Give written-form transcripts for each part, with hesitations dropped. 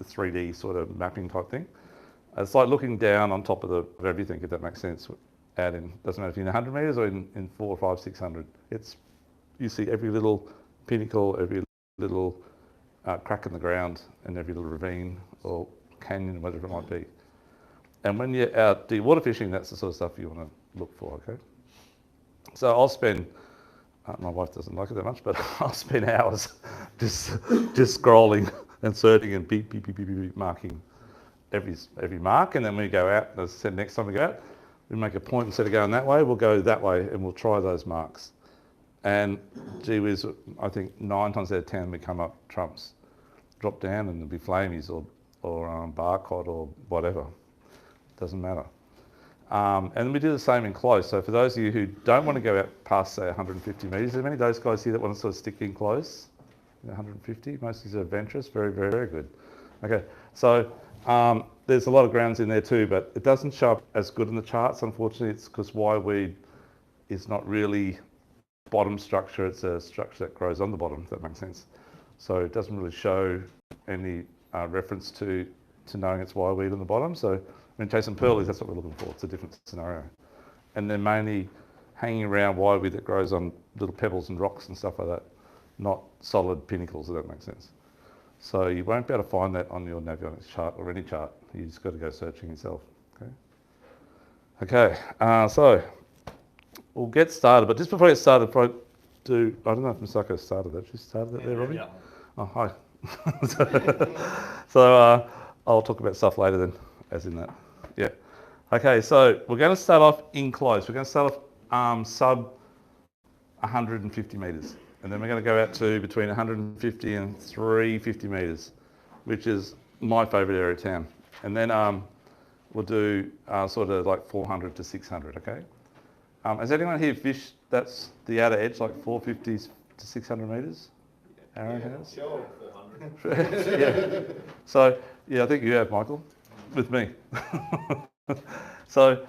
the 3D sort of mapping type thing. It's like looking down on top of everything, if that makes sense. Out in, doesn't matter if you're in 100 metres or in 400, 500, 600. You see every little pinnacle, every little crack in the ground, and every little ravine or canyon, whatever it might be. And when you're out deep water fishing, that's the sort of stuff you want to look for, okay? So I'll spend, my wife doesn't like it that much, but I'll spend hours just scrolling and searching and beep, marking every mark. And then when we go out, as I said, next time we go out, we make a point, instead of going that way, we'll go that way and we'll try those marks. And gee whiz, I think 9 times out of 10 we come up trumps. Drop down and there'll be flamies or barcod or whatever. Doesn't matter. And we do the same in close. So for those of you who don't want to go out past, say, 150 metres, are many of those guys here that want to sort of stick in close? 150? Most of these are adventurous. Very, very, very good. Okay, so there's a lot of grounds in there too, but it doesn't show up as good in the charts, unfortunately. It's because Yweed is not really bottom structure. It's a structure that grows on the bottom, if that makes sense. So it doesn't really show any reference to knowing it's Yweed on the bottom. So when chasing pearlies, that's what we're looking for. It's a different scenario. And they're mainly hanging around Yweed that grows on little pebbles and rocks and stuff like that, not solid pinnacles, if that makes sense. So you won't be able to find that on your Navionics chart or any chart. You just got to go searching yourself. Okay, so we'll get started. But just before I get started, I don't know if Misako started that. She started that there, Robbie? Yeah. Oh, hi. So I'll talk about stuff later then, as in that. Yeah. Okay, so we're going to start off in close. We're going to start off sub 150 metres. And then we're going to go out to between 150 and 350 metres, which is my favourite area of town. And then we'll do sort of like 400 to 600, okay? Has anyone here fished, that's the outer edge, like 450 to 600 metres? Aaron has? Sure, 400. Yeah. So, yeah, I think you have, Michael, with me. So,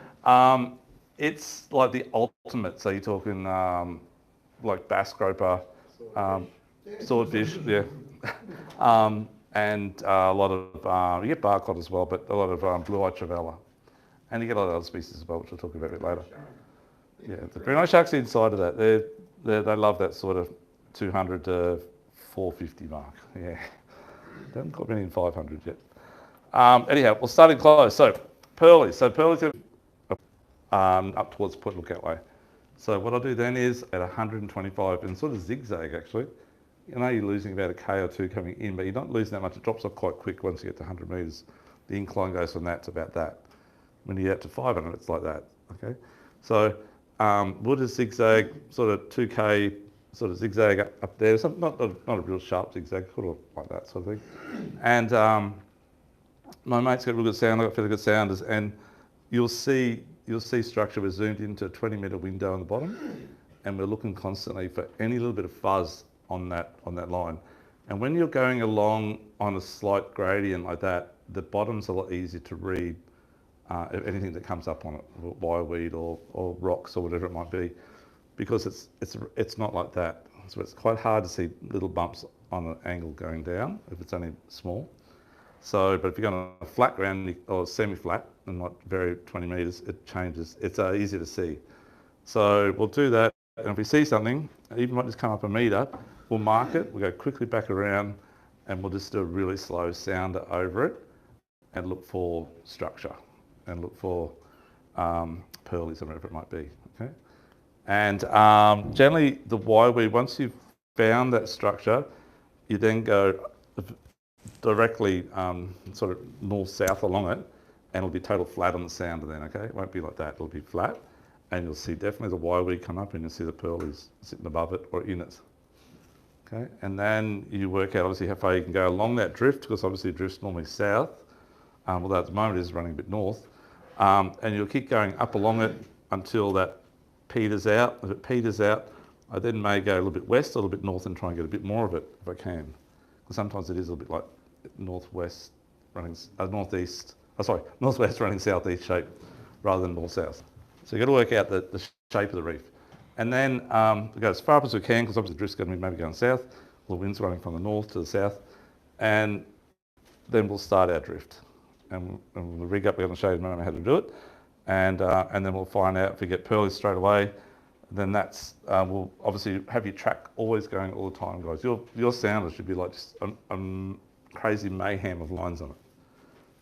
it's like the ultimate. So you're talking like bass groper, swordfish, yeah. And a lot of, you get barcod as well, but a lot of blue-eyed trevally. And you get a lot of other species as well, which we'll talk about a bit later. Yeah, the green-eyed shark's inside of that. They love that sort of 200 to 450 mark. Yeah, they haven't got many in 500 yet. Anyhow, we'll start in close. So pearlies. So pearlies are up towards Point Lookout Way. So what I'll do then is at 125 and sort of zigzag actually. You know you're losing about a K or two coming in, but you're not losing that much. It drops off quite quick once you get to 100 metres. The incline goes from that to about that. When you get to 500, it's like that. Okay. So we'll just zigzag, sort of 2K, sort of zigzag up there. So not a real sharp zigzag, sort of like that sort of thing. And my mate's got real good sound. I've got fairly good sounders, and you'll see structure. We're zoomed into a 20-metre window on the bottom, and we're looking constantly for any little bit of fuzz on that line. And when you're going along on a slight gradient like that, the bottom's a lot easier to read anything that comes up on it, Yweed or rocks or whatever it might be, because it's not like that. So it's quite hard to see little bumps on an angle going down if it's only small. So, but if you're going on a flat ground or semi-flat and not very 20 metres, it changes. It's easier to see. So we'll do that. And if we see something, even might just come up a metre, we'll mark it, we'll go quickly back around, and we'll just do a really slow sounder over it and look for structure and look for pearlies or whatever it might be. Okay. And generally the Yweed, once you've found that structure, you then go directly sort of north-south along it, and it'll be total flat on the sounder then, okay? It won't be like that, it'll be flat, and you'll see definitely the Yweed come up and you'll see the pearlies sitting above it or in it, okay? And then you work out obviously how far you can go along that drift, because obviously the drift's normally south, although at the moment it is running a bit north, and you'll keep going up along it until that peters out. If it peters out, I then may go a little bit west, a little bit north, and try and get a bit more of it if I can. Because sometimes it is a little bit like northwest running, northwest running southeast shape rather than north-south. So you've got to work out the shape of the reef. And then we go as far up as we can, because obviously the drift's going to be maybe going south, the wind's running from the north to the south, and then we'll start our drift. And we'll rig up, we're going to show you in a moment how to do it. And then we'll find out if we get pearlies straight away. Then that's, we'll obviously have your track always going all the time, guys. Your sounder should be like just a crazy mayhem of lines on it.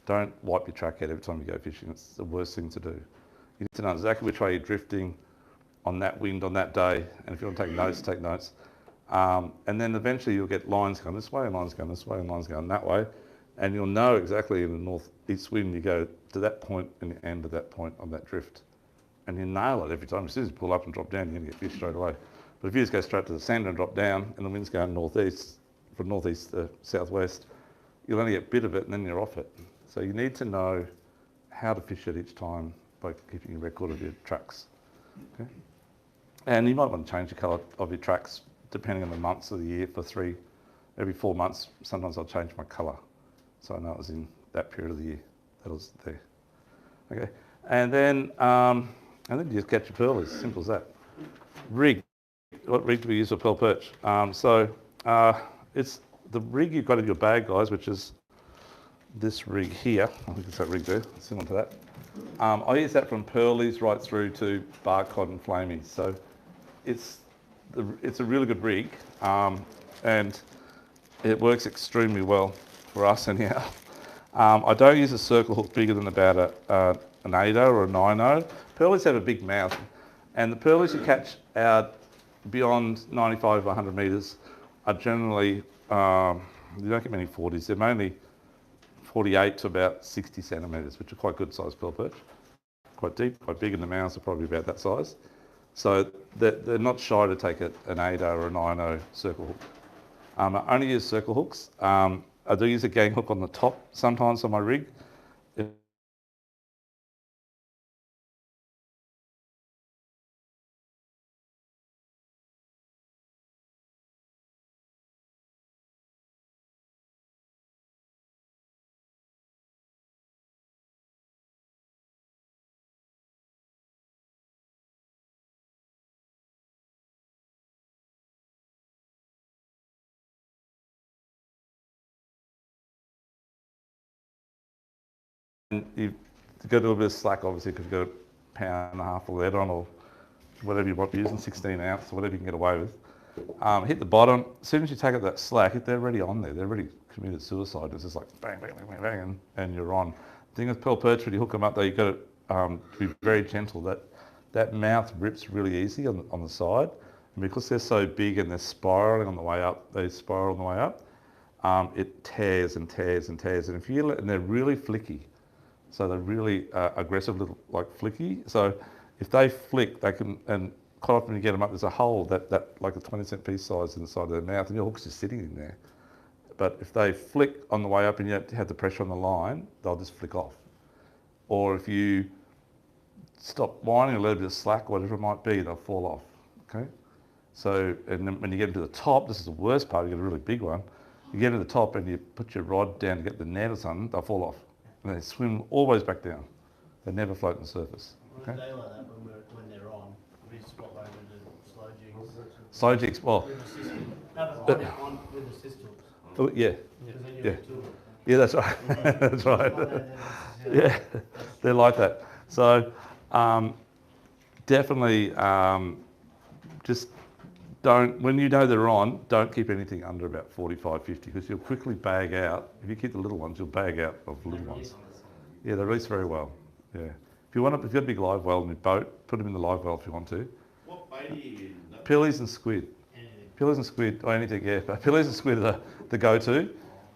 Don't wipe your track out every time you go fishing. It's the worst thing to do. You need to know exactly which way you're drifting on that wind on that day. And if you want to take notes, take notes. And then eventually you'll get lines going this way and lines going this way and lines going that way. And you'll know exactly in the northeast wind you go to that point and the end of that point on that drift. And you nail it every time. As soon as you pull up and drop down, you're going to get fish straight away. But if you just go straight to the sand and drop down and the wind's going northeast, from northeast to southwest, you'll only get a bit of it and then you're off it. So you need to know how to fish it each time by keeping a record of your tracks. Okay? And you might want to change the colour of your tracks depending on the months of the year. Every 4 months, sometimes I'll change my colour. So I know it was in that period of the year that was there. Okay, and then you just catch your pearlies, simple as that. Rig, what rig do we use for pearl perch? It's the rig you've got in your bag, guys, which is this rig here. I think it's that rig there, similar to that. I use that from pearlies right through to bark cod and flamies. So it's a really good rig, and it works extremely well for us anyhow. I don't use a circle hook bigger than about an 8-0 or a 9-0. Pearlies have a big mouth, and the pearlies you catch out beyond 95 or 100 metres are generally, you don't get many 40s, they're mainly 48 to about 60 centimetres, which are quite good sized pearl perch. Quite deep, quite big, and the mouths are probably about that size. So they're not shy to take an 8-0 or a 9-0 circle hook. I only use circle hooks. I do use a gang hook on the top sometimes on my rig. And you've got a little bit of slack, obviously, because you've got a pound and a half of lead on, or whatever you might be using, 16 ounce, or whatever you can get away with. Hit the bottom. As soon as you take out that slack, if they're already on there, they're already committed suicide. It's just like bang, bang, bang, bang, bang, and you're on. The thing with pearl perch, when you hook them up, though, you've got to be very gentle. That mouth rips really easy on the side, and because they're so big and they're spiraling on the way up, they spiral on the way up. It tears and tears and tears, and and they're really flicky. So they're really aggressive, little like flicky. So if they flick, they can, and quite often you get them up, there's a hole that like a 20-cent piece size in the side of their mouth, and your hook's just sitting in there. But if they flick on the way up and you have the pressure on the line, they'll just flick off. Or if you stop whining, a little bit of slack, whatever it might be, they'll fall off. Okay. So, and then when you get to the top, this is the worst part. You get a really big one. You get to the top and you put your rod down to get the net or something, they'll fall off. And they swim always back down. They never float on the surface. On a day like that, when they're on, we swap over to slow jigs. Slow jigs, well. With a system. No, but with a system. Oh, yeah. Because then you Yeah. have two of them. Yeah, that's right. That's right. Yeah, they're like that. So definitely just don't, when you know they're on, don't keep anything under about 45, 50, because you'll quickly bag out. If you keep the little ones, you'll bag out of the little ones. Yeah, they release very well. Yeah. If you've got a big live well in your boat, put them in the live well if you want to. What bait are you using? Pillies and squid. Pillies and squid, or anything, yeah. But pillies and squid are the go-to.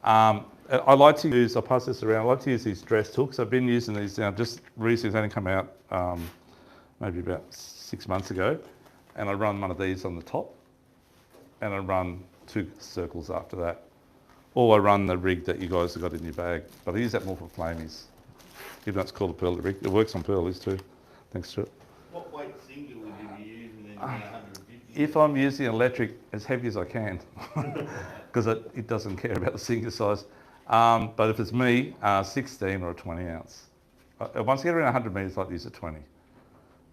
I like to use, I'll pass this around, I like to use these dressed hooks. I've been using these now, just recently, they only come out maybe about 6 months ago. And I run one of these on the top, and I run 2 circles after that. Or I run the rig that you guys have got in your bag. But I use that more for flamies. Even though it's called a pearl rig, it works on pearlies too, thanks to it. What weight single would you be using then? 150? If I'm using electric, as heavy as I can, because it doesn't care about the sinker size. But if it's me, 16 or a 20 ounce. Once you get around 100 metres, I like to use a 20.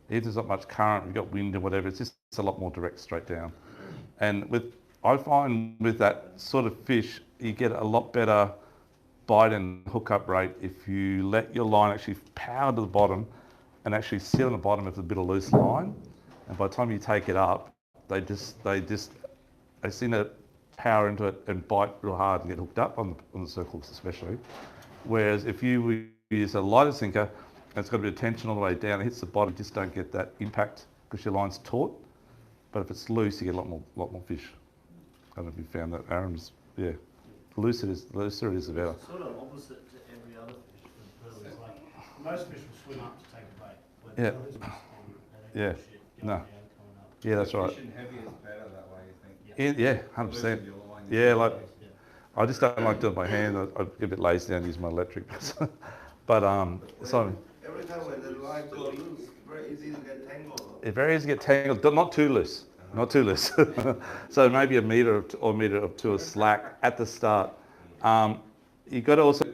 If there's not much current, you've got wind or whatever, it's just a lot more direct straight down. And I find with that sort of fish, you get a lot better bite and hookup rate if you let your line actually power to the bottom and actually sit on the bottom if it's a bit of loose line. And by the time you take it up, they seem to power into it and bite real hard and get hooked up on the circle hooks especially. Whereas if you use a lighter sinker, and it's got a bit of tension all the way down, it hits the bottom, you just don't get that impact because your line's taut. But if it's loose, you get a lot more fish. I don't know if you found that, Aaron's, yeah. The looser it is, the better. Sort of opposite to every other fish for the pearlies. Like most fish will swim up to take a bait. Where the Yeah. pearlies will Yeah. shit, No. down, coming up. Yeah, that's right. Fishing heavy is better that way, you think? Yeah, 100%. Losing your line, Yeah, like, Yeah. I just don't like doing it by hand. I get a bit lazy and use my electric. But, so Every time when the line goes loose, very easy to get tangled. it's very easy to get tangled, not too loose. Not too loose. So maybe a metre or metre or two of slack at the start. You've got to also,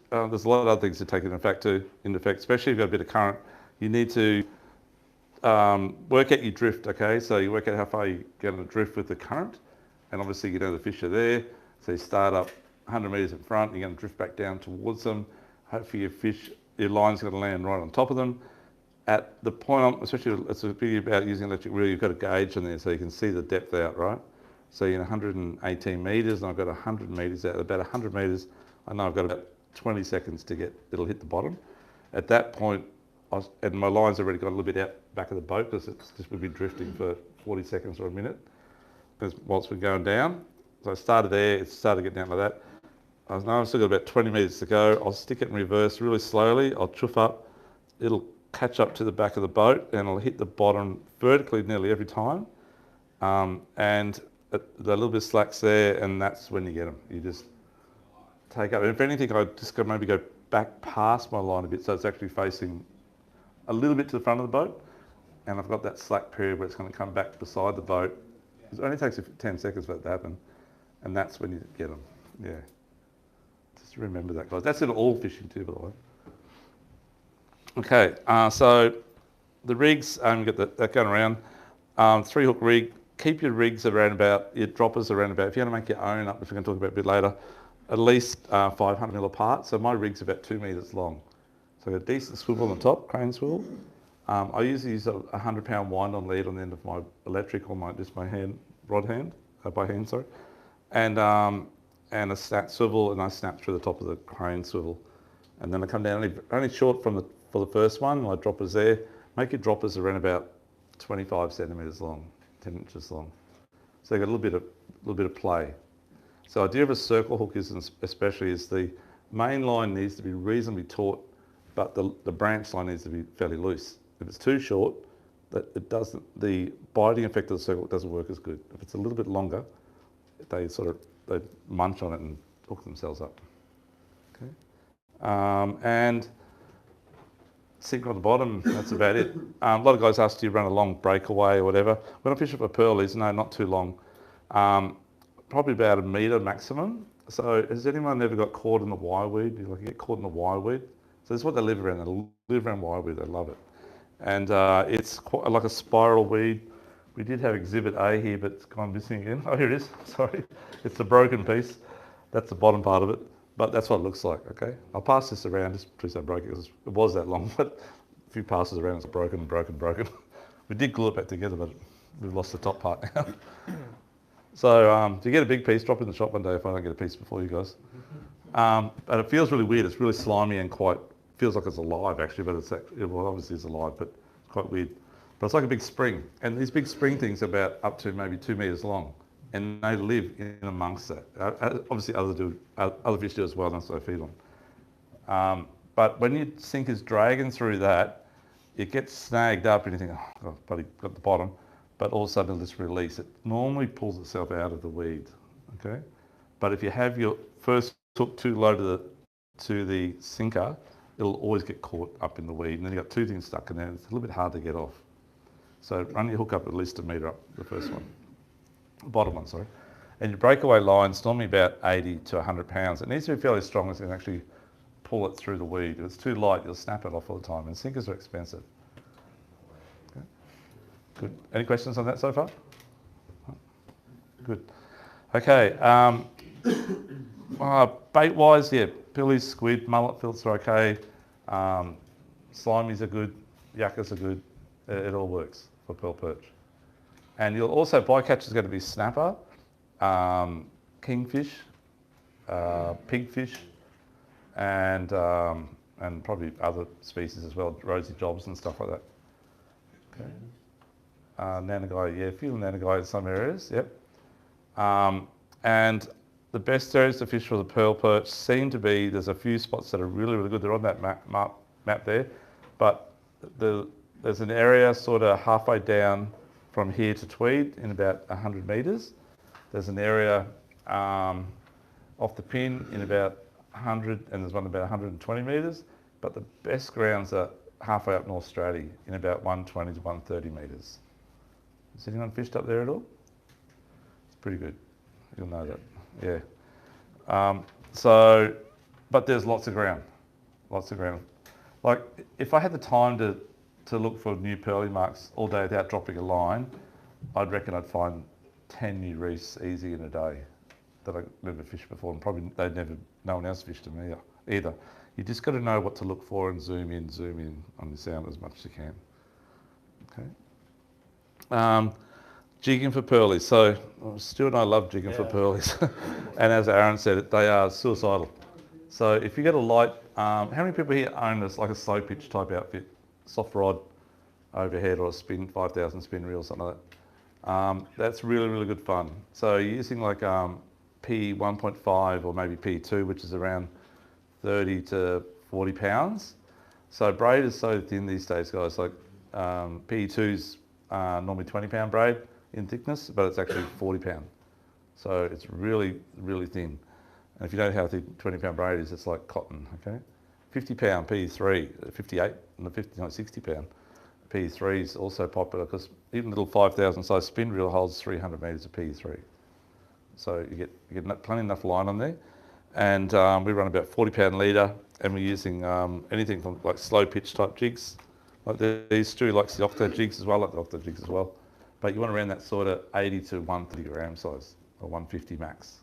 there's a lot of other things to take into effect, especially if you've got a bit of current. You need to work out your drift, okay? So you work out how far you get on the drift with the current, and obviously you know the fish are there. So you start up 100 metres in front, you're going to drift back down towards them. Hopefully your line's going to land right on top of them. At the point, especially it's a bit about using electric reel, you've got a gauge on there so you can see the depth out, right? So you're 118 metres and I've got 100 metres out. About 100 metres, I know I've got about 20 seconds to it'll hit the bottom. At that point, and my line's already got a little bit out back of the boat because it's just we've been drifting for 40 seconds or a minute whilst we're going down. So I started there, it started getting down like that. I know I've still got about 20 metres to go. I'll stick it in reverse really slowly. I'll chuff up. It'll catch up to the back of the boat and it'll hit the bottom vertically nearly every time. And the little bit of slack's there and that's when you get them. You just take up. And if anything, I just maybe go back past my line a bit so it's actually facing a little bit to the front of the boat. And I've got that slack period where it's going to come back beside the boat. It only takes 10 seconds for that to happen. And that's when you get them. Yeah. Just remember that, guys. That's in all fishing too, by the way. Okay, so the rigs, get that going around. 3-hook rig, keep your rigs around about, your droppers around about, if you want to make your own up, which we're going to talk about a bit later, at least 500 mil apart. So my rig's about 2 metres long. So I've got a decent swivel on the top, crane swivel. I usually use a 100-pound wind-on lead on the end of my electric or just my rod hand, by hand, sorry. And a snap swivel, and I snap through the top of the crane swivel. And then I come down only short for the first one, my droppers there. Make your droppers around about 25 centimetres long, 10 inches long. So you got a little bit of play. So the idea of a circle hook is especially is the main line needs to be reasonably taut, but the branch line needs to be fairly loose. If it's too short, the biting effect of the circle doesn't work as good. If it's a little bit longer, they munch on it and hook themselves up. Okay, and sinker on the bottom. That's about it. A lot of guys ask, do you run a long breakaway or whatever? When I fish it for pearlies, no, not too long. Probably about 1 metre maximum. So has anyone ever got caught in the wireweed? You get caught in the wireweed. So that's what they live around. They live around wireweed. They love it. And it's quite like a spiral weed. We did have exhibit A here, but it's gone missing again. Oh, here it is. Sorry. It's the broken piece. That's the bottom part of it. But that's what it looks like, okay? I'll pass this around just please don't break it because it was that long, but a few passes around, it's broken. We did glue it back together, but we've lost the top part now. So to get a big piece, drop it in the shop one day if I don't get a piece before you guys. But it feels really weird. It's really slimy and feels like it's alive actually, but obviously it's alive, but it's quite weird. But it's like a big spring. And these big spring things are about up to maybe 2 metres long. And they live in amongst that. Obviously other fish do as well, that's what I feed on. But when your sinker's dragging through that, it gets snagged up and you think, oh, buddy, got the bottom. But all of a sudden it'll just release. It normally pulls itself out of the weed, okay? But if you have your first hook too low to the sinker, it'll always get caught up in the weed. And then you've got 2 things stuck in there. It's a little bit hard to get off. So run your hook up at least 1 metre up, the first one. Bottom one, sorry. And your breakaway line's normally about 80 to 100 pounds. It needs to be fairly strong so you can actually pull it through the weed. If it's too light, you'll snap it off all the time. And sinkers are expensive. Okay. Good. Any questions on that so far? Good. Okay. Bait-wise, yeah, pillies, squid, mullet filts are okay. Slimies are good, yuccas are good. It all works for pearl perch. And you'll also, bycatch is going to be snapper, kingfish, pigfish, and probably other species as well, rosy jobs and stuff like that. Okay. Nanagai, yeah, a few nanagai in some areas, yep. And the best areas to fish for the pearl perch seem to be, there's a few spots that are really, really good. They're on that map there, but there's an area sort of halfway down from here to Tweed in about 100 metres. There's an area off the pin in about 100, and there's one about 120 metres. But the best grounds are halfway up North Straddie in about 120 to 130 metres. Has anyone fished up there at all? It's pretty good. You'll know that. Yeah. But there's lots of ground. Lots of ground. Like, if I had the time to look for new pearly marks all day without dropping a line, I'd reckon I'd find 10 new reefs easy in a day that I've never fished before, and probably no one else fished them either. You just got to know what to look for and zoom in on the sound as much as you can. Okay. Jigging for pearlies. So Stu and I love jigging for pearlies, and as Aaron said, they are suicidal. So if you get a light, how many people here own this, like a slow pitch type outfit, soft rod overhead or a spin 5,000 spin reel, something like that? That's really, really good fun. So you're using like P 1.5 or maybe P2, which is around 30 to 40 pounds. So braid is so thin these days, guys. Like P2's normally 20 pound braid in thickness, but it's actually 40 pound. So it's really, really thin. And if you don't know how thick 20 pound braid is, it's like cotton, okay? 50 pound P3, 58 and 60 pound P3 is also popular because even little 5,000 size spin reel holds 300 metres of P3. So you get plenty enough line on there. And we run about 40 pound leader, and we're using anything from like slow pitch type jigs. Like these, Stu likes the octo jigs as well, like the octo jigs as well. But you want around that sort of 80 to 130 gram size, or 150 max.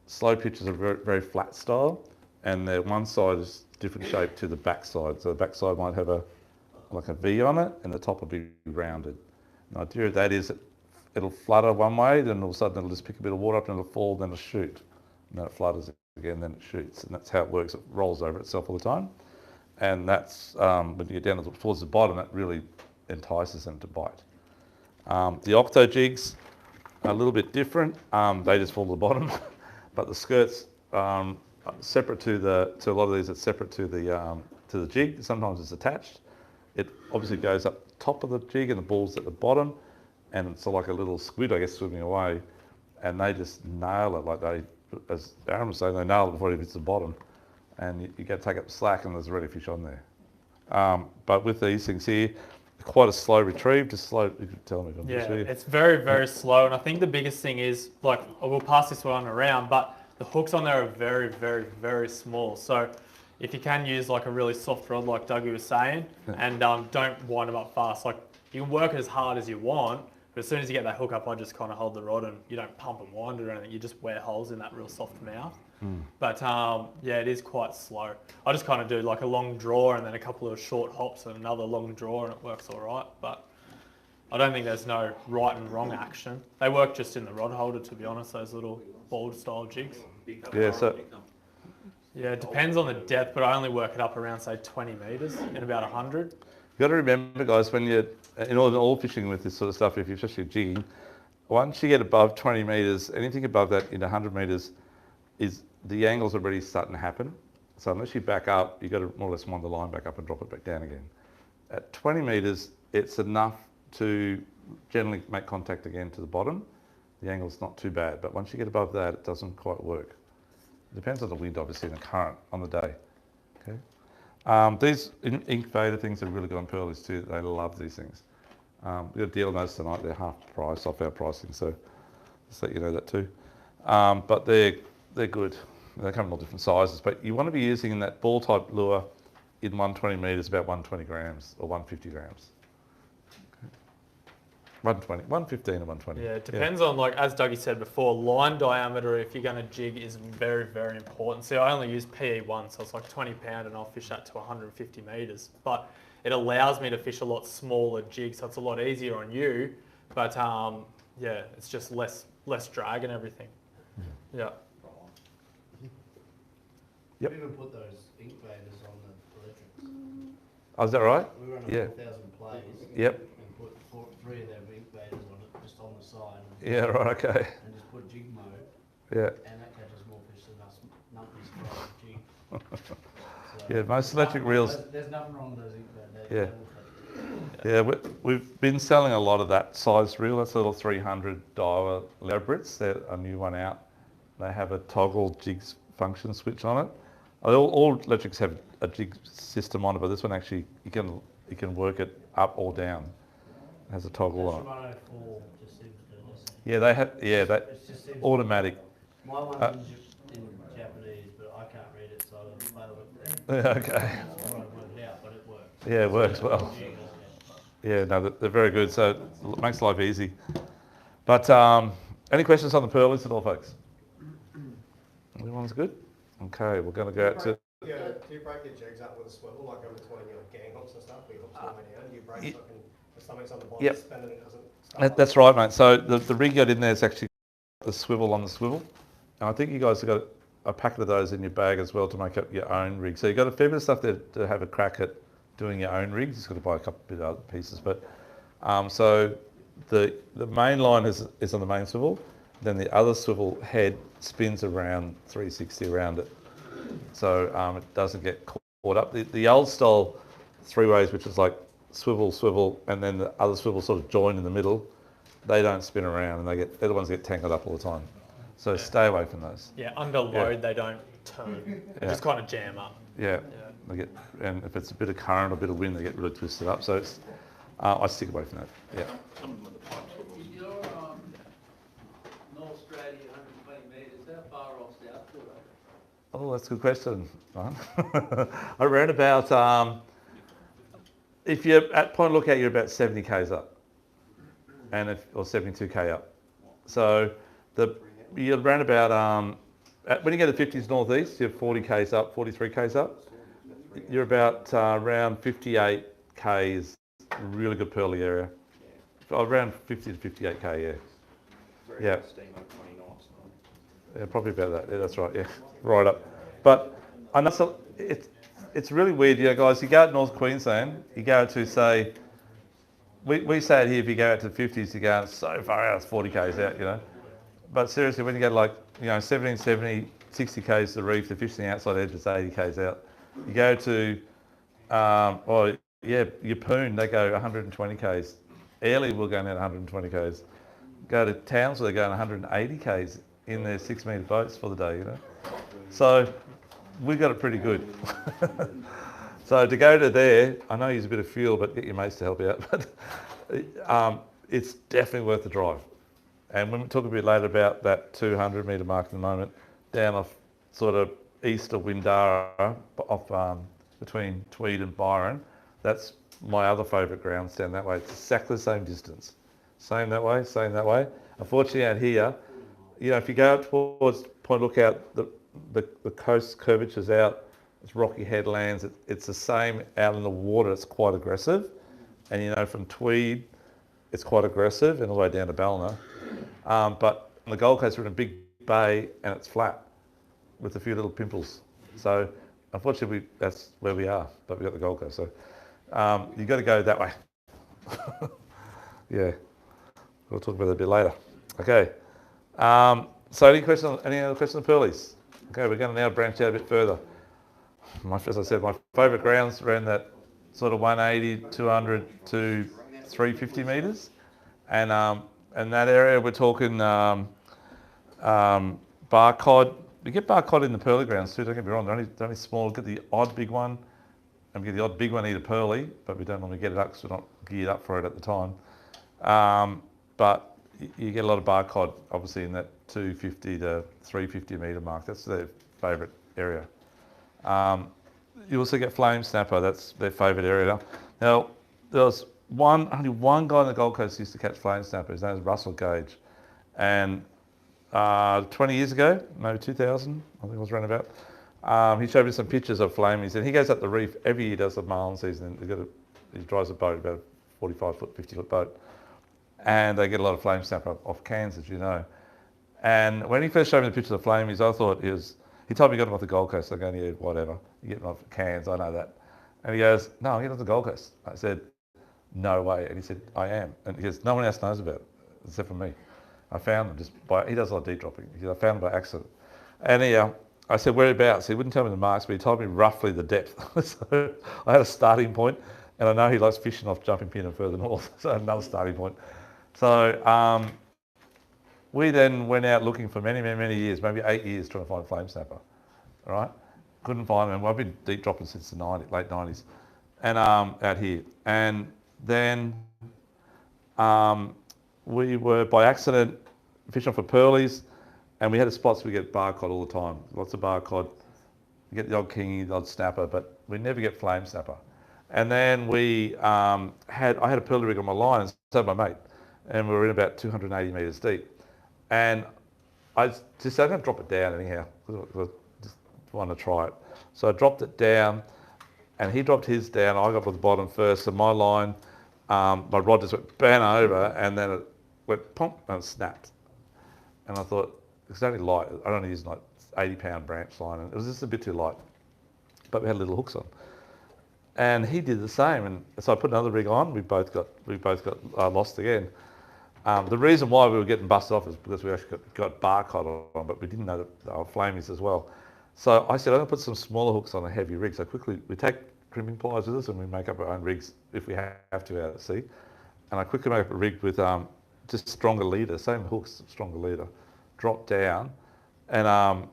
Slow pitches are very, very flat style, and one side is different shape to the back side. So the back side might have like a V on it, and the top will be rounded. The idea of that is it'll flutter one way, then all of a sudden it'll just pick a bit of water up and it'll fall, then it'll shoot. And then it flutters again, then it shoots. And that's how it works. It rolls over itself all the time. And that's, when you get down towards the bottom, that really entices them to bite. The octo jigs are a little bit different. They just fall to the bottom. But the skirts, separate to a lot of these, it's separate to the jig. Sometimes it's attached. It obviously goes up top of the jig and the ball's at the bottom. And it's like a little squid, I guess, swimming away. And they just nail it. Like as Aaron was saying, they nail it before it hits the bottom. And you go take up the slack and there's already fish on there. But with these things here, quite a slow retrieve, just slow, you can tell me if I'm just here. It's very, very slow. And I think the biggest thing is, like, we'll pass this one around, but the hooks on there are very, very, very small. So if you can use like a really soft rod, like Dougie was saying, and don't wind them up fast. Like, you can work as hard as you want, but as soon as you get that hook up, I just kind of hold the rod and you don't pump and wind it or anything. You just wear holes in that real soft mouth. But yeah, it is quite slow. I just kind of do like a long draw and then a couple of short hops and another long draw, and it works all right. But I don't think there's no right and wrong action. They work just in the rod holder, to be honest, those little ball style jigs. Yeah, so Yeah, it depends on the depth, but I only work it up around, say, 20 metres in about 100. you've got to remember, guys, when you're in all fishing with this sort of stuff, if you're especially jigging, once you get above 20 metres, anything above that in 100 metres, is the angle's already starting to happen. So unless you back up, you've got to more or less wind the line back up and drop it back down again. At 20 metres, it's enough to generally make contact again to the bottom. The angle's not too bad, but once you get above that, it doesn't quite work. It depends on the wind, obviously, and the current on the day. Okay. These ink fader things are really good on pearlies too. They love these things. We've got a deal on those tonight. They're half price off our pricing, so just let you know that too. But they're good. They come in all different sizes, but you want to be using that ball type lure in 120 metres, about 120 grams or 150 grams. Okay. 120, 115 and 120. Yeah, it depends on, like, as Dougie said before, line diameter, if you're going to jig, is very, very important. See, I only use PE1, so it's like 20 pound, and I'll fish that to 150 metres. But it allows me to fish a lot smaller jigs, so it's a lot easier on you. But, yeah, it's just less drag and everything. Yeah. Yep. We even put those incubators on the electrics. Oh, is that right? We run Yeah. 4,000 plays. Yep. And put three of their incubators on it, just on the side. Yeah, right, okay. And just put jig mode, Yeah. and that catches more fish than us numpties throwing jig. So, Yeah, most electric reels. There's nothing wrong with those incubators. Yeah. Yeah, we've been selling a lot of that size reel. That's a little 300 dial Brits. They're a new one out. They have a toggle jigs function switch on it. All electrics have a jig system on it, but this one actually you can work it up or down. It has a toggle on it. 104 just seems to listen. Yeah, they have. Yeah, that It just seems automatic. My one's in Japanese, but I can't read it, so I fail it. Yeah, okay. I won't work it out, but it works. Yeah, it works well. Yeah, no, they're very good. So it makes life easy. But any questions on the pearlies at all, folks? Everyone's good? Okay, we're going to go out to... Yeah, do you break your jigs up with a swivel, like in between your gang hooks and stuff, where your hooks all the way down? Do you break something, if something's on the bottom, Yep. spin and it doesn't start That's right, mate. So the rig got in there is actually the swivel on the swivel. And I think you guys have got a packet of those in your bag as well to make up your own rig. So you've got a fair bit of stuff there to have a crack at doing your own rigs. You've got to buy a couple of other pieces. But so the main line is on the main swivel. Then the other swivel head spins around 360 around it. So it doesn't get caught up. The old style three ways, which is like swivel, swivel, and then the other swivel sort of join in the middle, they don't spin around and they're the ones that get tangled up all the time. So stay away from those. Yeah, under load, they don't turn. They just kind of jam up. Yeah. And if it's a bit of current or a bit of wind, they get really twisted up. So it's, I stick away from that. Yeah. You're North Australia, 120 metres. How far off South Port? Oh, that's a good question. Around about, if you're at Point Lookout, you're about 70 k's up, or 72 k up. So you're around about, when you go to 50s northeast, you're 40 k's up, 43 k's up. You're about around 58 k's, really good pearly area. Around 50 to 58 k, yeah. Yeah. Yeah, probably about that. Yeah, that's right. Yeah, right up. But I know it's really weird, you know, guys. You go out to North Queensland, you go to say, we say it here. If you go out to the 50s, you go so far out, it's 40 k's out, you know. But seriously, when you go like 1770, 60 k's to the reef, the fishing outside edge is 80 k's out. You go to Yeppoon, they go 120 k's. Airlie will go down 120 k's. Go to Townsville, they're going 180 k's in their 6 metre boats for the day, you know. So we got it pretty good. So to go to there, I know you use a bit of fuel, but get your mates to help you out. But it's definitely worth the drive. And we'll talk a bit later about that 200 metre mark at the moment, down off sort of east of Windara, off between Tweed and Byron. That's my other favourite grounds down that way. It's exactly the same distance. Same that way, same that way. Unfortunately out here, you know, if you go up towards Point Lookout, the coast curvature's out, it's rocky headlands, it's the same out in the water, it's quite aggressive. And you know, from Tweed, it's quite aggressive and all the way down to Ballina. But on the Gold Coast, we're in a big bay and it's flat with a few little pimples. So unfortunately, that's where we are, but we've got the Gold Coast. So you've got to go that way. Yeah, we'll talk about that a bit later. Okay. So any other questions on pearlies? Okay, we're going to now branch out a bit further. As I said, my favourite grounds around that sort of 180, 200 to 350 metres. And that area we're talking bar cod. We get bar cod in the pearly grounds too, don't get me wrong. They're only small. Get the odd big one, and we get the odd big one eat a pearly, but we don't normally get it up because we're not geared up for it at the time. But you get a lot of bar cod, obviously, in that 250 to 350 metre mark. That's their favourite area. You also get flame snapper. That's their favourite area. Now, only one guy on the Gold Coast used to catch flame snapper. His name is Russell Gage. And 20 years ago, maybe 2000, I think it was around about, he showed me some pictures of flamies. And he goes up the reef every year, does the marlin season. He drives a boat, about a 45-foot, 50-foot boat. And they get a lot of flame snapper off cans, as you know. And when he first showed me the pictures of flamies, I thought he told me he got them off the Gold Coast. I go, yeah, whatever. You get them off cans, I know that. And he goes, no, I'm getting off the Gold Coast. I said, no way. And he said, I am. And he goes, no one else knows about it, except for me. I found them he does a lot of deep dropping. He said, I found them by accident. And I said, whereabouts? He wouldn't tell me the marks, but he told me roughly the depth. So I had a starting point, and I know he likes fishing off Jumping Pin and further north, so another starting point. So we then went out looking for many, many, many years, maybe 8 years, trying to find flame snapper. All right, couldn't find them. I've been deep dropping since the late 90s, and out here. And then we were by accident fishing for pearlies, and we had spots we get bar cod all the time. Lots of bar cod. We get the odd kingy, the odd snapper, but we never get flame snapper. And then I had a pearly rig on my line, and so did my mate, and we were in about 280 metres deep. And I just said, I'm going to drop it down anyhow, because I just want to try it. So I dropped it down, and he dropped his down. I got to the bottom first, and my line, my rod just went bang over, and then it went pump and it snapped. And I thought, it's only light. I only used like 80-pound branch line, and it was just a bit too light. But we had little hooks on. And he did the same, and so I put another rig on. We both got lost again. The reason why we were getting busted off is because we actually got bar cod on, but we didn't know that they were flamies as well. So I said, I'm going to put some smaller hooks on a heavy rig. So quickly, we take crimping pliers with us, and we make up our own rigs if we have to out at sea. And I quickly make up a rig with just stronger leader, same hooks, stronger leader. Drop down, and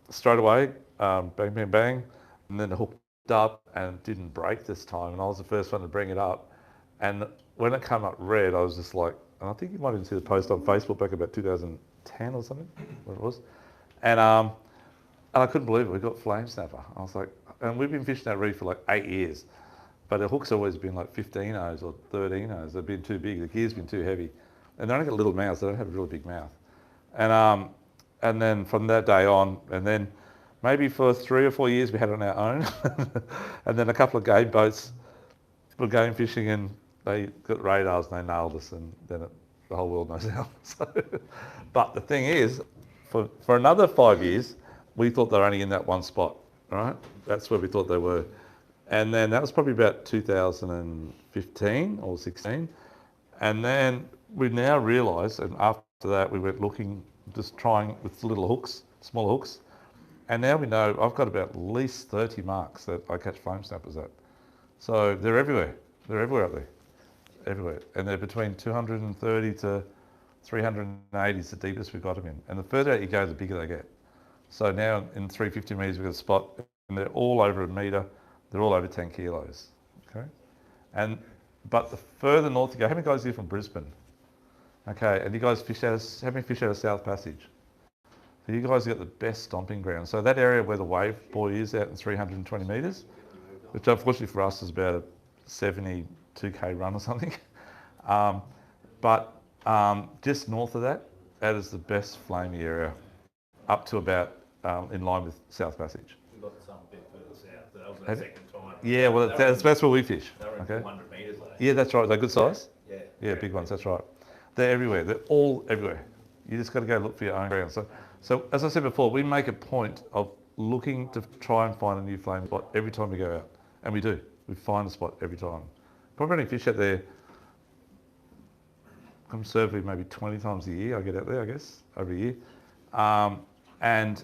straight away, bang, bang, bang, and then the hook up and didn't break this time, and I was the first one to bring it up. And when it came up red, I was just like, and I think you might even see the post on Facebook back about 2010 or something, what it was. And I couldn't believe it, we got flame snapper. I was like, and we've been fishing that reef for like 8 years, but the hook's always been like 15-0s or 13-0s. They've been too big, the gear's been too heavy. And they only got little mouths, they don't have a really big mouth. And then from that day on, and then maybe for 3 or 4 years we had it on our own. And then a couple of game boats were game fishing, and they got radars and they nailed us, and then the whole world knows now. So, but the thing is, for another 5 years, we thought they were only in that one spot, right? That's where we thought they were. And then that was probably about 2015 or 16. And then we now realise, and after that we went looking, just trying with little hooks, smaller hooks. And now we know I've got about at least 30 marks that I catch flame snappers at. So they're everywhere. They're everywhere up there. Everywhere. And they're between 230 to 380 is the deepest we've got them in. And the further out you go, the bigger they get. So now in 350 metres we've got a spot, and they're all over a metre. They're all over 10 kilos. Okay? But the further north you go, how many guys are here from Brisbane? Okay, and you guys how many fish out of South Passage? So you guys have got the best stomping ground. So that area where the wave buoy is out in 320 metres, which unfortunately for us is about a 72k run or something. But just north of that, that is the best flamey area, up to about in line with South Passage. We got some bit further south, but that was our second time. Yeah, well, that's where we fish. They were in Okay. 400 metres though. Yeah, that's right. They're good size. Yeah. Yeah, big ones. That's right. They're everywhere. They're all everywhere. You just got to go look for your own ground. So as I said before, we make a point of looking to try and find a new flame spot every time we go out, and we do. We find a spot every time. Probably only fish out there conservatively maybe 20 times a year. I get out there, I guess, over a year, and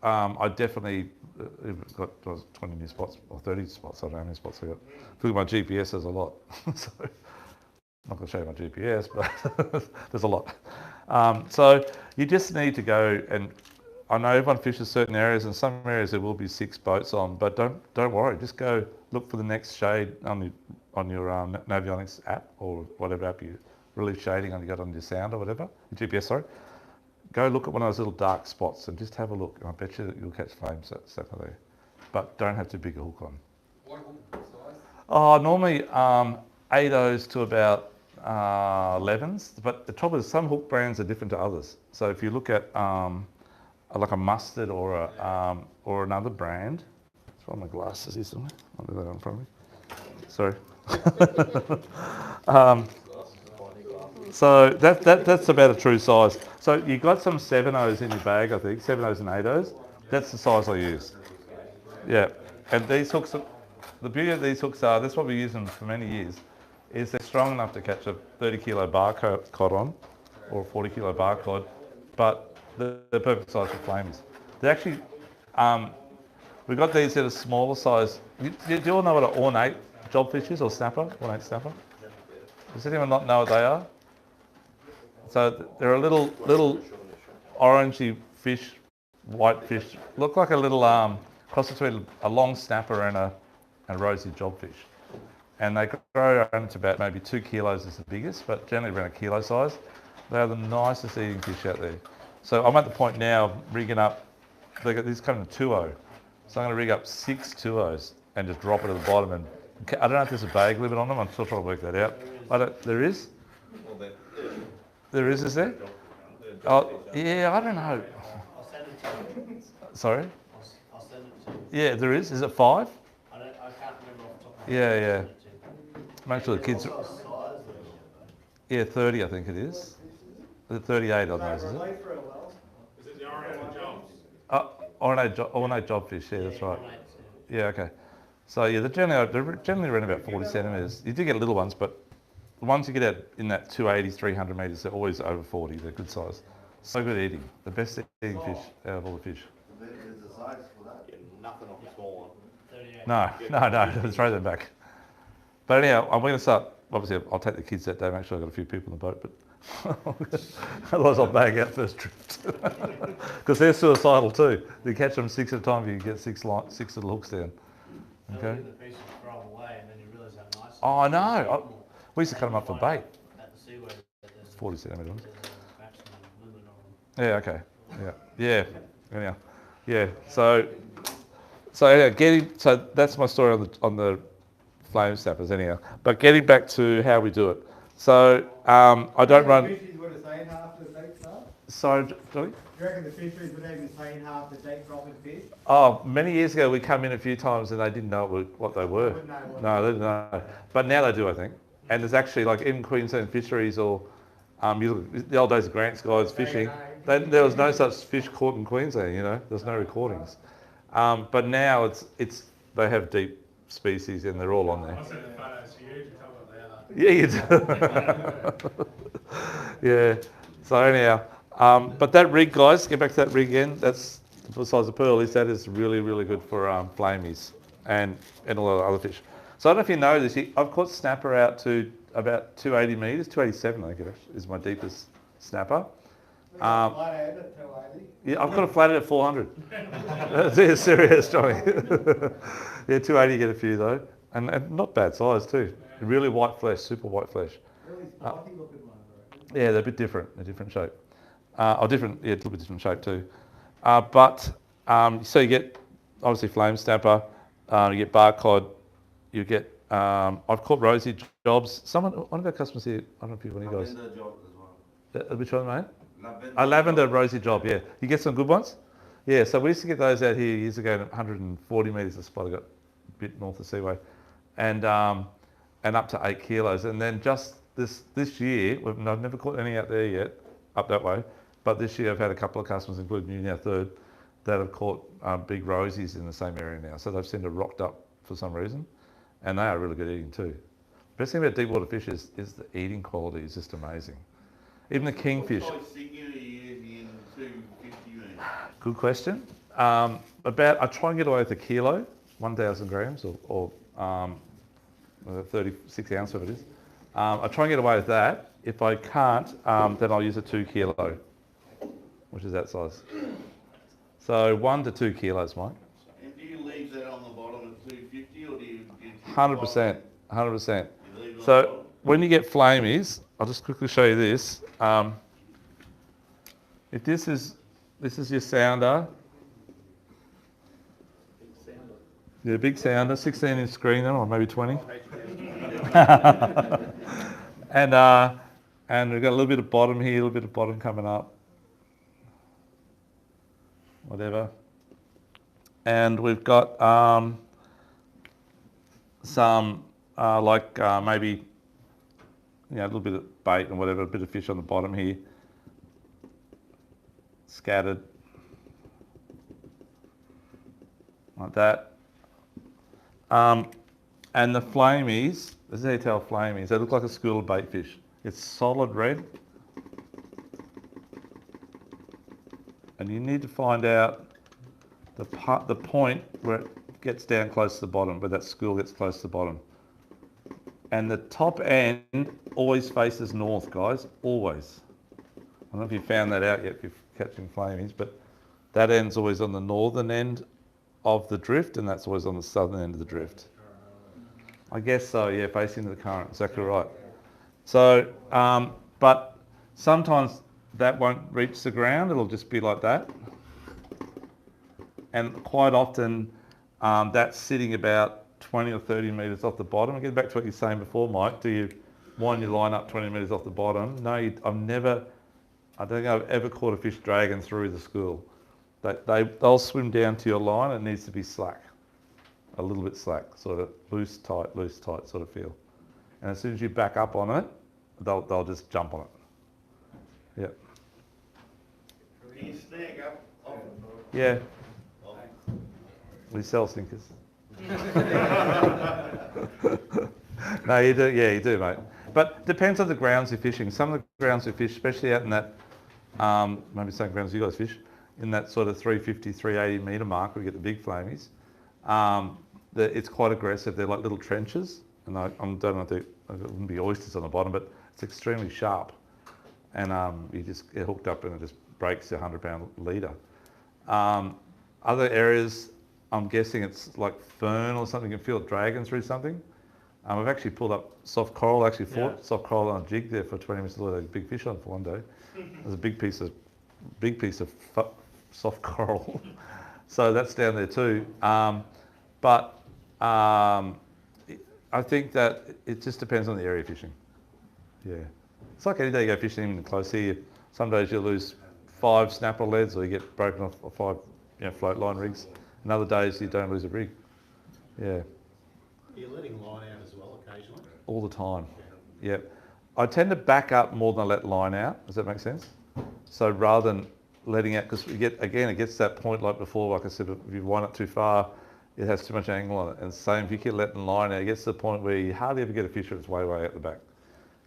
I definitely got 20 new spots or 30 spots. I don't know how many spots I got. Look at my GPS, there's a lot. So I'm not going to show you my GPS, but there's a lot. So you just need to go, and I know everyone fishes certain areas, and some areas there will be 6 boats on, but don't worry. Just go look for the next shade on your Navionics app or whatever app you relief shading on you got on your sound or whatever, your GPS, sorry. Go look at one of those little dark spots and just have a look. I bet you that you'll catch flame snapper there, but don't have too big a hook on. What hook size? Oh, normally 8s to about 11s. But the trouble is some hook brands are different to others. So if you look at like a mustard or another brand, it's one of my glasses here somewhere. I'll do that in front of me. Sorry. So that's about a true size. So you got some 7/0s in your bag, I think, 7/0s and 8/0s. That's the size I use. Yeah, and these hooks, the beauty of these hooks are, that's what we use them for many years, is they're strong enough to catch a 30 kilo bar cod on, or a 40 kilo bar cod, but they're perfect size for flamies. They actually, we got these at a smaller size. Do you all know what an ornate jobfish is, or snapper, ornate snapper? Does anyone not know what they are? So they're a little orangey fish, white fish, look like a little cross between a long snapper and a rosy jobfish. And they grow around to about maybe 2 kilos is the biggest, but generally around a kilo size. They are the nicest eating fish out there. So I'm at the point now rigging up, these come in a 2/0. So I'm going to rig up 6 2/0s and just drop it at the bottom. And I don't know if there's a bag limit on them. I'm still trying to work that out. There is? There is there? Oh, yeah, I don't know. I'll send it to you. Sorry? I'll send it to you. Yeah, there is. Is it 5? I can't remember off the top of my Yeah, head. yeah. I'll send it to you. Make sure the kids. What size though? Yeah, 30, I think it is. Is it 38 on those, is it? Ornate jobfish, yeah, that's right. Yeah, okay. So yeah, they're generally around about 40 centimetres. You do get little ones, but the ones you get out in that 280s, 300 metres, they're always over 40. They're good size. So good eating. The best eating fish out of all the fish. There's a size for that. Nothing off the small one. 38. No, throw them back. But anyhow, I'm going to start, obviously I'll take the kids that day, make sure I've got a few people in the boat, but otherwise I'll bag out first trip. Because they're suicidal too. You catch them 6 at a time, you get 6 little hooks down. Okay. The pieces throw them away and then you realise how nice. Oh, I know. We used to cut them up for bait. At the seaway, there's 40 centimetre ones. a maximum limit on them. Yeah, okay. Yeah. Anyhow. Yeah. So anyhow, so that's my story on the flame snappers anyhow. But getting back to how we do it. So I don't run. The fisheries would have seen half the deep stuff? Sorry, Johnny? Do you reckon the fisheries would have even seen half the deep dropping fish? Oh, many years ago we come in a few times and they didn't know what they were. Wouldn't know what No, they didn't know. But now they do, I think. And there's actually, like in Queensland fisheries or you look, the old days of Grant's guys fishing, there was no such fish caught in Queensland, you know, there's no recordings. But now it's they have deep species and they're all on there. I'll send the photos to you to tell what they are. Yeah, you do. Yeah. So anyhow, but that rig, guys, get back to that rig again. That's the size of pearlies. That is really, really good for flamies and all the other fish. So I don't know if you know this. I've caught snapper out to about 280 metres, 287 I think it is my deepest snapper. Flathead at 280. Yeah, I've got a flathead at 400. That's serious, Johnny. Yeah, 280 get a few though, and not bad size too. Really white flesh, super white flesh. Really spiky looking ones, I reckon. Yeah, they're a bit different. They're different shape. A little bit different shape too. But so you get obviously flame snapper, you get bar cod, you get. I've caught rosy jobs. One of our customers here. I don't know if you, one of you guys. Lavender job as well. Which one, mate? Lavender. A lavender rosy job. Yeah, you get some good ones. Yeah, so we used to get those out here years ago, 140 metres. The spot I got a bit north of Seaway, and up to 8 kilos. And then just this year, I've never caught any out there yet, up that way. But this year I've had a couple of customers, including you now third, that have caught big rosies in the same area now. So they've seemed to have rocked up for some reason, and they are really good eating too. Best thing about deep water fish is the eating quality is just amazing. Even the kingfish. What size single are you using in 250 metres? Good question. I try and get away with a kilo, 1,000 grams, or 36 ounce of it is. I try and get away with that. If I can't, then I'll use a 2 kilo, which is that size. So 1 to 2 kilos, Mike. And do you leave that on the bottom at 250 or do you? 100%, 100%. You leave it on the So bottom? when you get flamies, I'll just quickly show you this. If this is your sounder. Yeah, big sounder, 16-inch screen or maybe 20. And we've got a little bit of bottom here, a little bit of bottom coming up. Whatever. And we've got some maybe a little bit of bait and whatever, a bit of fish on the bottom here, scattered like that. And the flamies, this is how you tell flamies, they look like a school of bait fish. It's solid red. And you need to find out the point where it gets down close to the bottom, where that school gets close to the bottom. And the top end always faces north, guys, always. I don't know if you found that out yet if you're catching flamies, but that end's always on the northern end of the drift, and that's always on the southern end of the drift. I guess so, yeah, facing the current, exactly right. So, but sometimes that won't reach the ground, it'll just be like that. And quite often, that's sitting about 20 or 30 metres off the bottom. Again, back to what you were saying before, Mike, do you wind your line up 20 metres off the bottom? No, I don't think I've ever caught a fish dragging through the school. They'll swim down to your line, it needs to be slack. A little bit slack, sort of loose, tight sort of feel. And as soon as you back up on it, they'll just jump on it. Yep. Can you snag up off it? Yeah. We sell sinkers. No, you do. Yeah, you do, mate. But depends on the grounds you're fishing. Some of the grounds we fish, especially out in that, maybe some grounds you guys fish, in that sort of 350, 380 metre mark, we get the big flamies. It's quite aggressive. They're like little trenches, and I don't know if it wouldn't be oysters on the bottom, but it's extremely sharp, and you just get hooked up and it just breaks your 100-pound leader. Other areas, I'm guessing it's like fern or something. You can feel it dragging through something. I've actually pulled up soft coral. Actually fought soft coral on a jig there for 20 minutes. Look at a big fish on for one day. There's a big piece of soft coral. So that's down there too. But I think that it just depends on the area fishing. Yeah. It's like any day you go fishing even close here. Some days you'll lose 5 snapper leads or you get broken off 5 float line rigs. And other days you don't lose a rig. Yeah. You're letting line out as well occasionally? All the time. Yeah. I tend to back up more than I let line out. Does that make sense? So rather than letting out, because it gets to that point like before, like I said, if you wind up too far, it has too much angle on it. And same, if you keep letting line out, it gets to the point where you hardly ever get a fish that's way out the back.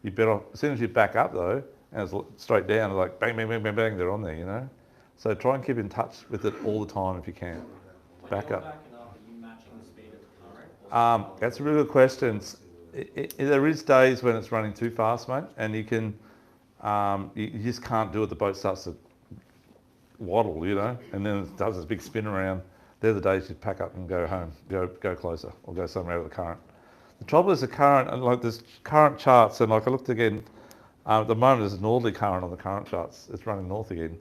You better, as soon as you back up though, and it's straight down, it's like bang, bang, bang, bang, bang, they're on there, you know? So try and keep in touch with it all the time if you can. Back up. Backing up, are you matching the speed of the current? That's a really good question. There is days when it's running too fast, mate, and you can, you just can't do it. The boat starts to waddle, you know, and then it does this big spin around. They're the days you pack up and go home, go closer, or go somewhere with the current. The trouble is the current, and like there's current charts, and like I looked again, at the moment there's a northerly current on the current charts. It's running north again,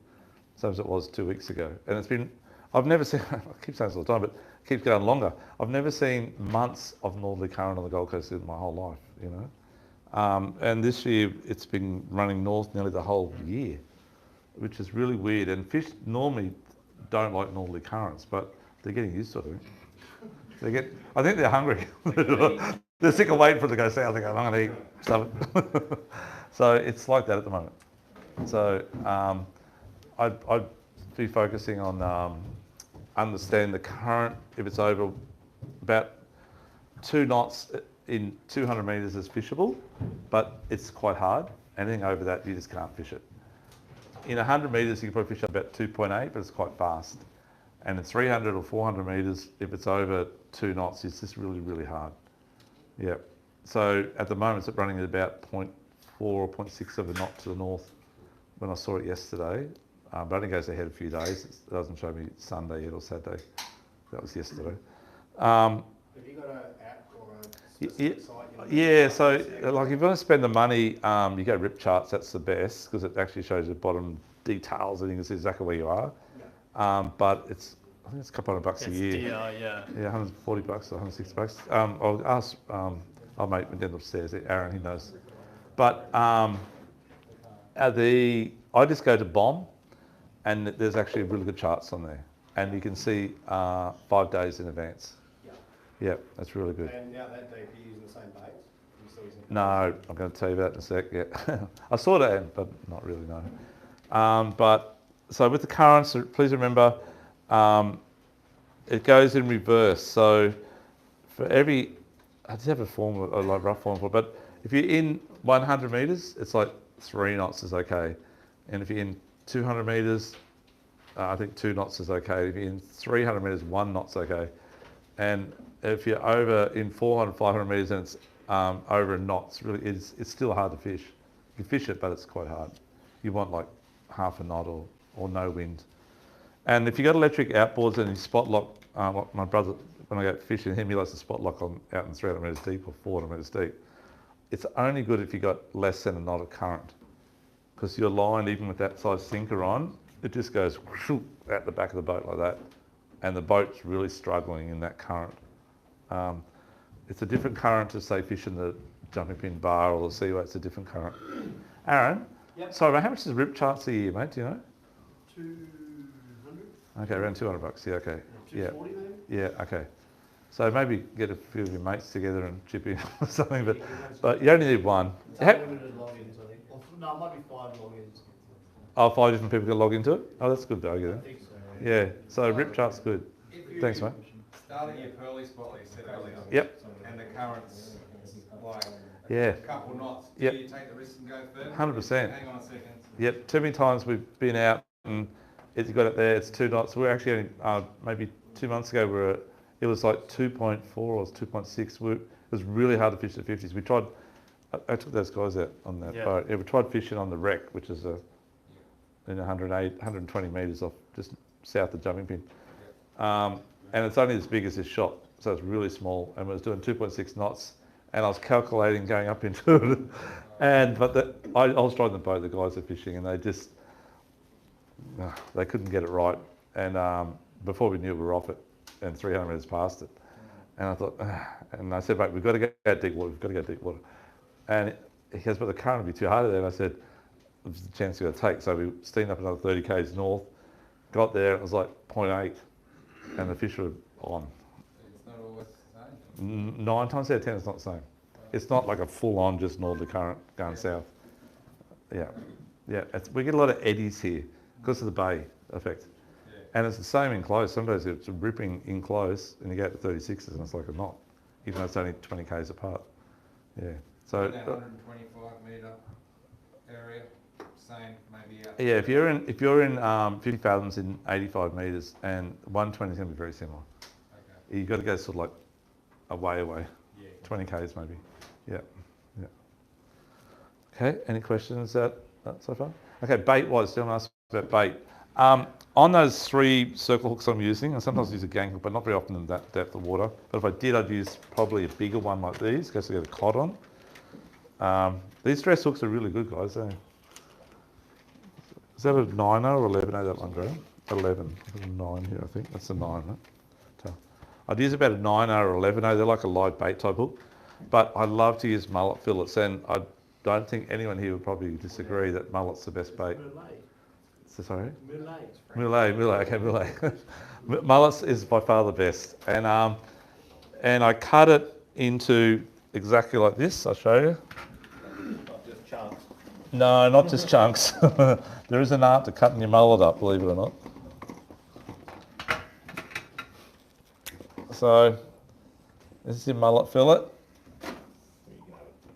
same as it was 2 weeks ago. And it's been, I've never seen, I keep saying this all the time, but it keeps going longer. I've never seen months of northerly current on the Gold Coast in my whole life, you know. And this year it's been running north nearly the whole year, which is really weird. And fish normally don't like northerly currents, but they're getting used to it. I think they're hungry. They're sick of waiting for it to go south. They go, I'm going to eat stuff. So it's like that at the moment. So I'd be focusing on understanding the current. If it's over about 2 knots in 200 metres is fishable, but it's quite hard. Anything over that, you just can't fish it. In 100 metres, you can probably fish up about 2.8, but it's quite fast. And in 300 or 400 metres, if it's over 2 knots, it's just really, really hard. Yeah. So at the moment, it's running at about 0.4 or 0.6 of a knot to the north when I saw it yesterday. But it only goes ahead a few days. It doesn't show me Sunday yet or Saturday. That was yesterday. Have you got an app or a specific site? Yeah, so like if you want to spend the money, you go Rip Charts, that's the best because it actually shows you the bottom details and you can see exactly where you are. But I think it's a couple $100 a year. Yeah. Yeah, $140 or $160. I'll ask I'll make my den upstairs. Aaron, he knows. But I just go to bomb, and there's actually really good charts on there, and you can see 5 days in advance. Yeah, that's really good. And now that deep, you're using the same bait? You're still using No, I'm going to tell you about that in a sec. Yeah, I sort of am, but not really. No. But so with the currents, please remember, it goes in reverse. So for every, I just have a formula, a like rough formula, but if you're in 100 meters, it's like 3 knots is okay, and if you're in 200 meters, I think 2 knots is okay. If you're in 300 meters, 1 knot's okay, and if you're over in 400, 500 meters and it's over a knot, it's still hard to fish. You can fish it, but it's quite hard. You want like half a knot or no wind. And if you've got electric outboards and you spot lock, like my brother, when I go fishing him, he likes to spot lock out in 300 metres deep or 400 metres deep. It's only good if you've got less than a knot of current, because your line, even with that size sinker on, it just goes out the back of the boat like that. And the boat's really struggling in that current. It's a different current to say fishing the jumping pin bar or the seaway. It's a different current. Aaron, Yep. sorry, mate, how much is rip charts a year, mate? Do you know? 200? Okay, around $200. Yeah, okay. Yeah, 240 maybe? yeah, okay. So maybe get a few of your mates together and chip in or something, but you only need one. It's unlimited logins, I think. Or, no, it might be 5 logins. Oh, 5 different people can log into it? Oh, that's good though, I yeah. think so. Yeah, so rip chart's good. Thanks, mate. Starting your pearly spot, like you said earlier. Yep. And the current's like Yeah. a couple knots. Yep. Do you take the risk and go further? 100%. Hang on a second. Yep, too many times we've been out and it's got it there, it's 2 knots. We're actually only, maybe 2 months ago, it was like 2.4 or 2.6. It was really hard to fish the 50s. We tried, I took those guys out on that boat. Yeah, we tried fishing on the wreck, which is in 120 metres off, just south of Jumping Pin. And it's only as big as this shot, so it's really small. And we was doing 2.6 knots, and I was calculating going up into it. But I was driving the boat, the guys are fishing, and they couldn't get it right. And before we knew it, we were off it, and 300 metres past it. And I thought, and I said, mate, we've got to go deep water, we've got to go deep water. And he goes, but the current would be too hard there. And I said, there's a chance we've got to take. So we steamed up another 30 k's north, got there, it was like 0.8, and the fish were on. It's not always the same. 9 times out of 10, it's not the same. It's not like a full-on just northerly current going south. Yeah, yeah. We get a lot of eddies here because of the bay effect. Yeah. And it's the same in close. Sometimes it's ripping in close and you go to 36s and it's like a knot, even though it's only 20 k's apart. Yeah. So. In that 125 metre area, same maybe out. Yeah, if you're in 50 fathoms in 85 metres, and 120 is going to be very similar. Okay. You've got to go sort of like away, Yeah. 20 k's maybe. Yeah, yeah. Okay, any questions that so far? Okay, bait-wise, still ask about bait. On those 3 circle hooks I'm using, and sometimes I use a gang hook, but not very often in that depth of water. But if I did, I'd use probably a bigger one like these, because I get a cod on. These dress hooks are really good, guys. Is that a 9er or 11er, that one, Graham? 11. There's a 9 here, I think. That's a 9, right? I'd use about a 9er or 11er. They're like a live bait type hook. But I love to use mullet fillets, and I don't think anyone here would probably disagree that mullet's the best bait. Sorry? Mullet, okay, mullet. Mullets is by far the best. And I cut it into exactly like this. I'll show you. Not just chunks. No, not just chunks. There is an art to cutting your mullet up, believe it or not. So, this is your mullet fillet,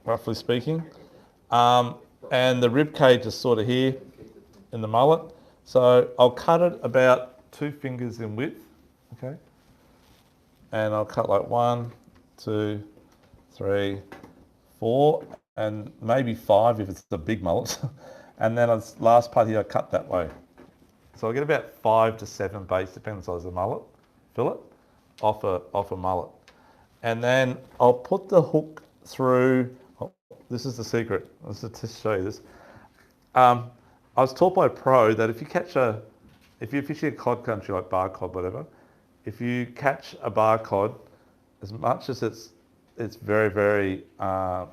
roughly speaking. And the rib cage is sort of here in the mullet. So I'll cut it about 2 fingers in width, okay? And I'll cut like 1, 2, 3, 4, and maybe 5 if it's a big mullet. And then the last part here, I cut that way. So I get about 5 to 7 baits, depending on the size of the mullet, fillet, off a mullet. And then I'll put the hook through, this is the secret, let's just show you this. I was taught by a pro that if you're fishing a cod country like bar cod, whatever, if you catch a bar cod, as much as it's it's very, very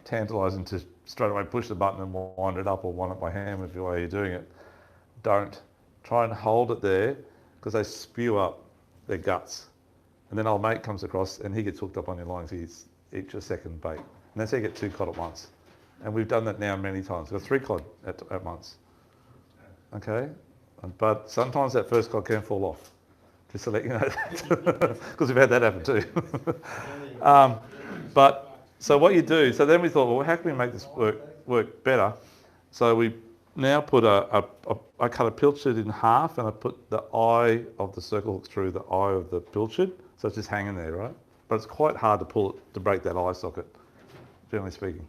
tantalising to straight away push the button and wind it up or wind it by hand with the way you're doing it. Don't. Try and hold it there because they spew up their guts. And then old mate comes across and he gets hooked up on your line, so he's each a second bait. And that's how you get 2 cod at once. And we've done that now many times. We've got 3 cod at once. Okay? But sometimes that first cod can fall off. Just to let you know that. Because we've had that happen too. But so what you do, so then we thought, well, how can we make this work better? So we now put I cut a pilchard in half and I put the eye of the circle hook through the eye of the pilchard. So it's just hanging there, right? But it's quite hard to pull it, to break that eye socket, generally speaking.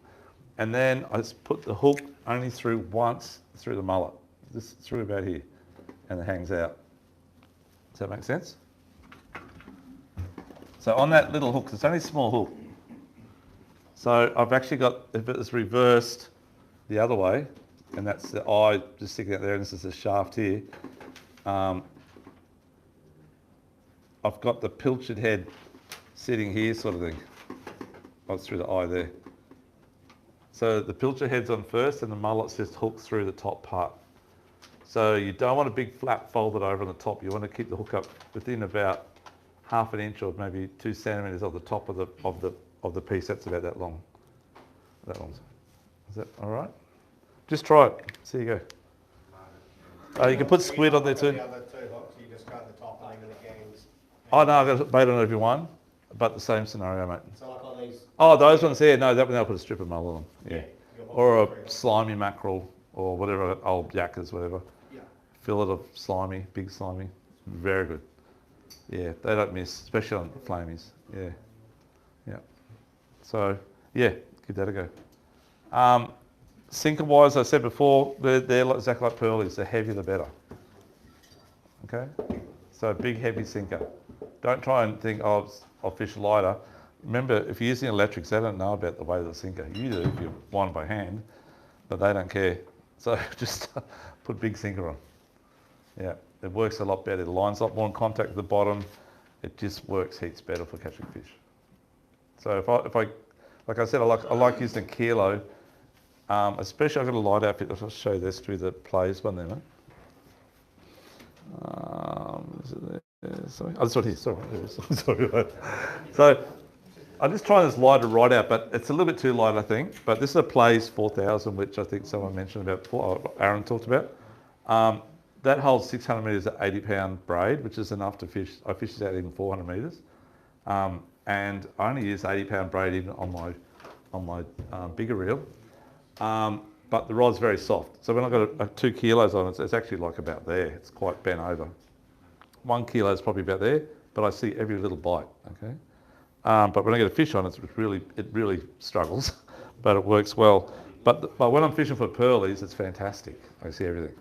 And then I just put the hook only through once through the mullet, just through about here, and it hangs out. Does that make sense? So on that little hook, it's only a small hook. So I've actually got, if it's reversed the other way, and that's the eye just sticking out there, and this is the shaft here, I've got the pilchard head sitting here sort of thing. Oh, it's through the eye there. So the pilchard head's on first and the mullet's just hooked through the top part. So you don't want a big flap folded over on the top. You want to keep the hook up within about half an inch or maybe 2 centimetres of the top of the piece. That's about that long. That long. Is that all right? Just try it. See you go. You can put squid on there too. The other 2 hooks, you just cut the top and leave it at gangs. Oh no, I've got bait on every one, but the same scenario, mate. So like on these. Oh, those ones there, no, that one they'll put a strip of mullet on. Yeah. Your hook Or through a them. slimy mackerel or whatever, old yakkers, whatever. Yeah. Fillet of slimy, big slimy. Very good. Yeah, they don't miss, especially on flamies. Yeah. Yeah. So, yeah, give that a go. Sinker wise, I said before, they're exactly like pearlies. The heavier the better. Okay? So big heavy sinker. Don't try and think, oh, I'll fish lighter. Remember, if you're using electrics, they don't know about the weight of the sinker. You do if you wind by hand, but they don't care. So just put big sinker on. Yeah, it works a lot better. The line's a lot more in contact with the bottom. It just works heaps better for catching fish. So if I like I said, I like using a kilo. Especially I've got a light outfit. I'll show you this through the plays one there, mate. Is it there? Sorry. Oh, this one here. Sorry. Sorry. Mate. So I'm just trying this lighter right out, but it's a little bit too light, I think. But this is a Plays 4000, which I think someone mentioned about before, Aaron talked about. That holds 600 metres at 80-pound braid, which is enough to fish. I fish this out even 400 metres. And I only use 80-pound braid even on my bigger reel. But the rod's very soft. So when I've got 2 kilos on it, it's actually like about there. It's quite bent over. 1 kilo is probably about there, but I see every little bite, okay? But when I get a fish on it, it really struggles, but it works well. But when I'm fishing for pearlies, it's fantastic. I see everything.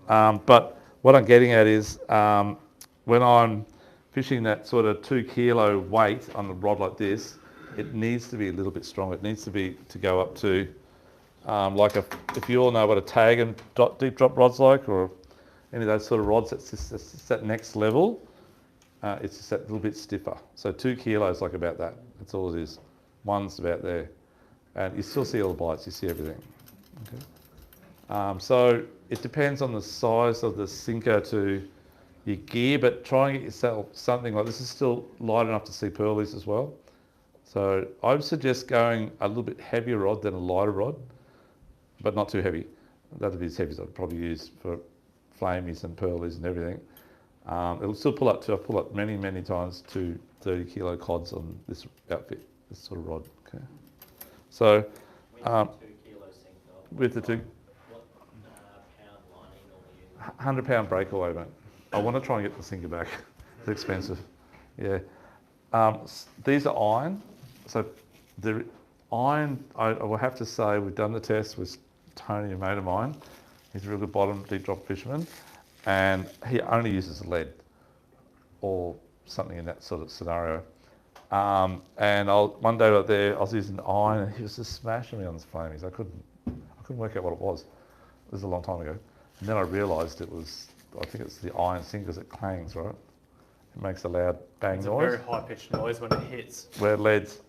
But what I'm getting at is when I'm fishing that sort of 2 kilo weight on a rod like this, it needs to be a little bit stronger. It needs to go up to if you all know what a tag and deep drop rod's like, or any of those sort of rods, it's just that next level. It's just that little bit stiffer. So 2 kilos, like about that. That's all it is. 1's about there. And you still see all the bites, you see everything. Okay. So it depends on the size of the sinker to your gear, but try and get yourself something like this. Is still light enough to see pearlies as well. So I would suggest going a little bit heavier rod than a lighter rod, but not too heavy. That'd be as heavy as I'd probably use for flamies and pearlies and everything. It'll still pull up I've pulled up many, many times to 30 kilo cods on this outfit, this sort of rod. Okay. So with the 2 What pound lining normally use? 100-pound breakaway, mate. I want to try and get the sinker back. It's expensive. Yeah. These are iron. So the iron, I will have to say, we've done the test with Tony, a mate of mine. He's a real good bottom deep drop fisherman, and he only uses lead or something in that sort of scenario. And one day out there, I was using iron, and he was just smashing me on his flamies. I couldn't work out what it was. It was a long time ago, and then I realised it was. I think it's the iron sinkers. It clangs, right? It makes a loud bang It's noise. a very high-pitched noise when it hits. Where lead's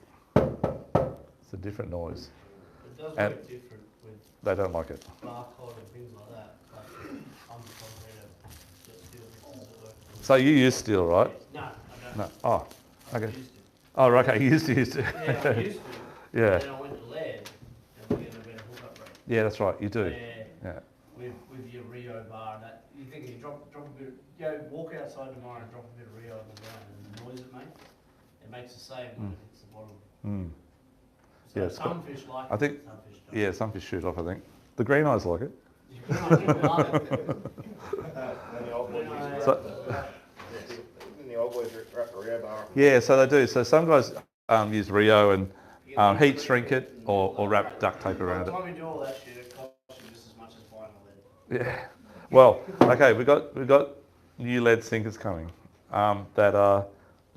It's a different noise. It does And- work different with They don't like it. barcode and things like that, but I'm just trying to get steel fixes that work. So you use steel, right? No, I don't. No. Oh, I okay. used to. Oh, right, okay. You used to. Yeah, I used to. Yeah. And then I went to lead and we get a better hookup rate. Yeah, that's right. You do. Yeah. Yeah. With your Rio bar, that you think you drop a bit, walk outside tomorrow and drop a bit of Rio on the ground, and the noise it makes a save when it hits the bottom. Mm. So Yeah, it's some fish like I think- it, some fish don't. Yeah, some fish shoot off, I think. The green eyes like it. You put it on your bar, And the old boys when I- use and the old boys wrap a Rio bar. Yeah, so they do. So some guys use Rio and heat shrink it or wrap duct tape By around the it. time you do all that shit, it costs you just as much as buying the lead. Yeah. Well, okay, we got new lead sinkers coming that are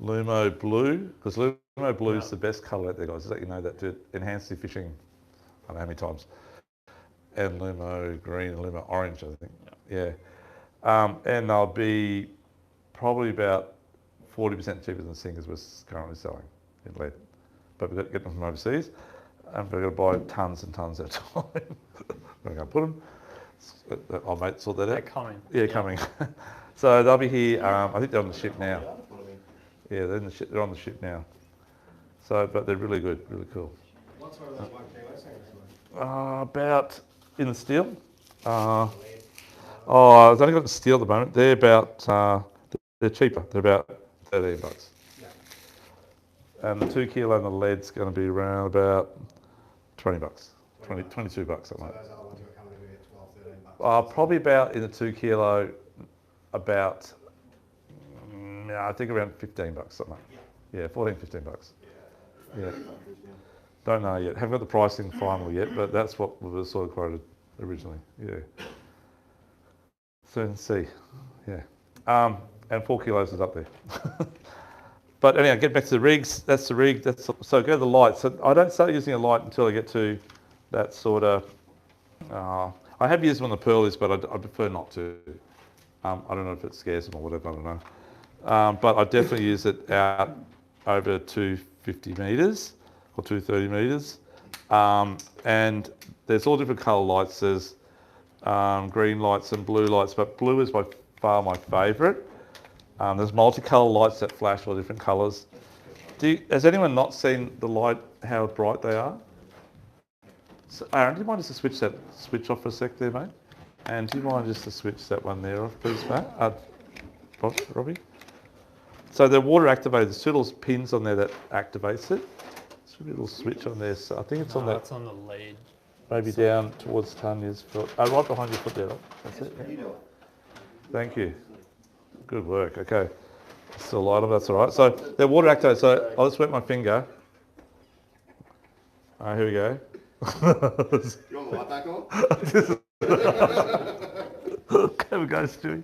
Lumo Blue, because Lumo Blue is the best colour out there, guys. Just let you know that to enhance the fishing. I don't know how many times. And Lumo Green and Lumo Orange, I think. Yeah. And they'll be probably about 40% cheaper than sinkers we're currently selling in lead. But we've got to get them from overseas, and we've got to buy tons and tons at a time. We're going to put them. I'll mate sort that They're out. coming. Yeah, coming. So they'll be here. I think they're on the ship now. Yeah, they're in the ship. They're on the ship now. So, but they're really good, really cool. What sort of those 1 kilo singers? About in the steel. I've only got the steel at the moment. They're about. They're cheaper. They're about $13. Yeah. And the 2 kilo and the lead's going to be around about $20, 22 bucks, something So like that. those other ones are coming in at 12, 13 bucks. Probably about in the 2 kilo, about I think around $15, something like that. Yeah, 14, $15. Yeah. Don't know yet. Haven't got the pricing final yet, but that's what was sort of quoted originally. Yeah. Soon see. Yeah. And 4 kilos is up there. But anyhow, get back to the rigs. That's the rig. So go to the light. So I don't start using a light until I get to that sort of. I have used them on the pearlies, but I prefer not to. I don't know if it scares them or whatever. I don't know. But I definitely use it out over 250 metres or 230 metres. And there's all different colour lights. There's green lights and blue lights, but blue is by far my favourite. There's multicolour lights that flash all different colours. Has anyone not seen the light, how bright they are? So, Aaron, do you mind just to switch off for a sec there, mate? And do you mind just to switch that one there off, please, Matt? Robbie? So they're water activated. There's 2 little pins on there that activates it. There's a little switch on there. So I think it's on that. That's on the lead. Maybe down towards Tanya's foot. Right behind your foot there. That's it. Yeah. Thank you. Good work. Okay. Still light them. That's all right. So they're water activated. So I'll just wet my finger. All right, here we go. You want the light back on? There we go, Stewie.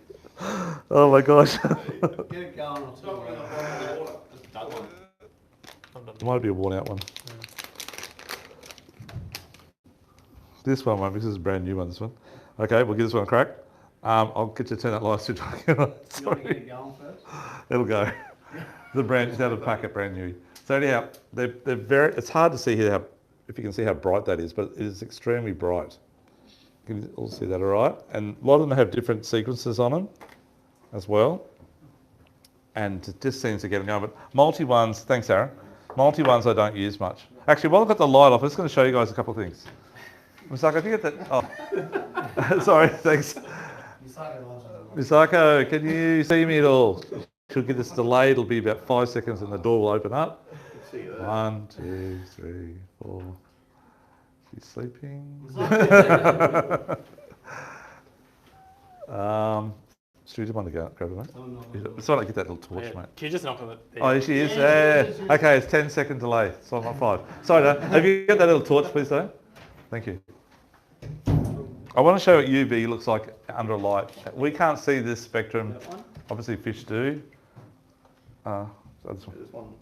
Oh my gosh. Get it going or two. It might be a worn out one. This one, because this is a brand new one, this one. Okay, we'll give this one a crack. I'll get you to turn that light switch on. You want to get it going first? It'll go. The brand, it's out of the packet, brand new. So anyhow, they're very, it's hard to see here if you can see how bright that is, but it is extremely bright. You can all see that all right? And a lot of them have different sequences on them as well. And it just seems to get them going. But multi-ones, thanks Aaron, multi-ones I don't use much. Actually, while I've got the light off, I'm just going to show you guys a couple of things. Misako, can you get that? Oh, sorry, thanks. Misako, can you see me at all? Should get this delay. It'll be about 5 seconds, and the door will open up. 1, 2, 3, 4. She's sleeping. Should we just want to go grab her, mate? It's all right, get that little torch, mate. Can you just knock on it? Oh, there she is. Yeah. Okay, it's 10-second delay. So I'm not 5. Sorry, no. Have you got that little torch, please, though? Thank you. I want to show what UV looks like under a light. We can't see this spectrum. Obviously, fish do. So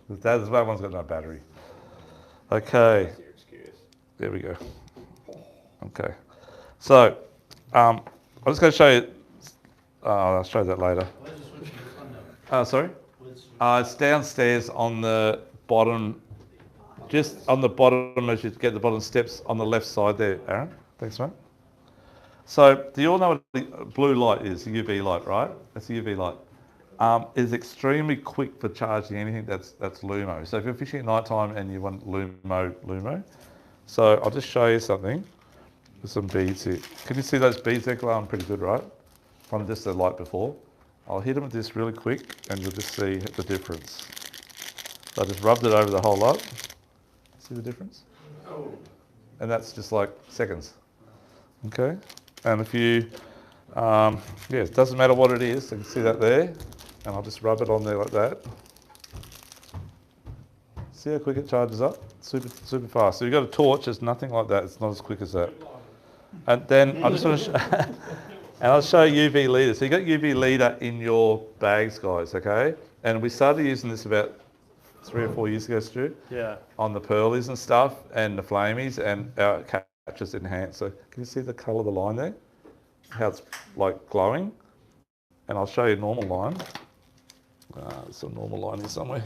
that one's got no battery. Okay. There we go. Okay. So, I'm just going to show you. I'll show you that later. Where's the switch on this one now? Sorry? Where's the switch? It's downstairs on the bottom just on the bottom as you get the bottom steps on the left side there, Aaron. Thanks, mate. So do you all know what the blue light is? The UV light, right? That's the UV light. It's extremely quick for charging anything that's lumo. So if you're fishing at night time and you want lumo. So I'll just show you something with some beads here. Can you see those beads? They're glowing pretty good, right? From just the light before. I'll hit them with this really quick and you'll just see the difference. So I just rubbed it over the whole lot. See the difference? And that's just like seconds. Okay. And if you, it doesn't matter what it is. You can see that there. And I'll just rub it on there like that. See how quick it charges up? Super fast. So you've got a torch, it's nothing like that. It's not as quick as that. And then I just want to and I'll show you UV leader. So you got UV leader in your bags, guys, okay? And we started using this about 3 or 4 years ago, Stu. Yeah. On the pearlies and stuff and the flamies, and our catches enhanced. So can you see the colour of the line there? How it's like glowing? And I'll show you a normal line. There's a normal line here somewhere.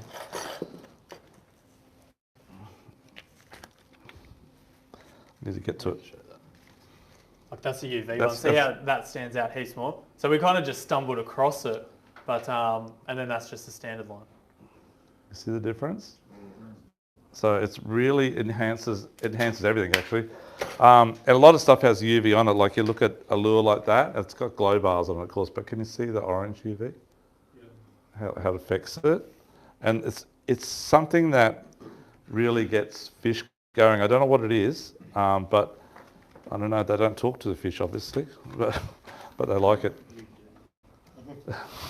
Need to get to it. Like that's the UV one. See how that stands out heaps more? So we kind of just stumbled across it, but and then that's just the standard line. You see the difference? So it's really enhances everything actually. And a lot of stuff has UV on it. Like you look at a lure like that, it's got glow bars on it, of course. But can you see the orange UV? How it affects it? And it's something that really gets fish going. I don't know what it is, but I don't know. They don't talk to the fish, obviously, but they like it.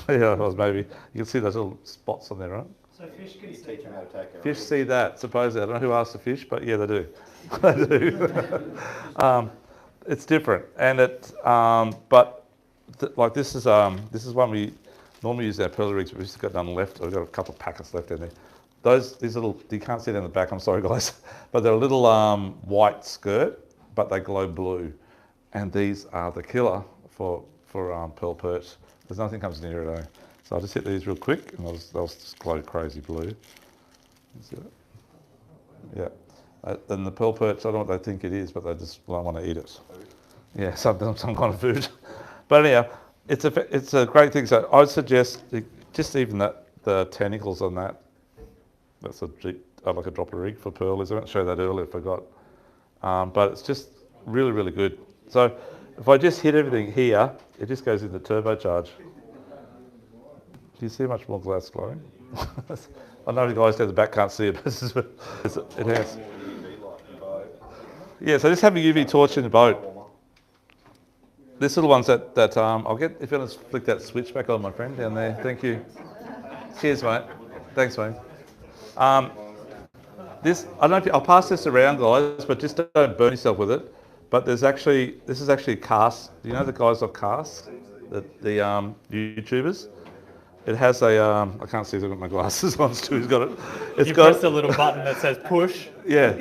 Yeah, it was maybe. You can see those little spots on there, right? So fish can see Teach them how to take care Fish of it. see that, supposedly. I don't know who asked the fish, but yeah, they do. They do. It's different, and like this is one we normally use our pearly rigs, but we've just got none left. We've got a couple of packets left in there. These little, you can't see it in the back. I'm sorry, guys, but they're a little white skirt, but they glow blue, and these are the killer for pearl perch. There's nothing comes near it, eh? So I'll just hit these real quick, and they'll just glow crazy blue. You see that? Yeah. And the pearl perch, I don't know what they think it is, but they just want to eat it. Yeah, some kind of food. But anyhow, it's a great thing. So I would suggest just even the tentacles on that. That's like a dropper rig for pearlies. I won't show that earlier, I forgot. But it's just really, really good. So if I just hit everything here, it just goes into turbocharge. Do you see how much more glass glowing? I know the guys down the back can't see it, but it has. Yeah, so just have a UV torch in the boat. These little ones that I'll get, if you want to flick that switch back on, my friend, down there. Thank you. Cheers, mate. Thanks, mate. I don't know if I'll pass this around, guys, but just don't burn yourself with it. But this is actually cast. Do you know the guys of cast? The YouTubers? It has a, I can't see, I've got my glasses on, Stu's got it. It's got press a little button that says push. Yeah.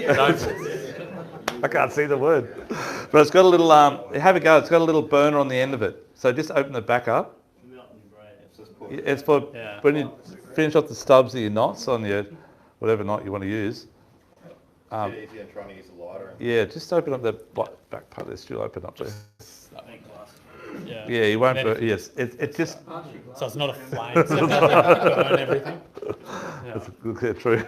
I can't see the word. But it's got a little, have a go, it's got a little burner on the end of it. So just open it back up. It's for when you finish off the stubs of your knots on your, whatever knot you want to use. If you're trying to use a lighter. Yeah, just open up the back part of this, you'll open up there. Yeah. Yeah, you won't burn, yes. It just... So it's not a flame, so it doesn't burn everything. That's true.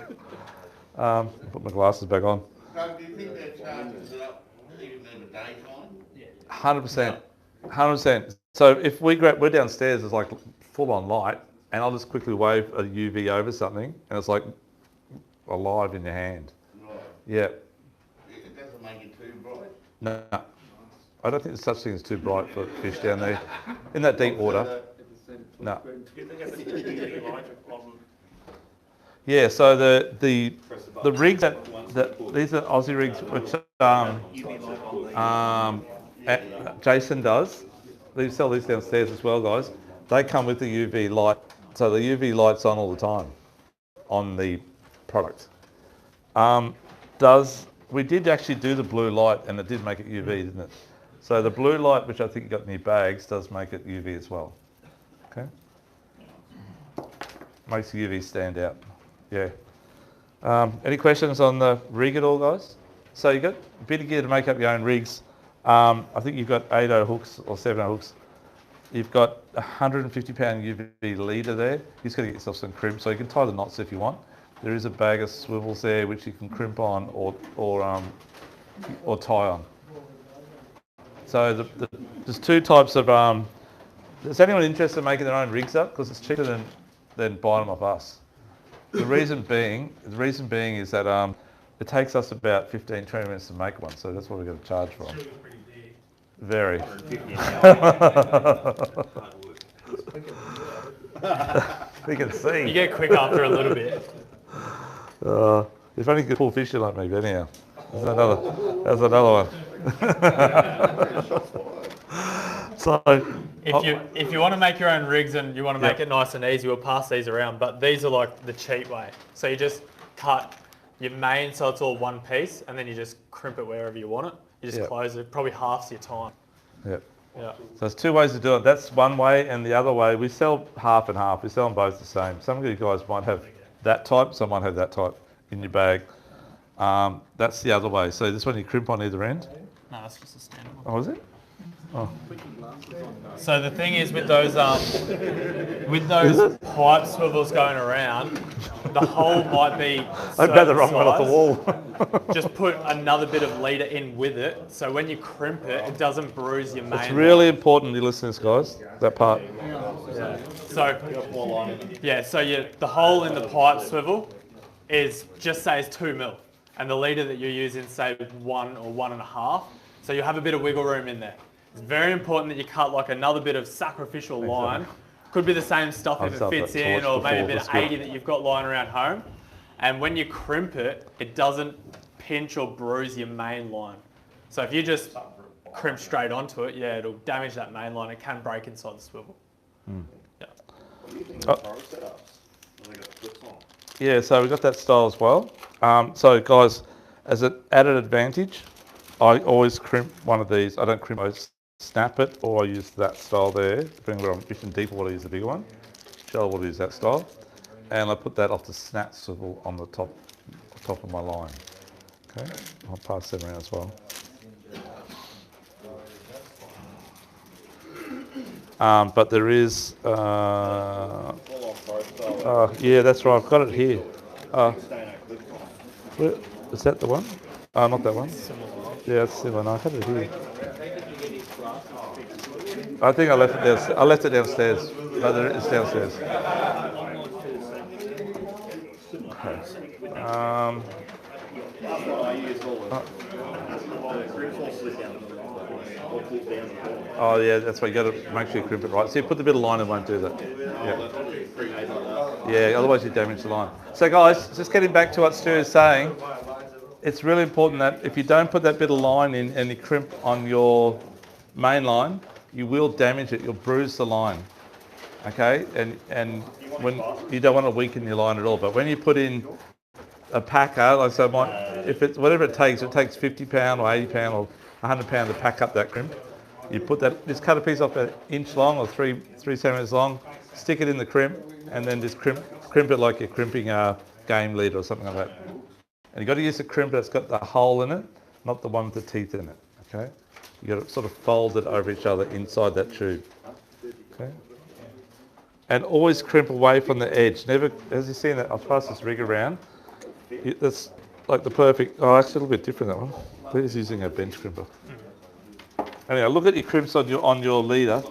Put my glasses back on. Doug, do you think that charges it up even in the daytime? Yeah. 100%. 100%. So if we're downstairs, it's like full on light, and I'll just quickly wave a UV over something, and it's like alive in your hand. Right. Yeah. It doesn't make it too bright? No. I don't think there's such thing as too bright for fish down there. In that deep water. No. Yeah, so the rigs these are Aussie rigs which Jason does. They sell these downstairs as well, guys. They come with the UV light. So the UV light's on all the time on the product. We did actually do the blue light, and it did make it UV, didn't it? So the blue light, which I think you got in your bags, does make it UV as well. Okay? Makes the UV stand out. Yeah. Any questions on the rig at all, guys? So you've got a bit of gear to make up your own rigs. I think you've got 8/0 hooks or 7/0 hooks. You've got a 150-pound UV leader there. You just got to get yourself some crimp, so you can tie the knots if you want. There is a bag of swivels there which you can crimp on or tie on. So there's two types of. Is anyone interested in making their own rigs up? Because it's cheaper than buying them off us. The reason being is that it takes us about 15-20 minutes to make one, so that's what we're going to charge for them. Very. We can see. You get quick after a little bit. If only you could pull fishing like me, but anyhow. That's another one. So if you want to make your own rigs and you want to make it nice and easy, we'll pass these around. But these are like the cheap way. So you just cut your main so it's all one piece, and then you just crimp it wherever you want it. You just close it. Probably halves your time. Yeah. Yeah. So there's two ways to do it. That's one way, and the other way, we sell half and half. We sell them both the same. Some of you guys might have that type, some might have that type in your bag. That's the other way. So this one you crimp on either end. No, that's just a standard one. Oh, is it? Oh. So the thing is with those pipe swivels going around, the hole might be I grabbed the wrong one off the wall. Just put another bit of leader in with it, so when you crimp it, it doesn't bruise your main. It's really important you listen to this, guys. That part. Yeah. So the hole in the pipe swivel is just say it's 2 mil, and the leader that you're using say 1 or 1.5. So you have a bit of wiggle room in there. It's very important that you cut like another bit of sacrificial line. Could be the same stuff if it fits in, or maybe a bit of 80 that you've got lying around home. And when you crimp it, it doesn't pinch or bruise your main line. So if you just crimp straight onto it, it'll damage that main line. It can break inside the swivel. Yeah, so we've got that style as well. So guys, as an added advantage, I always crimp one of these. I don't crimp, I snap it, or I use that style there. Depending where I'm fishing deeper water, I use the bigger one. Shallow water, use that style. And I put that off the snap swivel on the top of my line. Okay, I'll pass them around as well. But there is, yeah, that's right. I've got it here. Is that the one? Not that one. Yeah, it's similar. No, I had it here. I think I left it there. I left it downstairs. No, there it's downstairs. Okay. Oh yeah, that's why you got to make sure you crimp it right. So you put the bit of line and won't do that. Yeah, otherwise you damage the line. So guys, just getting back to what Stu is saying, it's really important that if you don't put that bit of line in and you crimp on your main line, you will damage it. You'll bruise the line. Okay, and when you don't want to weaken your line at all. But when you put in a packer, like so, if it's whatever it takes 50 pound or 80 pound or 100 pound to pack up that crimp. You put that, just cut a piece off an inch long or 3 centimeters long, stick it in the crimp, and then just crimp it like you're crimping a game lead or something like that. And you've got to use a crimp that's got the hole in it, not the one with the teeth in it. Okay, you got to sort of fold it over each other inside that tube. Okay, and always crimp away from the edge. Never, as you see that, I'll pass this rig around. That's like the perfect. Oh, actually a little bit different that one. Please using a bench crimper. Anyhow, look at your crimps on your leader.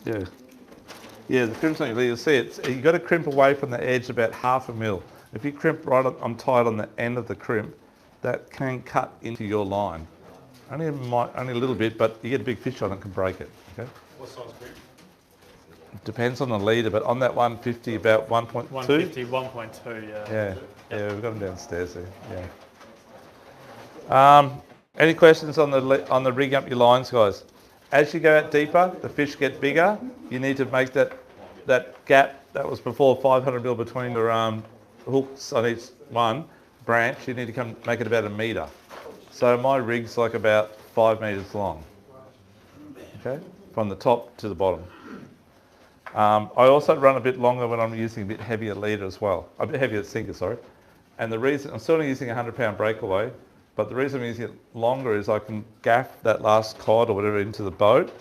Yeah. Yeah, the crimps on your leader. See, you've got to crimp away from the edge about 1/2 mil. If you crimp right on tight on the end of the crimp, that can cut into your line. Only a little bit, but you get a big fish on it, can break it. Okay. What size crimp? Depends on the leader, but on that 150, about 1.2. 150, 1.2, yeah. Yeah, we've got them downstairs there. Yeah. Any questions on the rigging up your lines, guys? As you go out deeper, the fish get bigger. You need to make that gap that was before 500 mil between the hooks on each one branch. You need to make it about 1 metre. So my rig's like about 5 metres long. Okay, from the top to the bottom. I also run a bit longer when I'm using a bit heavier leader as well. A bit heavier sinker, sorry. And the reason, I'm still only using a 100-pound breakaway, but the reason I'm using it longer is I can gaff that last cod or whatever into the boat,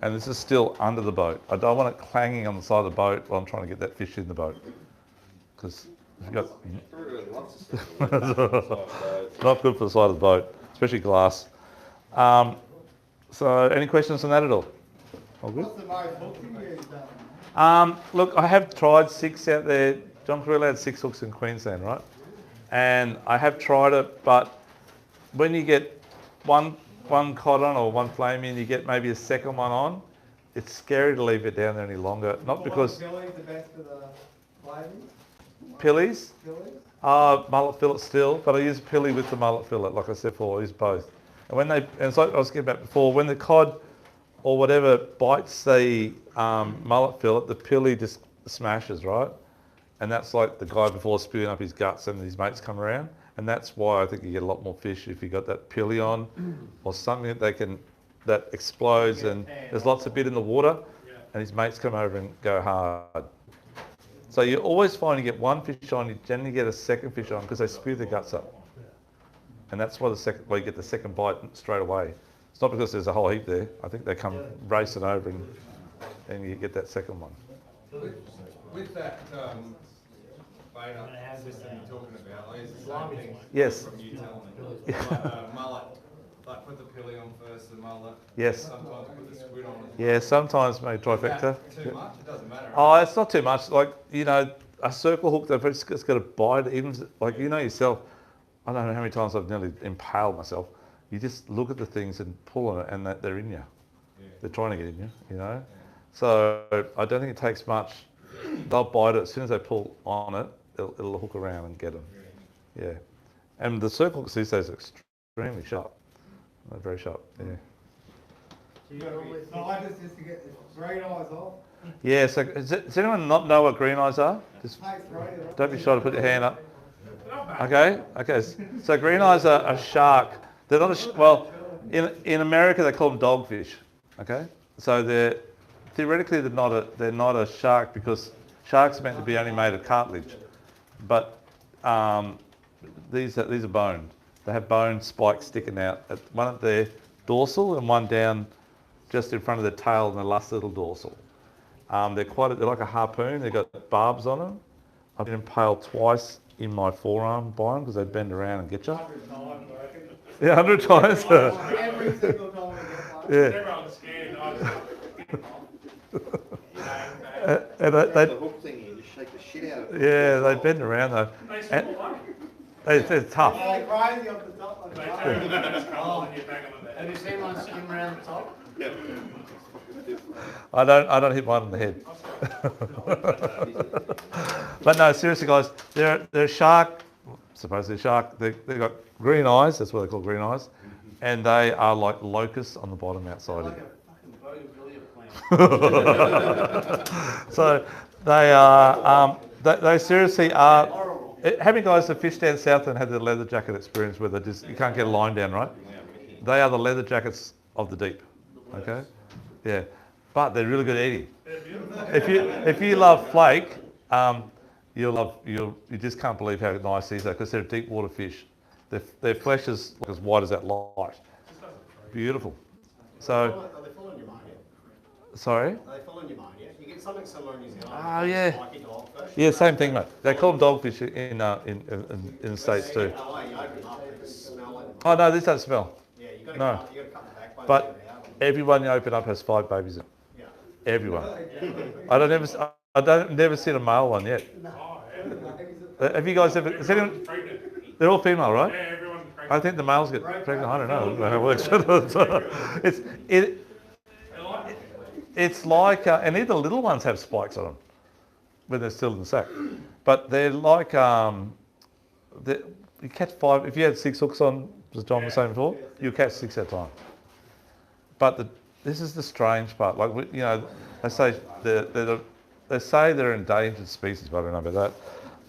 and this is still under the boat. I don't want it clanging on the side of the boat while I'm trying to get that fish in the boat. Because you've got... Not good for the side of the boat, especially glass. So any questions on that at all? All good? What's the most hooks you use then? Look, I have tried 6 out there. John Creel had 6 hooks in Queensland, right? And I have tried it, but when you get one cod on or one flame in, you get maybe a second one on, it's scary to leave it down there any longer. Not because... Pillies the best for the flavors? Pillies? Pillies? Mullet fillet still, but I use a pilly with the mullet fillet, like I said before, I use both. And when and it's like I was getting back before, when the cod or whatever bites the mullet fillet, the pilly just smashes, right? And that's like the guy before spewing up his guts and his mates come around. And that's why I think you get a lot more fish if you got that pilly on or something that explodes and there's lots of bit in the water and his mates come over and go hard. So you always find you get one fish on, you generally get a second fish on because they spew their guts up. And that's why you get the second bite straight away. It's not because there's a whole heap there. I think they come racing over and you get that second one. With that beta system you're talking about, I use the same thing Yes. from you telling me. Mullet, like put the pilly on first, the mullet. Yes. Sometimes put the squid on. Yeah, sometimes maybe Is trifecta. that too much? It doesn't matter. Oh, it's not too much. Like, you know, a circle hook, they've just got a bite. Even like, you know yourself, I don't know how many times I've nearly impaled myself. You just look at the things and pull on it and they're in you. Yeah. They're trying to get in you, you know. Yeah. So I don't think it takes much. They'll bite it. As soon as they pull on it, it'll hook around and get them. Yeah. And the circle hooks these days are extremely sharp. They're very sharp, yeah. So you got all this fibers just to get the green eyes off? Yeah, so does anyone not know what green eyes are? Just don't be shy to put your hand up. Okay. So green eyes are a shark. They're not well, in America they call them dogfish. Okay. So theoretically they're not a shark because sharks are meant to be only made of cartilage, but these are boned. They have bone spikes sticking out. One at their dorsal and one down just in front of the tail and the last little dorsal. They're like a harpoon. They've got barbs on them. I've been impaled twice in my forearm by them because they bend around and get you. 100 times, I reckon. Yeah, 100 times. Every single time I get one. Yeah. Everyone's scared. And The hook thing, you just shake the shit out of it. yeah, they bend around though. And they're tough. They're crazy off the top like that. Have you seen one skim around the top? I don't hit mine on the head. But no, seriously, guys, they're a shark. Supposedly a shark. They've got green eyes. That's what they call green eyes, and they are like locusts on the bottom outside. Like a fucking bougainvillea plant. So they are. They seriously are. How many guys have fished down south and had the leather jacket experience where you can't get a line down, right? They are the leather jackets of the deep. Okay. Yeah, but they're really good eating. If you love flake, you just can't believe how nice these are because they're deep water fish. Their flesh is like as white as that light. Beautiful. So. Are they full on your mind yet? Sorry. Are they full on your mind yet? You get something similar in New Zealand. Oh yeah. Spiky dogfish. Yeah, same thing, mate. They call them dogfish in the States too. Oh, you open them up and smell it. Oh no, this doesn't smell. Yeah, you got to No. cut the backbone. But everyone you open up has 5 babies in it. Yeah. Everyone. I don't never seen a male one yet. Have you guys ever? Has anyone? They're all female, right? Yeah, everyone's pregnant. I think the males get pregnant. I don't know how it works. It's like, and even the little ones have spikes on them when they're still in the sack. But they're like, you catch 5. If you had 6 hooks on, as John was saying before, you catch 6 at a time. But this is the strange part. Like they say they're endangered species, but I don't know about that.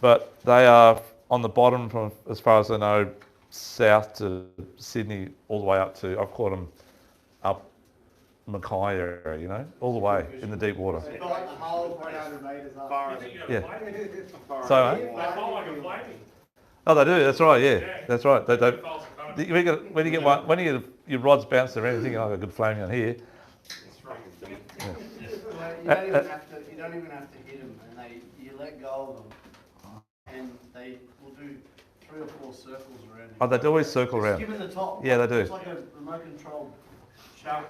But they are on the bottom from, as far as I know, south to Sydney, all the way up to. I've caught them up Mackay area, you know, all the way in the deep water. It's like the whole 300 metres up. Far as Yeah. far So, as eh? you want. Oh, they do. That's right. Yeah, that's right. They don't. When you get one, when you get your rods bounce around, you think, oh, I got a good flaming on here. Well, you don't even have to hit them, and you let go of them, and they will do 3 or 4 circles around you. Oh, they do always circle around. Give it the top. Yeah, they do. It's like a remote controlled shark.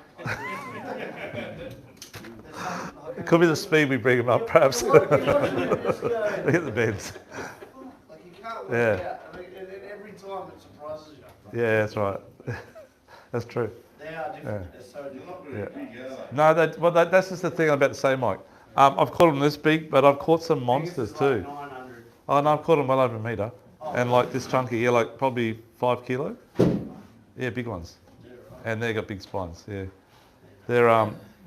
It could be the speed we bring them up, perhaps. Look Look at the bends. Like you can't work Yeah. out. I mean, and every time it surprises you. Yeah, that's right. That's true. They are different. They're so different. Yeah. No, that's just the thing I'm about to say, Mike. I've caught them this big, but I've caught some monsters too. 900. Oh no, I've caught them well over a metre, and like this chunky, yeah, like probably 5 kilo. Yeah, big ones, and they got big spines. Yeah, they're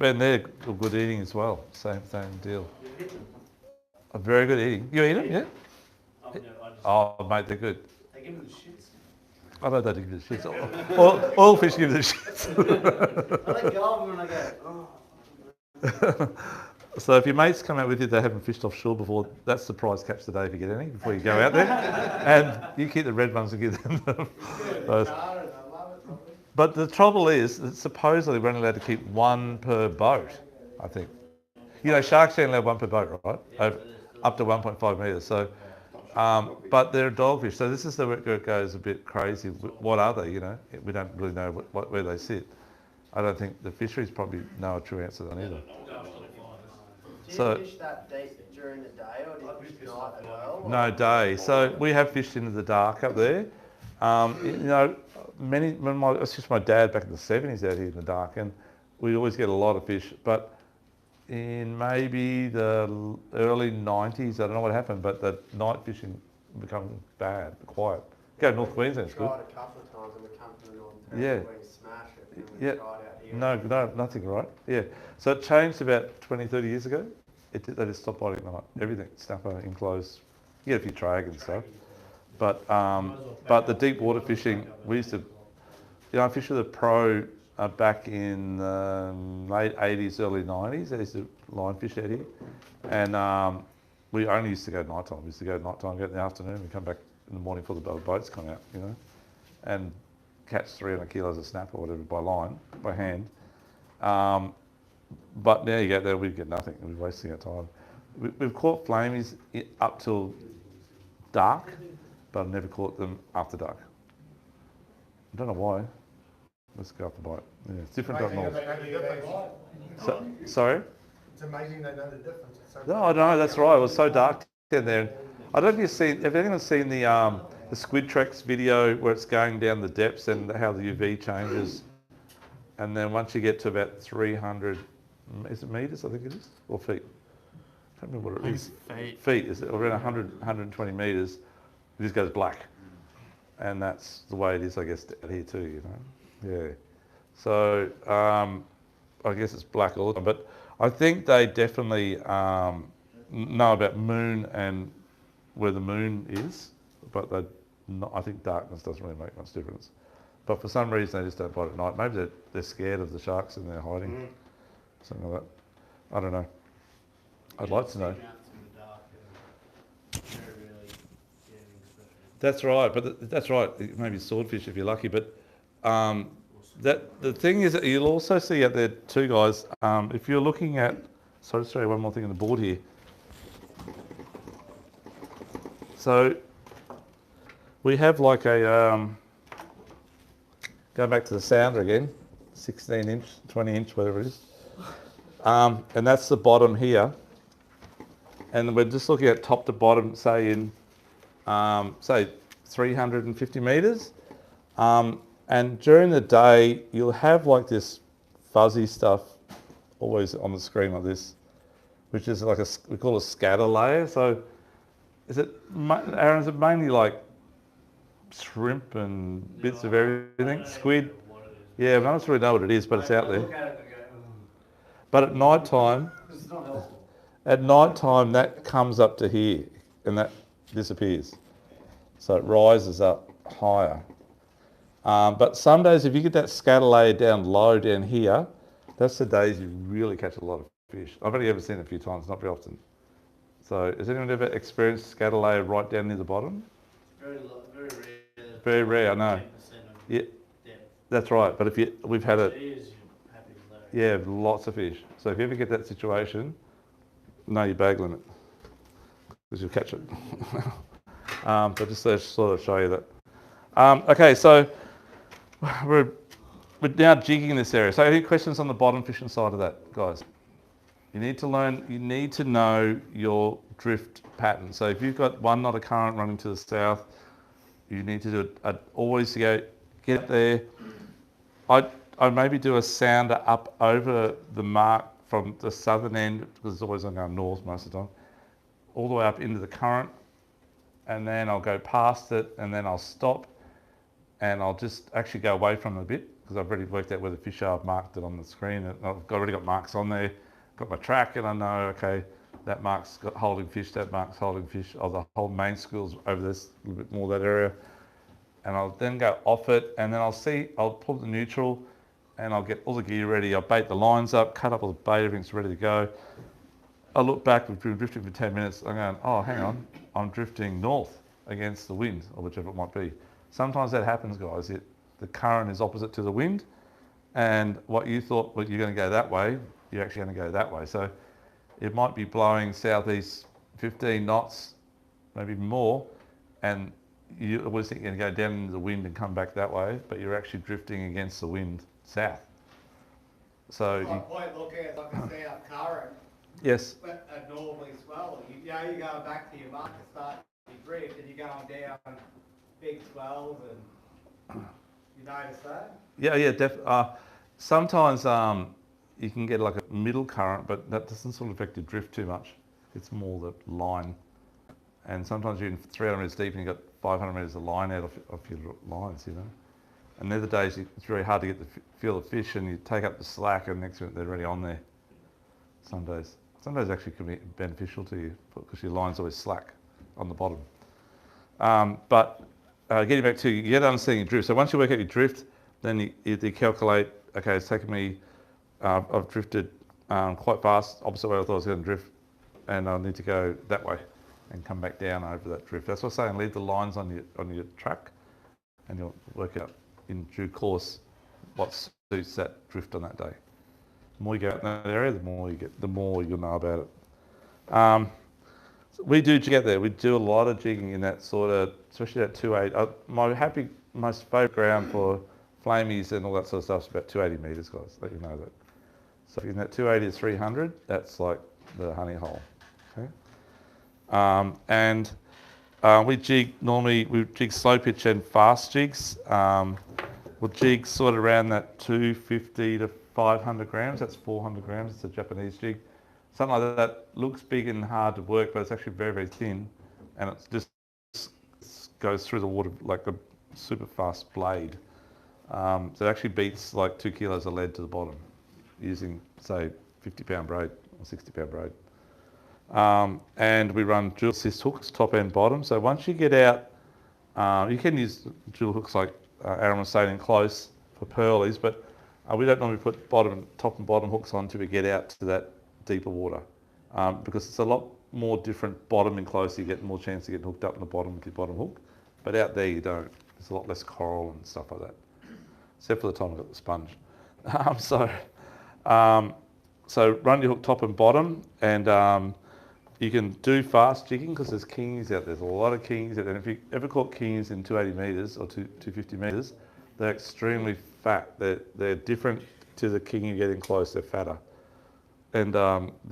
and they're good eating as well. Same deal. A very good eating. You eat them, yeah? Oh, no, I just, Oh, mate, they're good. they give them the shits. I know they do give the shits. All fish give the shits. I let go of them and I go, oh. So if your mates come out with you, they haven't fished offshore before, that's the prize catch today if you get any, before you go out there. And you keep the red ones and give them those. But the trouble is, that supposedly we're only allowed to keep 1 per boat, I think. You know, sharks are only allowed 1 per boat, right? Up to 1.5 metres. So, but they're dogfish. So this is where it goes a bit crazy. What are they, you know? We don't really know where they sit. I don't think the fisheries probably know a true answer to that either. Do you So- fish that deep during the day or do you fish night as well? No, day. So we have fished into the dark up there. You know, it's just my dad back in the 70s out here in the dark, and we always get a lot of fish. But in maybe the early 90s, I don't know what happened, but the night fishing become bad, quiet. Go to North Queensland, it's good. Tried a couple of times and we come to the North Yeah. where you smash it and we Yeah. tried out here. No, nothing, right? Yeah. So it changed about 20, 30 years ago. They just stopped biting at night. Everything, snapper, enclosed. You get a few trag and stuff. But the deep water fishing, we used to, you know, I fished with a pro back in late 80s, early 90s. I used to line fish out here. And we only used to go night time. We used to go night time, go in the afternoon, and come back in the morning before the boats come out, you know, and catch 300 kilos of snapper or whatever by line, by hand. But now you get there, we get nothing. We're wasting our time. We've caught flamies up till dark, but I've never caught them after dark. I don't know why. Let's go up the bite. Yeah, it's different up north. Sorry? It's amazing they know the difference. It's so No, I don't know. That's right. It was so dark down there. I don't know if you've seen. Have anyone seen the Squid Treks video where it's going down the depths and how the UV changes? And then once you get to about 300, is it meters? I think it is, or feet. I can't remember what it is. Feet is it? Around 100, 120 meters, it just goes black, and that's the way it is, I guess, out here too. You know, yeah. So I guess it's black all the time, but I think they definitely know about moon and where the moon is, but I think darkness doesn't really make much difference. But for some reason they just don't bite at night. Maybe they're scared of the sharks and they're hiding, something like that. I don't know. I'd like to know. That's right, but that's right. Maybe swordfish if you're lucky, but the thing is that you'll also see out there too, guys. If you're looking at, sorry, one more thing on the board here. So we have like a go back to the sounder again, 16 inch, 20 inch, whatever it is, and that's the bottom here. And we're just looking at top to bottom, say in say 350 meters. And during the day, you'll have like this fuzzy stuff always on the screen like this, which is like we call a scatter layer. So Aaron, is it mainly like shrimp and bits of everything? Squid? Yeah, I don't really know what it is, but it's out there. But at night time, that comes up to here and that disappears. So it rises up higher. But some days if you get that scatter layer down low down here, That's the days you really catch a lot of fish. I've only ever seen it a few times, not very often. So has anyone ever experienced scatter layer right down near the bottom? Very rare. Very rare, I know. 10% of Yeah, depth. that's right. But we've had So it, it is happy with that. yeah, lots of fish. So if you ever get that situation, know your bag limit because you'll catch it. But just to sort of show you that. Okay, so we're now jigging in this area. So any questions on the bottom fishing side of that, guys? You need to know your drift pattern. So if you've got one knot of current running to the south, you need to do it, always get there. I'd maybe do a sounder up over the mark from the southern end, because it's always on going north most of the time, all the way up into the current, and then I'll go past it, and then I'll stop, and I'll just actually go away from it a bit, because I've already worked out where the fish are. I've marked it on the screen, and I've already got marks on there, got my track, and I know, okay, that mark's got holding fish, that mark's holding fish, the whole main school's over this, a little bit more that area, and I'll then go off it, and then I'll pull the neutral, and I'll get all the gear ready. I'll bait the lines up, cut up all the bait, everything's ready to go. I look back, we've been drifting for 10 minutes, I'm going, oh, hang on, I'm drifting north against the wind, or whichever it might be. Sometimes that happens, guys. The current is opposite to the wind, and what you thought, well, you're going to go that way, you're actually going to go that way. So it might be blowing southeast 15 knots, maybe more, and you always think you're going to go down into the wind and come back that way, but you're actually drifting against the wind south. So My point looking at like a south current, yes, but a northerly swell. You know, you go back to your mark to start your drift, and you're going down big swells, and you notice that? yeah, definitely. Sometimes you can get like a middle current, but that doesn't sort of affect your drift too much. It's more the line. And sometimes you're in 300 metres deep and you've got 500 metres of line out of your lines, you know. And the other days it's very hard to get the feel of fish, and you take up the slack, and next minute they're already on there. Some days actually can be beneficial to you because your line's always slack on the bottom. But getting back to, you get to understand your drift. So once you work out your drift, then you calculate, okay, it's taken me, I've drifted quite fast, opposite way I thought I was going to drift, and I need to go that way and come back down over that drift. That's what I'm saying, leave the lines on your track, and you'll work out in due course what suits that drift on that day. The more you go out in that area, the more you'll know about it. So we do jig there. We do a lot of jigging in that sort of, especially that 280. Most favourite ground for flamies and all that sort of stuff is about 280 metres, guys. Let you know that. So in that 280 to 300, that's like the honey hole. Okay. We jig slow pitch and fast jigs. We'll jig sort of around that 250 to 500 grams. That's 400 grams. It's a Japanese jig. Something like that looks big and hard to work, but it's actually very, very thin, and it just goes through the water like a super fast blade. So it actually beats like 2 kilos of lead to the bottom using, say, 50-pound braid or 60-pound braid. And we run dual assist hooks, top and bottom. So once you get out, you can use dual hooks like Aaron was saying in close for pearlies, but we don't normally put top and bottom hooks on until we get out to that deeper water, because it's a lot more different bottom and close. You get more chance to get hooked up in the bottom with your bottom hook, but out there you don't. There's a lot less coral and stuff like that, except for the time I've got the sponge. So run your hook top and bottom, and you can do fast jigging because there's kingies out there. There's a lot of kingies out there. And if you ever caught kingies in 280 metres or 250 metres, they're extremely fat. They're different to the king you get in close. They're fatter. And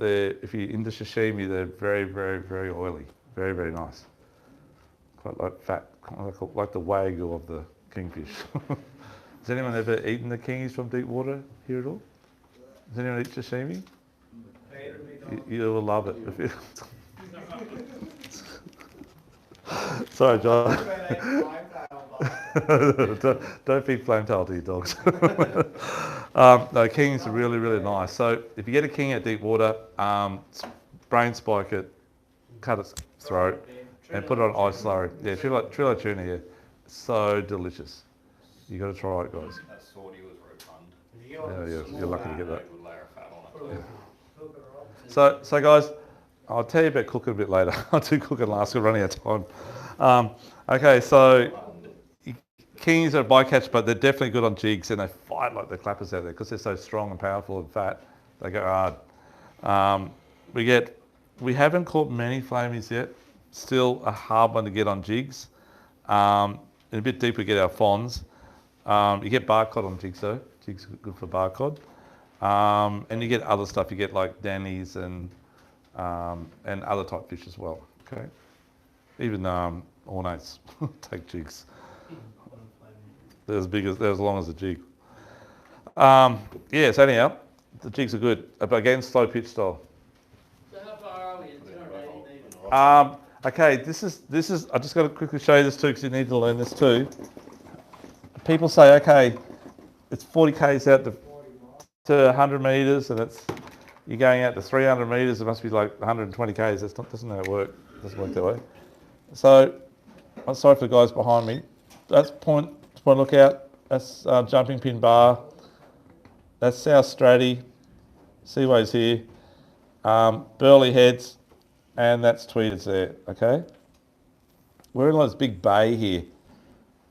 if you're into sashimi, they're very, very, very oily. Very, very nice. Quite like fat, like the wagyu of the kingfish. Has anyone ever eaten the kingies from deep water here at all? Does anyone eat sashimi? You will love it. Sorry, John. Don't feed flametail to your dogs. No, kings are really, really nice. So if you get a king at deep water, brain spike it, cut its throat, and put it on ice slurry. Yeah, trilo tuna, yeah. So delicious. You got to try it, guys. That sortie was very fun. Yeah, you're lucky to get that. So guys, I'll tell you about cooking a bit later. I'll do cooking last, we're running out of time. Okay, so kings are bycatch, but they're definitely good on jigs, and they fight like the clappers out there because they're so strong and powerful and fat. They go hard. We haven't caught many flamies yet. Still a hard one to get on jigs. And a bit deeper we get our fawns. You get barcod on jigs though. Jigs are good for barcod. And you get other stuff. You get like dannies and other type fish as well. Okay. Even ornates take jigs. They're as long as a jig. Yeah. So anyhow, the jigs are good. But again, slow pitch style. So how far are we? 280 metres? Okay, this is. I just got to quickly show you this too because you need to learn this too. People say, okay, it's 40 k's out to 100 metres, and you're going out to 300 metres. It must be like 120 k's. Doesn't how it work. It doesn't work that way. So, I'm sorry for the guys behind me. That's point lookout. That's jumping pin bar. That's South Stratty. Seaways here. Burley heads. And that's Tweed is there, okay? We're in this big bay here.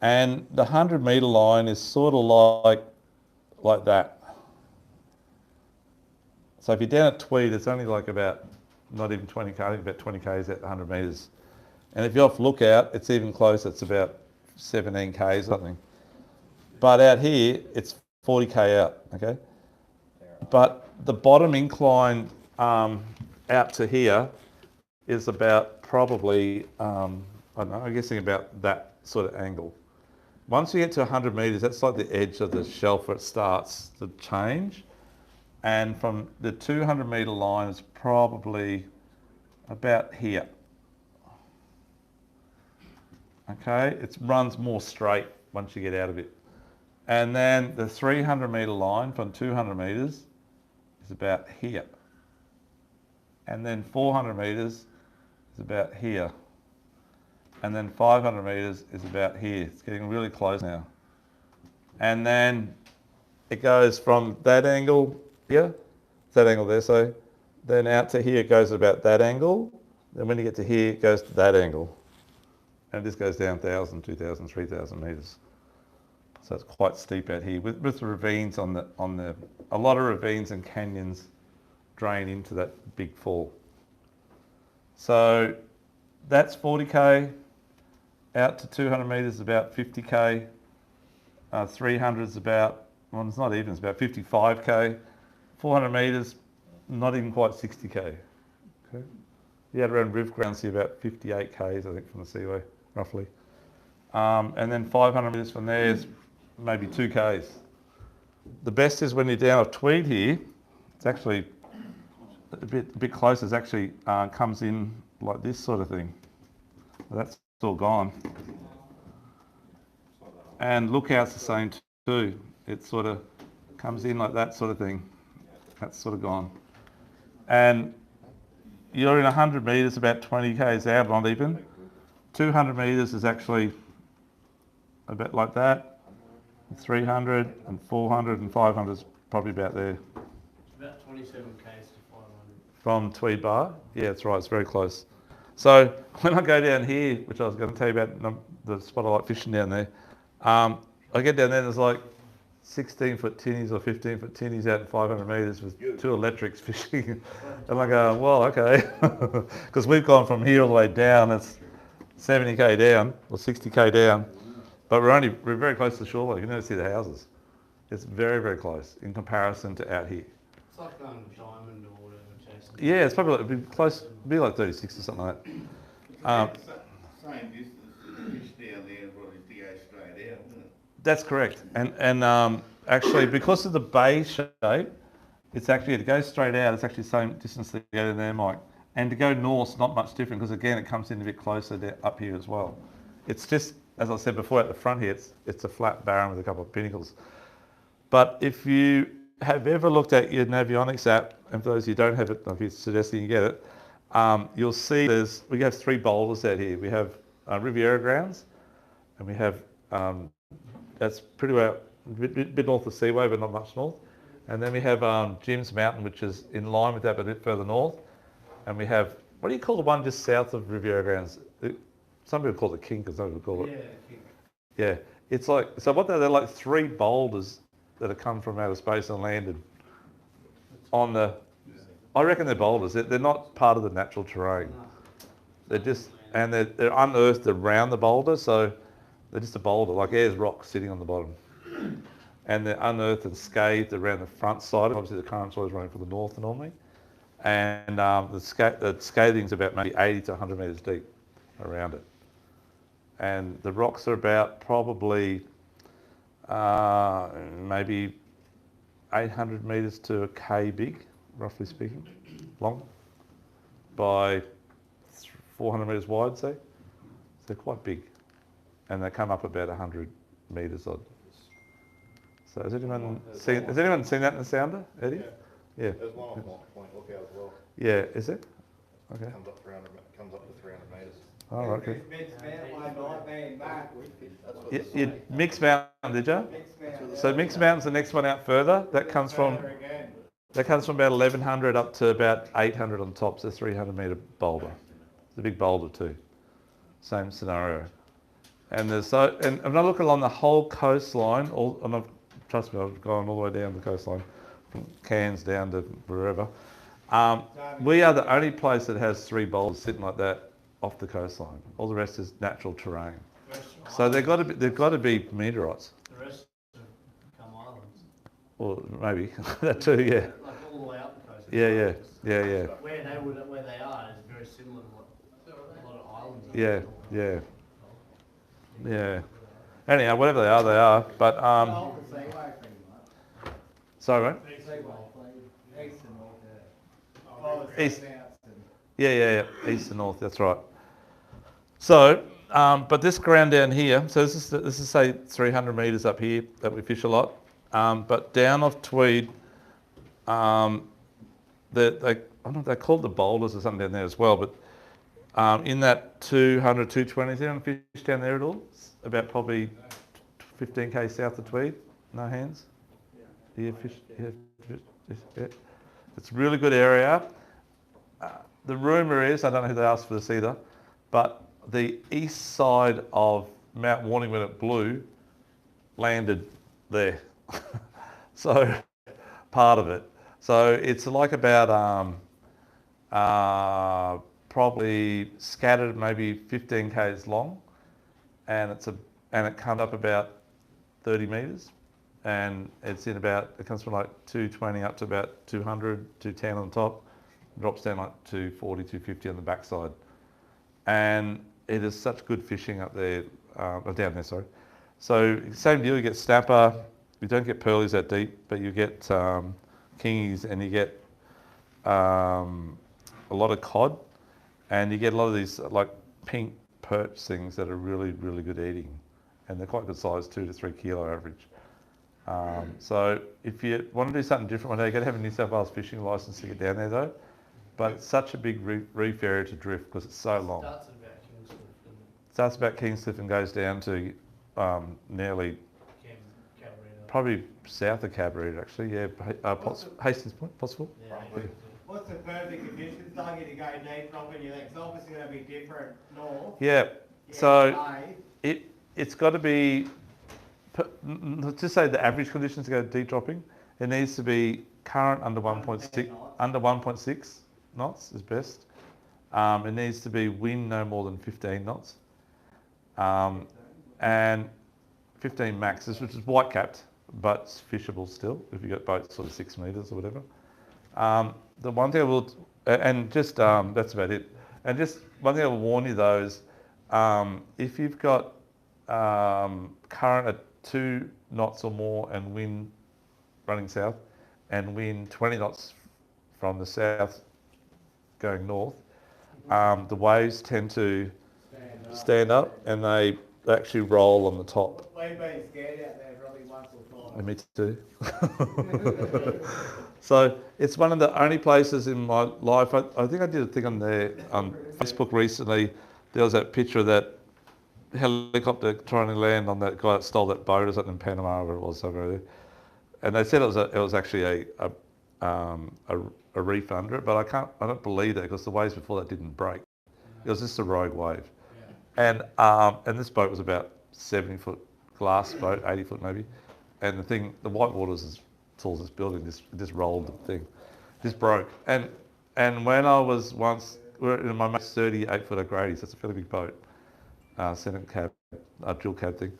And the 100 metre line is sort of like that. So if you're down at Tweed, it's only like about, not even 20 k, I think about 20 k's at 100 metres. And if you're off lookout, it's even closer, it's about 17 k's something. But out here, it's 40 k out, okay? But the bottom incline out to here is about probably, I don't know, I'm guessing about that sort of angle. Once you get to 100 metres, that's like the edge of the shelf where it starts to change. And from the 200 metre line is probably about here. Okay, it runs more straight once you get out of it. And then the 300 metre line from 200 metres is about here. And then 400 metres is about here. And then 500 metres is about here. It's getting really close now. And then it goes from that angle here, that angle there, so then out to here it goes about that angle. Then when you get to here, it goes to that angle. And this goes down 1,000, 2,000, 3,000 metres. So it's quite steep out here with the ravines a lot of ravines and canyons drain into that big fall. So that's 40k, out to 200 metres about 50k, 300 is about, well it's not even, it's about 55k, 400 metres, not even quite 60k. Okay. You had around river ground, see about 58 k's I think from the seaway, roughly. And then 500 metres from there is maybe 2 k's. The best is when you're down at Tweed here, it's actually a bit closer, it actually comes in like this sort of thing. Well, that's all gone. And lookout's the same too. It sort of comes in like that sort of thing. That's sort of gone. And you're in 100 metres, about 20 k's out, not even. 200 metres is actually a bit like that. 300 and 400 and 500 is probably about there. About 27 k's to 500. From Tweed Bar? Yeah, that's right, it's very close. So when I go down here, which I was going to tell you about the spot I like fishing down there, I get down there and there's like 16-foot tinnies or 15-foot tinnies out in 500 metres with 2 electrics fishing. And I go, well, okay. Because we've gone from here all the way down, it's 70k down or 60k down. But we're very close to the shoreline. You can never see the houses. It's very, very close in comparison to out here. It's like going to Diamond or whatever, Jason. Yeah, it's probably it'd be close, it'd be like 36 or something like that. Same distance as the fish down there, probably to go straight out, isn't it? That's correct. And actually, because of the bay shape, it's actually, to go straight out, it's actually the same distance to go in there, Mike. And to go north, not much different, because again, it comes in a bit closer up here as well. It's just, as I said before, at the front here, it's a flat barren with a couple of pinnacles. But if you have ever looked at your Navionics app, and for those who don't have it, if you're suggesting you get it, you'll see we have 3 boulders out here. We have Riviera grounds, and we have, that's pretty well, a bit north of Seaway, but not much north. And then we have Jim's Mountain, which is in line with that, but a bit further north. And we have, what do you call the one just south of Riviera Grounds? Some people call it King, because some people call it. Yeah. It's like, so what they're like 3 boulders that have come from outer space and landed on the, I reckon they're boulders. They're not part of the natural terrain. They're just, and they're unearthed around the boulder, so they're just a boulder, like there's rocks sitting on the bottom. And they're unearthed and scathed around the front side. Obviously the current's always running from the north normally. And the scathing's about maybe 80 to 100 metres deep around it. And the rocks are about probably maybe 800 metres to a K big, roughly speaking, long, by 400 metres wide, say. So they're quite big. And they come up about 100 metres odd. So has anyone seen that in the sounder, Eddie? Yeah. There's one on Point Lookout as well. Yeah, is it? Okay. Comes up to 300 metres. Oh, okay. Mixed mountain, like not being back. You Mixed Mountain, did you? So Mixed Mountain's the next one out further. That comes from about 1100 up to about 800 on top. So 300 metre boulder. It's a big boulder too. Same scenario. And and I'm not looking along the whole coastline. Trust me, I've gone all the way down the coastline, from Cairns down to wherever. We are the only place that has 3 boulders sitting like that off the coastline. All the rest is natural terrain. So they've got to be meteorites. The rest come islands. Or maybe that too. Yeah. Like all the way up the coast. Yeah. Where they are is very similar to what a lot of islands are. Yeah. Anyhow, whatever they are. But sorry, mate. East. Yeah. East and north. That's right. So, but this ground down here. So this is say 300 metres up here that we fish a lot. But down off Tweed, I don't know, they're called the boulders or something down there as well. But in that 200, 220, is anyone fish down there at all? It's about probably 15k south of Tweed. No hands. Do you fish? Yeah. It's a really good area. The rumour is, I don't know who they asked for this either, but the east side of Mount Warning when it blew landed there. So part of it. So it's like about probably scattered maybe 15 k's long, and it comes up about 30 metres, and it comes from like 220 up to about 200, 210 on the top, drops down like 240, 250 on the backside, and it is such good fishing up there, down there, sorry. So same deal, you get snapper, you don't get pearlies that deep, but you get kingies, and you get a lot of cod, and you get a lot of these like pink perch things that are really, really good eating, and they're quite good size, 2 to 3 kilo average. So if you want to do something different one day, you've got to have a New South Wales fishing licence to get down there though. But it's such a big reef area to drift because it's so long. Starts about Kingscliff and goes down to nearly probably south of Cabarita actually. Yeah, Hastings Point, possible. Yeah. What's the perfect conditions, Dougie, to go deep dropping your legs? It's obviously going to be different north. Yeah. So it's got to be, just say the average conditions to go deep dropping. It needs to be current under 1.6 knots is best. It needs to be wind no more than 15 knots. And 15 maxes, which is white capped, but it's fishable still if you've got boats sort of 6 metres or whatever. The one thing I will, and just that's about it. And just one thing I will warn you though is if you've got current at 2 knots or more and wind running south and wind 20 knots from the south going north, the waves tend to stand up and they actually roll on the top. We've been scared out there probably once or twice. Me too. So it's one of the only places in my life, I think I did a thing on there on Facebook recently. There was that picture of that helicopter trying to land on that guy that stole that boat or something in Panama or it was somewhere there. and they said it was actually a reef under it, but I don't believe that because the waves before that didn't break. It was just a rogue wave. And this boat was about 70-foot glass boat, 80 foot maybe. And the white water was as tall as this building, just rolled the thing. This broke. And when I was once, in my mate's 38-foot O'Grady's, that's a fairly big boat, Senate cab, dual cab thing,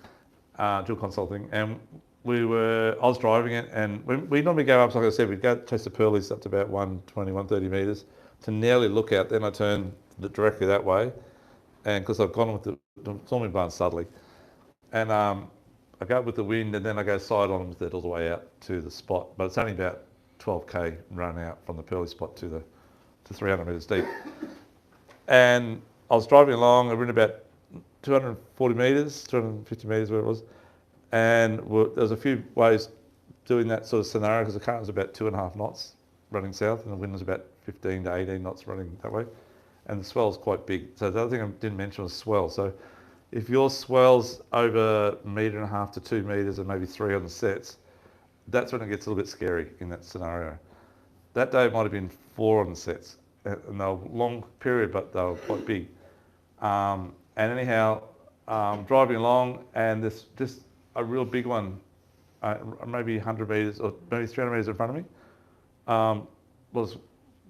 dual console thing. And I was driving it, and we normally go up, like I said, we'd go chase the pearlies up to about 120, 130 metres to nearly look out. Then I turn directly that way, and because I've gone with it's normally blowing southerly, and I go with the wind, and then I go side on with it all the way out to the spot. But it's only about 12k run out from the pearly spot to 300 metres deep. And I was driving along, I were in about 240 metres, 250 metres where it was, and there was a few ways doing that sort of scenario because the current was about 2.5 knots running south, and the wind was about 15 to 18 knots running that way, and the swell's quite big. So the other thing I didn't mention was swell. So if your swell's over 1.5 metres to 2 metres and maybe 3 on the sets, that's when it gets a little bit scary in that scenario. That day it might have been 4 on the sets, and they were long period, but they were quite big. And anyhow, driving along, and there's just a real big one, maybe 100 metres or maybe 300 metres in front of me, was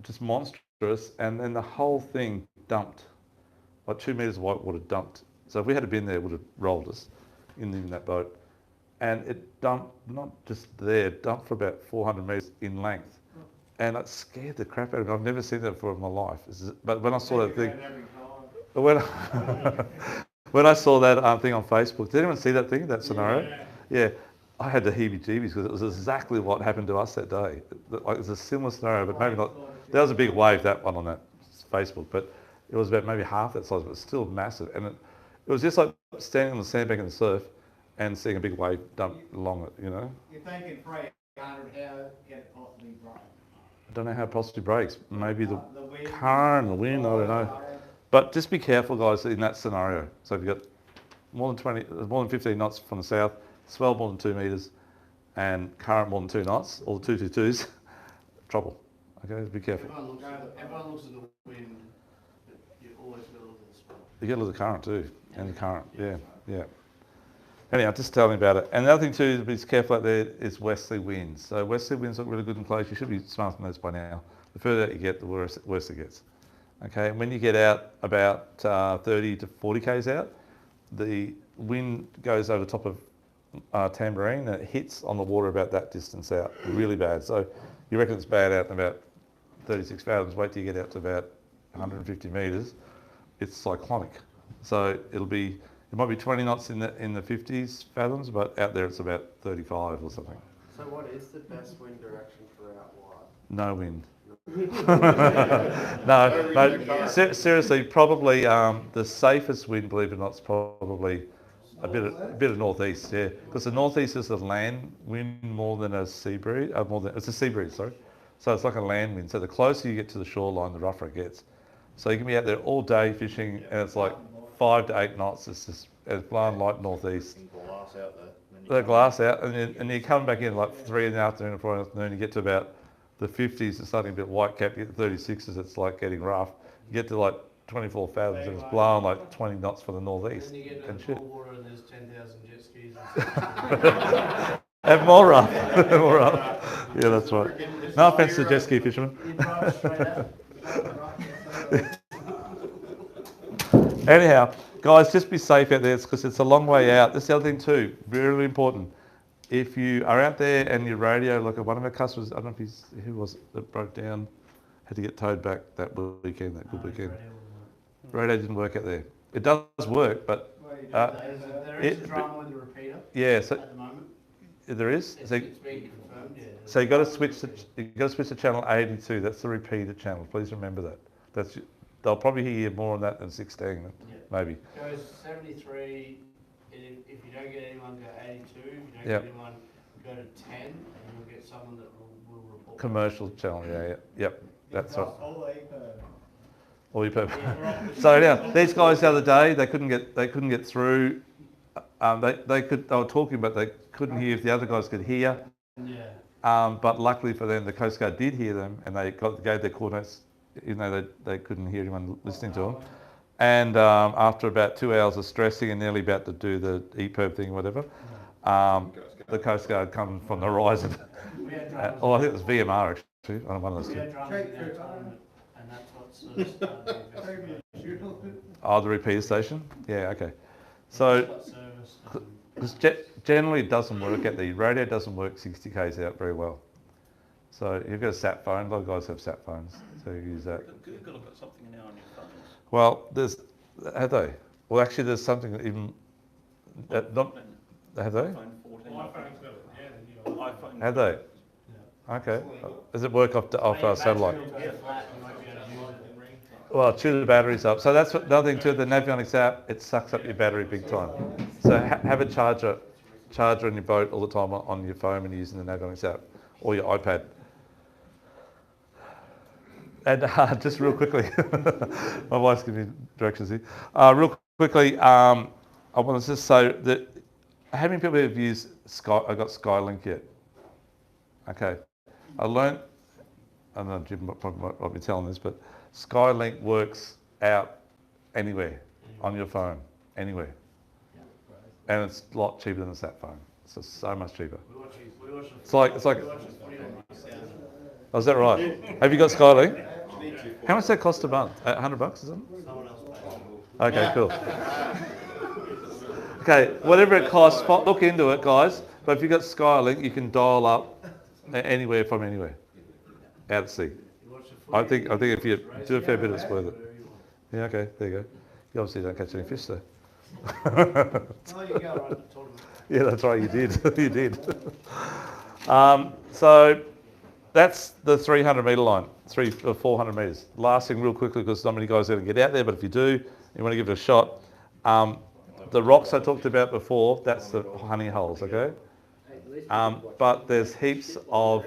just monstrous, and then the whole thing dumped, like 2 metres of white water dumped. So if we had been there, it would have rolled us in that boat. And it dumped, not just there, it dumped for about 400 metres in length. And it scared the crap out of me. I've never seen that before in my life. But when I saw that thing, when I saw that thing on Facebook, did anyone see that thing, that scenario? Yeah. I had the heebie-jeebies because it was exactly what happened to us that day. Like, it's a similar scenario, but maybe not. There was a big wave, that one on that Facebook, but it was about maybe half that size, but still massive. And it was just like standing on the sandbank in the surf and seeing a big wave dump along it, you know? You're thinking 300, how can it possibly break? I don't know how it possibly breaks. Maybe the current, the wind, I don't know. But just be careful, guys, in that scenario. So if you've got more than 15 knots from the south, swell more than 2 metres, and current more than 2 knots, or 222s, trouble. Okay, be careful. Everyone looks at the wind, but you always got to look at the swell. You got to look at the current too, and the current, yeah. Anyhow, just tell me about it. And the other thing too, to be careful out there is westerly winds. So westerly winds look really good in place. You should be smart on those by now. The further out you get, the worse it gets. Okay, and when you get out about 30 to 40 k's out, the wind goes over the top of Tambourine and it hits on the water about that distance out, really bad. So you reckon it's bad out in about 36 fathoms, wait till you get out to about 150 metres, it's cyclonic. So it might be 20 knots in the 50s fathoms, but out there it's about 35 or something. So what is the best wind direction for out wide? No wind. No, seriously, probably the safest wind, believe it or not, is probably a bit of northeast, yeah. Because the northeast is a land wind more than a sea breeze, it's a sea breeze, sorry. So it's like a land wind. So the closer you get to the shoreline, the rougher it gets. So you can be out there all day fishing, and it's like 5 to 8 knots. It's blowing light northeast. Glass out there. The glass out, and you come back in like 3 in the afternoon or 4 in the afternoon. You get to about the 50s, it's starting a bit white cap. You get the 36s, it's like getting rough. You get to like 24 fathoms, and it's blowing like 20 knots for the northeast. And then you get and to shit. cold water and there's 10,000 jet skis. And more rough, more rough. Yeah, that's right. No offence to jet ski fishermen. You drive straight out. Anyhow, guys, just be safe out there because it's a long way out. That's the other thing too, really important. If you are out there and your radio, like one of our customers, I don't know if who was it that broke down, had to get towed back that weekend, that good weekend. Radio didn't work out there. It does work, but There is a drama with the repeater yeah, so at the moment. there is. It's So, being confirmed, yeah. so you got to switch to channel 82. That's the repeater channel. Please remember that. They'll probably hear more on that than 16, maybe. It goes 73, and if you don't get anyone, go 82. If you don't Yep. get anyone, go to 10, and you'll get someone that will report. Commercial channel, yep. That's right. All APO. All your purpose. Yeah, we're on- So now these guys the other day they couldn't get through. They were talking, but they couldn't hear if the other guys could hear. Yeah. But luckily for them, the Coast Guard did hear them, and they gave their coordinates, even though they couldn't hear anyone listening to them. And after about 2 hours of stressing and nearly about to do the EPIRB thing or whatever, the Coast Guard come from the horizon. I think it was VMR actually, on one of those We two. had drums in that time, and that's what sort of started the investigation. Oh, the repeater station? Yeah, okay. So, Got serviced and- because generally it doesn't work at the radio, doesn't work 60 k's out very well. So you've got a sat phone, a lot of guys have sat phones, so you use that. Google have got something now on your phones. Well, have they? Well, actually there's something that even, have they? iPhone 14. iPhone. Have they? Okay. Does it work off satellite? Get flat, you won't be able to use it. Well, chew the batteries up. So that's another thing too. The Navionics app, it sucks up your battery big time. So have a charger on your boat all the time on your phone when you're using the Navionics app or your iPad. And just real quickly, my wife's giving me directions here. Real quickly, I want to just say that how many people have used I got Skylink yet? Okay, I learned. I don't know, Jim probably might be telling this, but Skylink works out anywhere on your phone, anywhere, and it's a lot cheaper than a sat phone. It's just so much cheaper. It's like. Oh, is that right? Have you got Skylink? How much does that cost a month? $100, isn't it? Okay, cool. Okay, whatever it costs, look into it, guys. But if you've got Skylink, you can dial up anywhere from anywhere, out at sea. I think if you do a fair bit, it's worth it. Yeah, okay, there you go. You obviously don't catch any fish though. Oh, you go, right, told him. Yeah, that's right, you did. You did. So that's the 300 metre line, 300 or 400 metres. Last thing real quickly, because not many guys are going to get out there, but if you do, you want to give it a shot. The rocks I talked about before, that's the honey holes, okay? But there's heaps of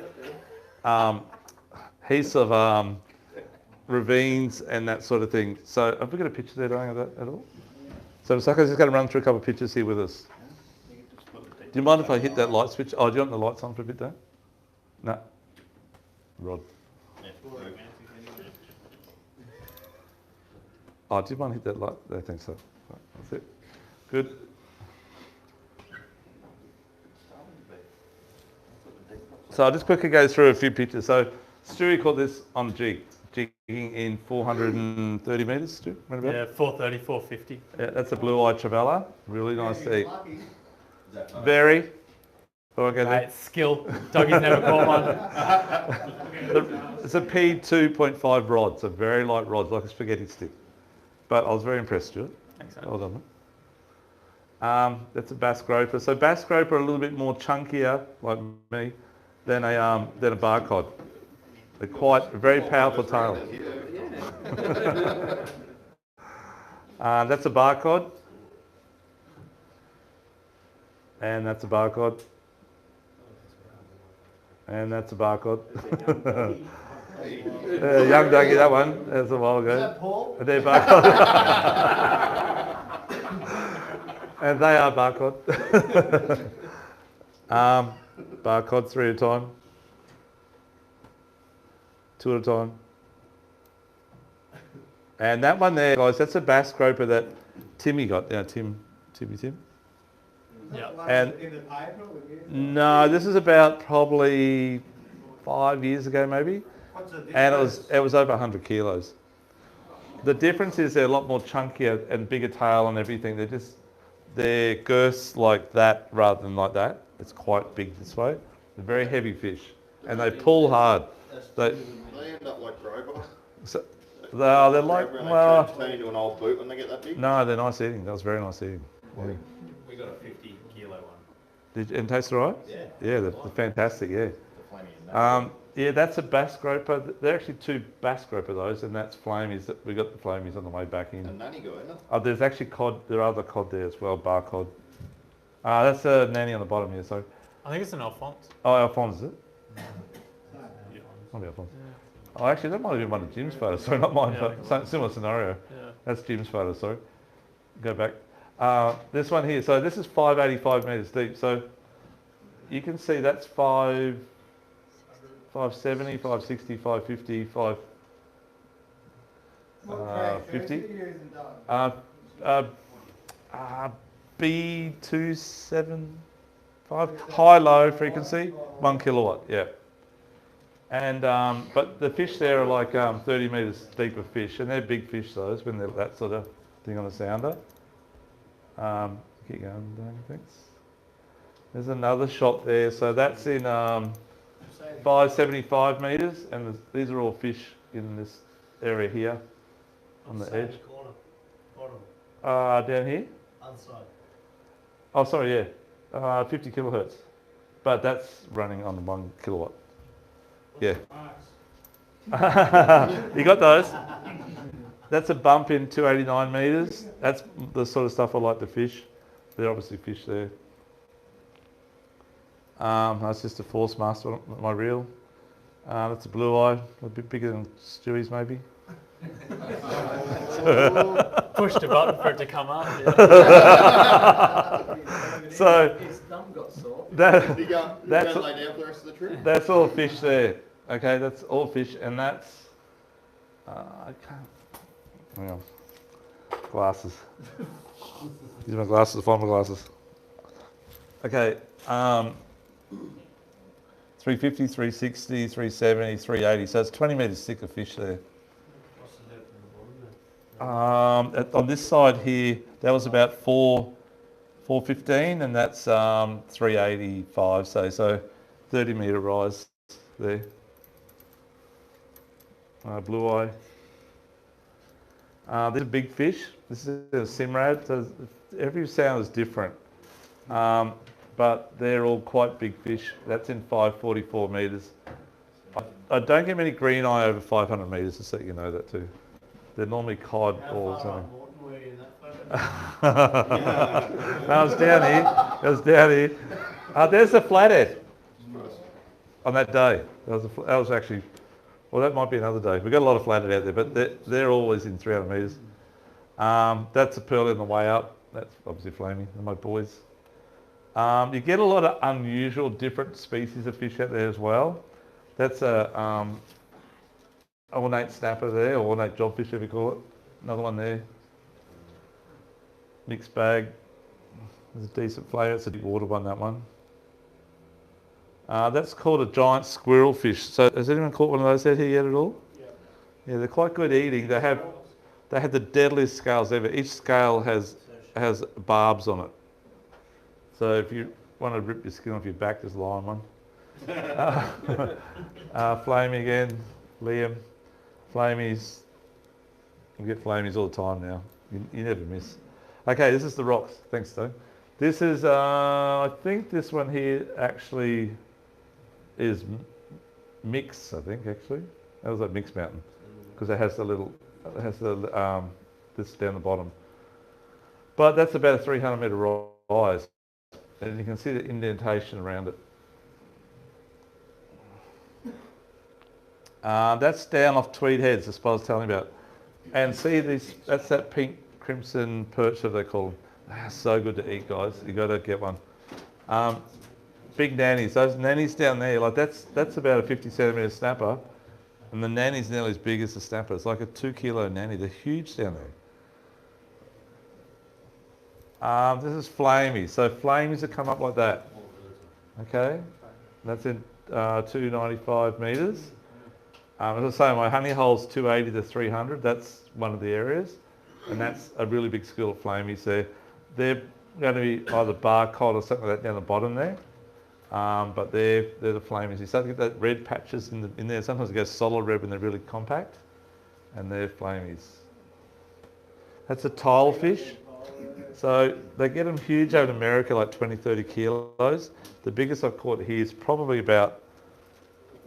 ravines and that sort of thing. So have we got a picture there, Darren, of that at all? So Saka's just going to run through a couple of pictures here with us. Do you mind if I hit that light switch? Oh, do you want the lights on for a bit, Dan? No. Rod. Oh, do you mind hit that light? I think so. Right, that's it. Good. So I'll just quickly go through a few pictures. So Stewie caught this on jigging in 430 metres, Stu? Yeah, 430, 450. Yeah, that's a blue-eye trevally. Really nice to eat. Very. Oh, okay, Mate, skill. Dougie's never caught one. It's a P2.5 rod, so very light rod, like a spaghetti stick. But I was very impressed, Stuart. Thanks, Well done, mate. That's a bass groper. So bass groper are a little bit more chunkier, like me, than a bar cod. They're quite a very powerful tail. That's a bar cod. And that's a bar cod. And that's a bar cod. Young Dougie, that one. That's a while ago. Is that Paul? They're bar cod. And they are bar cod. Bar cod 3 at a time. 2 at a time. And that one there, guys, that's a bass groper that Timmy got. Tim. Yeah. And In the paper with you? no, this is about probably 5 years ago, maybe. What's the And difference? it was over 100 kilos. The difference is they're a lot more chunkier and bigger tail and everything. They're girths like that rather than like that. It's quite big this way. They're very heavy fish, and they pull hard. They end up like robots. they're like, well, Turn into an old boot when they get that big. no, they're nice eating. That was very nice eating. Yeah. We got a 50 kilo one. Did you, and taste all right? Yeah. Yeah, they're fantastic. Yeah. The flaming and Yeah, that's a bass groper. They're actually 2 bass groper those, and that's flamies. We got the flamies on the way back in. A nanny guy, isn't it? Oh, there's actually cod. There are other cod there as well, bar cod. That's a nanny on the bottom here. So, I think it's an Alphonse. oh, Alphonse, is it? Might be Alphonse. Oh, actually, that might have been one of Jim's photos. Sorry, not mine. Yeah, But similar scenario. Yeah. That's Jim's photo. Sorry. Go back. This one here. So this is 585 metres deep. So you can see that's 570, 560, 550, 550. B275 high low frequency, 1 kilowatt. Yeah. And but the fish there are like 30 meters deeper fish, and they're big fish those when they're that sort of thing on the sounder. Keep going, Dan, thanks. There's another shot there, so that's in 575 meters, and these are all fish in this area here on the edge. Corner, bottom, Down here. other side. Oh, sorry, yeah, 50 kilohertz, but that's running on 1 kilowatt. Yeah. You got those? That's a bump in 289 meters. That's the sort of stuff I like to fish. They're obviously fish there. That's just a force master on my reel. That's a blue eye, a bit bigger than Stewie's maybe. Pushed a button for it to come up. Yeah. So His thumb got sore. that's You go lay down for the rest of the trip? that's all fish there. Okay, that's all fish, and that's I can't. Hang on. Glasses. Use my glasses. Find my glasses. Okay. 350, 360, 370, 380. So it's 20 meters thick of fish there. What's the depth of the bottom there? On this side here, that was about 415, and that's 385. So 30 meter rise there. Blue eye. These are big fish. This is a simrad. So every sound is different, but they're all quite big fish. That's in 544 meters. I don't get many green eye over 500 meters, just so you know that too. They're normally cod or How far something. up Morton were you in that photo? No, I was down here. I was down here. There's the flathead on that day. That was actually, well, that might be another day. We've got a lot of flathead out there, but they're always in 300 metres. That's a pearl on the way up. That's obviously flaming, they're my boys. You get a lot of unusual, different species of fish out there as well. That's a ornate snapper there, or ornate jobfish if you call it. Another one there. Mixed bag. There's a decent flavour. It's a deep water one, that one. That's called a giant squirrel fish. So has anyone caught one of those out here yet at all? Yeah. Yeah, they're quite good eating. They have the deadliest scales ever. Each scale has barbs on it. So if you want to rip your skin off your back, just lie on one. Flamey again, Liam. Flamies. You get flamies all the time now. You never miss. Okay, this is the rocks. Thanks, Stone. This is, I think this one here actually is Mix, I think, actually. That was at Mix Mountain, because it has this down the bottom. But that's about a 300 metre rise, and you can see the indentation around it. That's down off Tweed Heads, the spot I was telling you about. And see this, that's that pink crimson perch that they call them. They're so good to eat, guys. You got to get one. Big nannies, those nannies down there, like that's about a 50 centimetre snapper, and the nanny's nearly as big as the snapper. It's like a 2 kilo nanny. They're huge down there. This is flamey. So flamies that come up like that. Okay, that's in 295 metres. As I say, my honey hole's 280 to 300. That's one of the areas, and that's a really big school of flamies there. They're going to be either bar cod or something like that down the bottom there, but they're the flamies. You start to get that red patches in there. Sometimes it goes solid red when they're really compact, and they're flamies. That's a tile fish. So they get them huge over in America, like 20, 30 kilos. The biggest I've caught here is probably about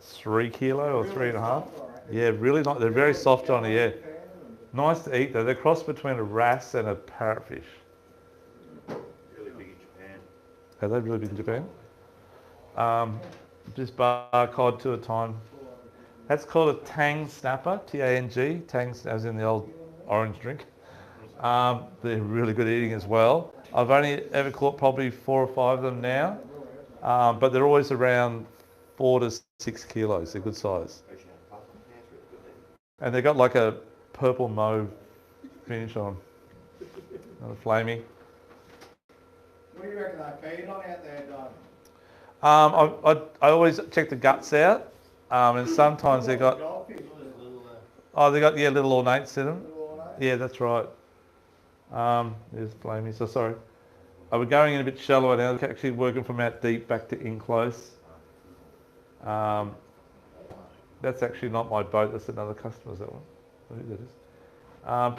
3 kilo or 3.5. Yeah, really nice. They're very soft on the air. Nice to eat though. They're crossed between a wrasse and a parrotfish. Really big in Japan. Are they really big in Japan? Just bar cod 2 at a time. That's called a tang snapper, T-A-N-G. Tang as in the old orange drink. They're really good eating as well. I've only ever caught probably 4 or 5 of them now. But they're always around 4 to 6 kilos. They're good size. And they've got like a purple mauve finish on. Not a flamey. What do you reckon they feed on out there, Don? I always check the guts out, and sometimes they got little ornates in them. Yeah, that's right. There's flamey. So sorry. We're going in a bit shallower now. We're actually working from out deep back to in close. That's actually not my boat. That's another customer's, that one. I think that is.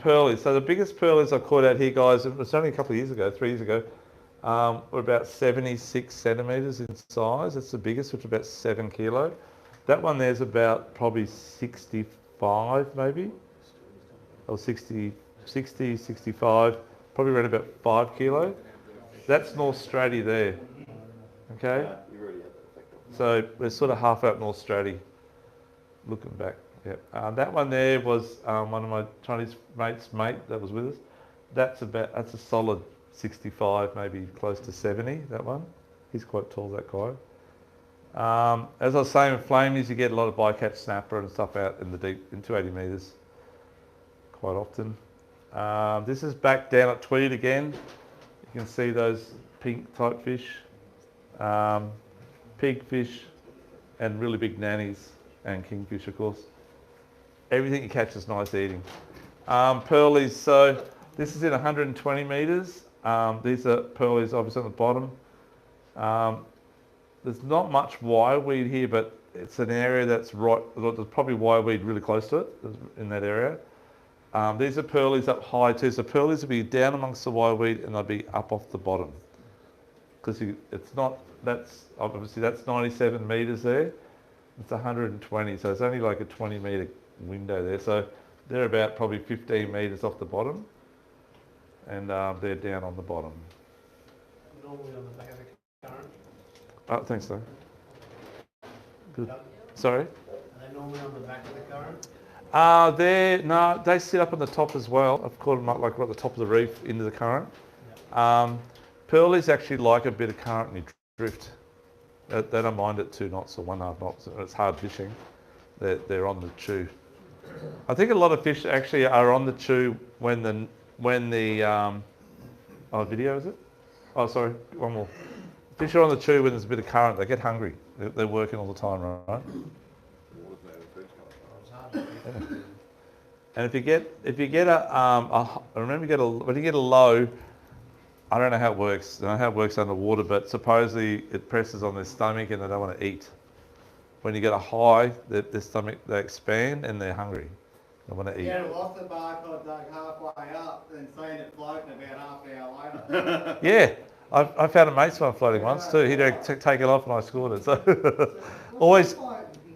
Pearlies. So the biggest pearlies I caught out here, guys, it was only a couple of years ago, 3 years ago, were about 76 centimetres in size. That's the biggest, which is about 7 kilo. That one there's about probably 65 maybe, or 60, 65, probably around about 5 kilo. That's North Straddie there, okay? So we're sort of half out North Straddie, looking back. Yeah. That one there was one of my Chinese mates' mate that was with us. That's a solid 65, maybe close to 70, that one. He's quite tall, that guy. As I was saying with flamies, you get a lot of bycatch snapper and stuff out in the deep, in 280 metres, quite often. This is back down at Tweed again. You can see those pink type fish, pigfish, and really big nannies, and kingfish, of course. Everything you catch is nice eating. Pearlies, so this is in 120 metres. These are pearlies obviously on the bottom. There's not much wireweed here, but it's an area that's right, there's probably wireweed really close to it, in that area. These are pearlies up high too, so pearlies will be down amongst the wireweed and they'll be up off the bottom. Because it's not, that's 97 metres there. It's 120, so it's only like a 20 metre window there. So they're about probably 15 metres off the bottom, and they're down on the bottom. Normally on the back of the current. Oh, thanks, though. Good. Sorry? Are they normally on the back of the current? No, they sit up on the top as well. I've caught them up like right at the top of the reef into the current. Pearlies actually like a bit of current and drift. They don't mind it 2 knots or 1.5 knots. It's hard fishing. They're on the chew. I think a lot of fish actually are on the chew when the video is it? Oh, sorry, one more. Fish are on the chew when there's a bit of current. They get hungry. They're working all the time, right? Yeah. And if you get when you get a low, I don't know how it works. I don't know how it works underwater, but supposedly it presses on their stomach and they don't want to eat. When you get a high, their stomach, they expand and they're hungry. They want to eat. Yeah, lost the barcode like halfway up and seen it floating about half an hour later. Yeah, I found a mate's one floating once too. He'd take it off and I scored it. So always,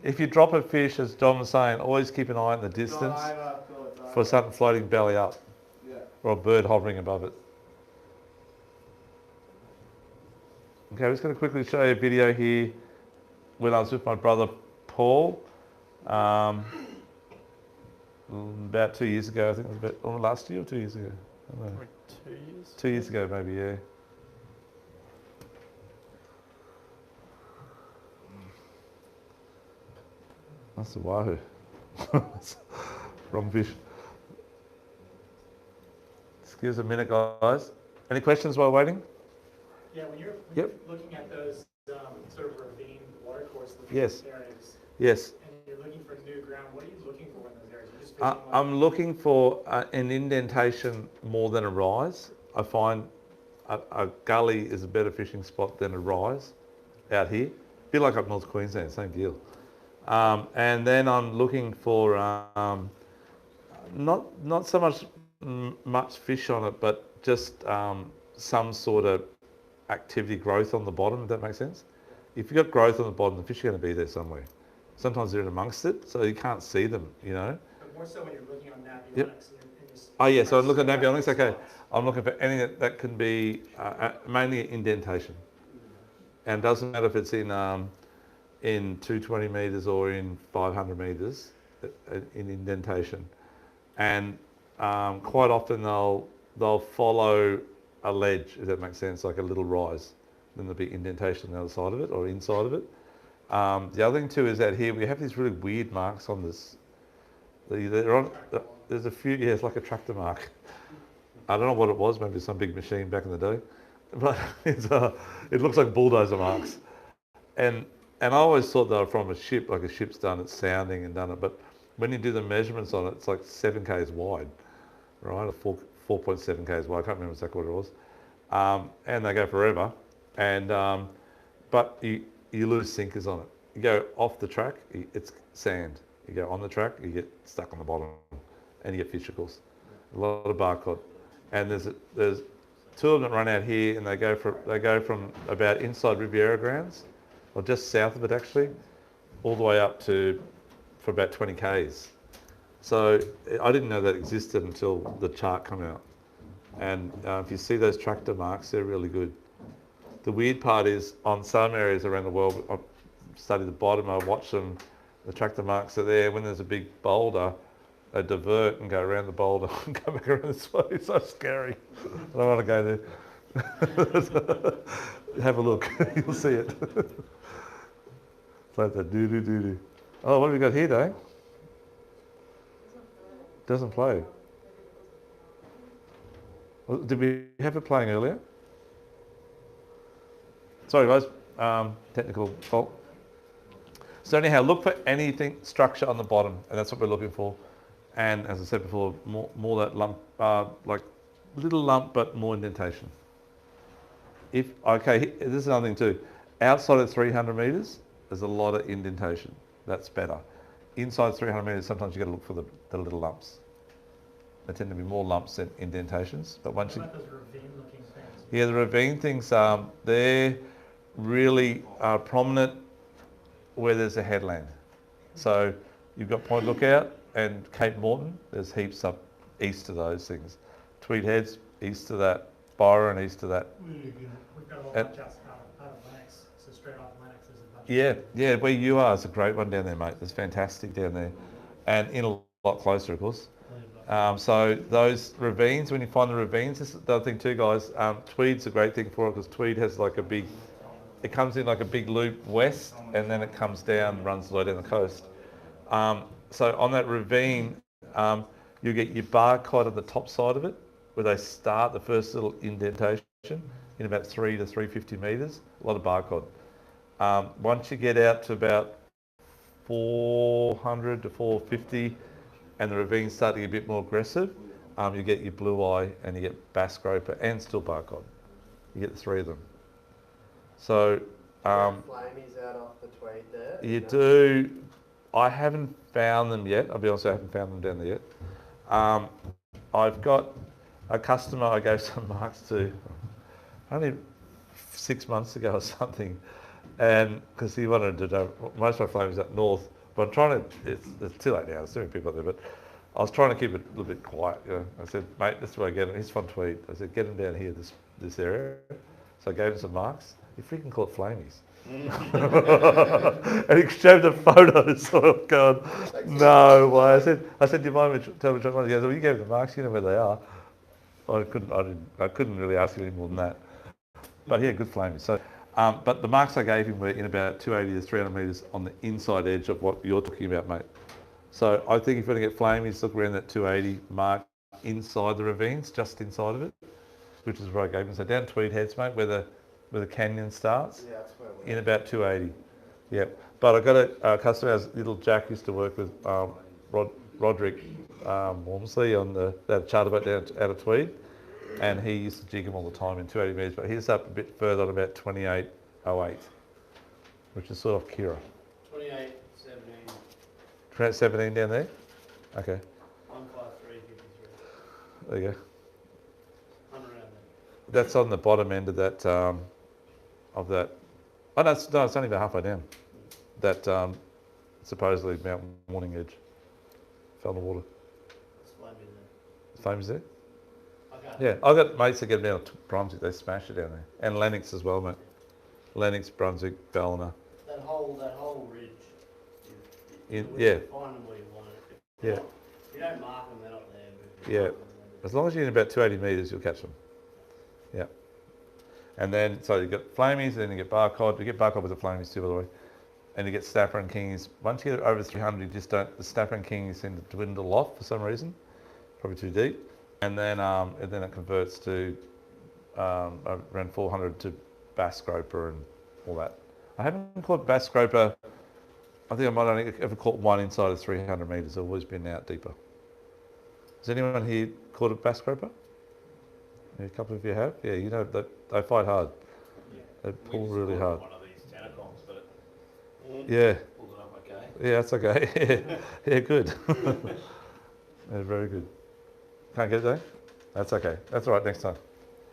if you drop a fish, as John was saying, always keep an eye in the distance for something floating belly up, or a bird hovering above it. Okay, I'm just going to quickly show you a video here when I was with my brother Paul, about 2 years ago. I think it was about last year or 2 years ago. I don't know. Like 2 years? 2 years ago, maybe, yeah. That's a wahoo. Wrong fish. Just give us a minute, guys. Any questions while waiting? Yeah, when you're looking at those sort of ravine watercourse looking areas, Yes. and you're looking for new ground, what are you looking for in those areas? You're just I'm looking for an indentation more than a rise. I find a gully is a better fishing spot than a rise out here. A bit like up North Queensland, same deal. And then I'm looking for not so much fish on it, but just some sort of activity growth on the bottom, if that makes sense. If you've got growth on the bottom, the fish are going to be there somewhere. Sometimes they're in amongst it, so you can't see them, you know. But more so when you're looking on navionics. Oh yeah, so I'm looking at navionics, okay. I'm looking for anything that can be mainly indentation. And it doesn't matter if it's in 220 metres or in 500 metres, in indentation. And quite often they'll follow a ledge, if that makes sense, like a little rise. then there'll be indentation on the other side of it or inside of it. The other thing too is that here we have these really weird marks on this. They're on, there's a few, yeah, it's like a tractor mark. I don't know what it was, maybe some big machine back in the day, but it looks like bulldozer marks. And I always thought they were from a ship, like a ship's done it, sounding and done it, but when you do the measurements on it, it's like 7 k's wide, right? Or 4.7 k's wide, I can't remember exactly what it was. And they go forever. And but you lose sinkers on it. You go off the track, it's sand. You go on the track, you get stuck on the bottom, and you get fishicles. A lot of barcode. And there's 2 of them that run out here, and they go from about inside Riviera grounds, or just south of it actually, all the way up to for about 20 k's. So I didn't know that existed until the chart came out. And if you see those tractor marks, they're really good. The weird part is on some areas around the world, I study the bottom, I watch them, the tractor marks are there. When there's a big boulder, they divert and go around the boulder and come back around this way. It's so scary. I don't want to go there. Have a look, you'll see it. It's like that doo-doo-doo-doo. Oh, what have we got here, Dave? Doesn't play. Well, did we have it playing earlier? Sorry guys, technical fault. So anyhow, look for anything, structure on the bottom, and that's what we're looking for. And as I said before, more that lump, like little lump, but more indentation. Okay, this is another thing too. Outside of 300 metres, there's a lot of indentation. That's better. Inside 300 metres, sometimes you got to look for the little lumps. There tend to be more lumps than indentations. But once what about those ravine-looking things? Yeah, the ravine things, they're really prominent where there's a headland. So you've got Point Lookout and Cape Morton. There's heaps up east of those things. Tweed Heads, east of that. Byron, east of that. We've got a whole bunch out of Lennox, so straight off Lennox there's a bunch. Yeah, where you are is a great one down there, mate. It's fantastic down there. And in a lot closer, of course. So those ravines, when you find the ravines, this is the other thing too, guys. Tweed's a great thing for it because Tweed has like a big, it comes in like a big loop west and then it comes down, runs the way down the coast. So on that ravine, you get your barcode on the top side of it, where they start the first little indentation in about 3 to 350 metres, a lot of barcode. Once you get out to about 400 to 450, and the ravines start to get a bit more aggressive, you get your blue eye and you get bass groper and still barcode. You get the 3 of them. So flamies out off the Tweed there. you do. I haven't found them yet. I'll be honest, I haven't found them down there yet. I've got a customer I gave some marks to only 6 months ago or something, and because he wanted to know, most of my flamies up north. But I'm trying to, it's too late now, there's too many people up there, but I was trying to keep it a little bit quiet. You know? I said, mate, this is where I get him. He's from Tweed. I said, get him down here, this area. So I gave him some marks. He freaking called it flamies. And he showed the photos. Oh God, no way. I said, do you mind me tell me which one? He goes, well, you gave him the marks, you know where they are. I couldn't really ask you any more than that. But yeah, good flamies. So. But the marks I gave him were in about 280 to 300 metres on the inside edge of what you're talking about, mate. So I think if you're going to get flamies, look around that 280 mark inside the ravines, just inside of it, which is where I gave him. So down Tweed Heads, mate, where the canyon starts, Yeah, that's where we're in about 280. Yep. But I've got a customer, as little Jack used to work with Roderick Walmsley on that charter boat down out of Tweed. And he used to jig him all the time in 280 metres, but he's up a bit further on about 2808, which is sort of Kira. 2817. 2817 down there? Okay. 15353. There you go. 100 around there. That's on the bottom end of that, Oh, no, it's only about halfway down. That supposedly Mount Warning Edge fell in the water. It's flaming there. Flames there? Okay. Yeah, I've got mates that get down to Brunswick, they smash it down there. And Lennox as well, mate. Lennox, Brunswick, Ballina. That whole ridge. Yeah. Find them where you want it. Yeah. If you don't mark them, they're not there. But if you Yeah. mark them, they're there. As long as you're in about 280 metres, you'll catch them. Yeah. And then, so you get flamies, then you get bar cod. You get bar cod with the flamies too, by the way. And you get snapper and kingies. Once you get over 300, you just don't, the snapper and kingies seem to dwindle off for some reason. Probably too deep. And then it converts to around 400 to bass groper and all that. I haven't caught bass groper. I think I might only ever caught one inside of 300 metres. I've always been out deeper. Has anyone here caught a bass groper? Yeah, a couple of you have? Yeah, you know, they fight hard. They pull really hard. One of these tentacles, but Yeah. pulled it up okay. Yeah, that's okay. Yeah, good. Yeah, very good. Can't get it though? That's okay. That's all right next time.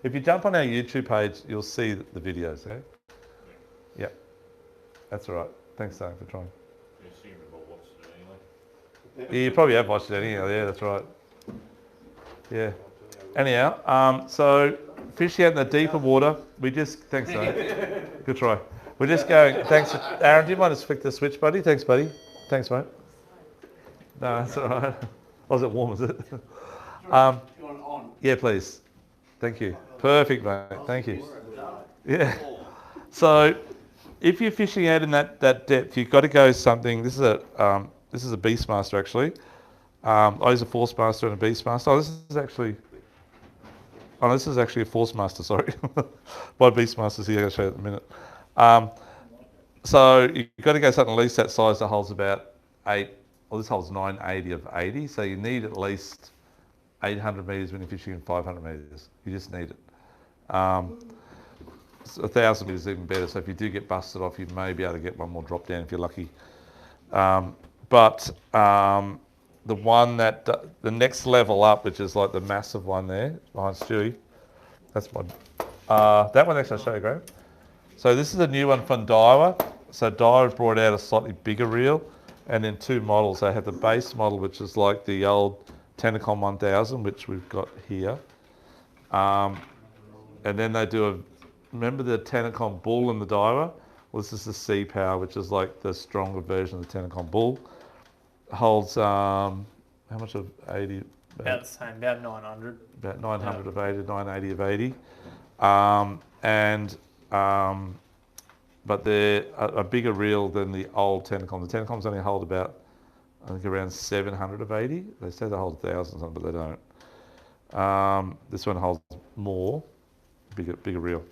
If you jump on our YouTube page, you'll see the videos, okay? Yeah. That's all right. Thanks, Dave, for trying. You assume we've all watched it anyway. Yeah, you probably have watched it anyhow. Yeah, that's right. Yeah. Anyhow, so fishing out in the deeper water, we just, thanks, Dave. Good try. We're just going, thanks, Aaron, do you mind to flick the switch, buddy? Thanks, buddy. Thanks, mate. No, that's all right. Was it warm, is it? Yeah, please. Thank you. Perfect, mate. Thank you. Yeah. So, if you're fishing out in that depth, you've got to go something. This is a Beastmaster actually. I use a Forcemaster and a Beastmaster. Oh, this is actually a Forcemaster. Sorry, my Beastmaster's here. I'll show you in a minute. So you've got to go something at least that size that holds about 8. Well, this holds 980 of 80. So you need at least 800 metres when you're fishing in 500 metres. You just need it. 1,000 metres is even better. So if you do get busted off, you may be able to get one more drop down if you're lucky. But the one that, the next level up, which is like the massive one there behind Stewie, that's my, that one actually I'll show you, Graham. So this is a new one from Daiwa. So Daiwa brought out a slightly bigger reel and then 2 models. They have the base model, which is like the old Tentacom 1000, which we've got here. And then they do remember the Tentacom Bull and the Daiwa? Well, this is the Sea Power, which is like the stronger version of the Tentacom Bull. Holds, how much of 80? About the same, about 900. About 900 of 80, 980 of 80. But they're a bigger reel than the old Tentacom. The Tentacoms only hold about, I think, around 700 of 80. They say they hold thousands on, but they don't. This one holds more, bigger reel,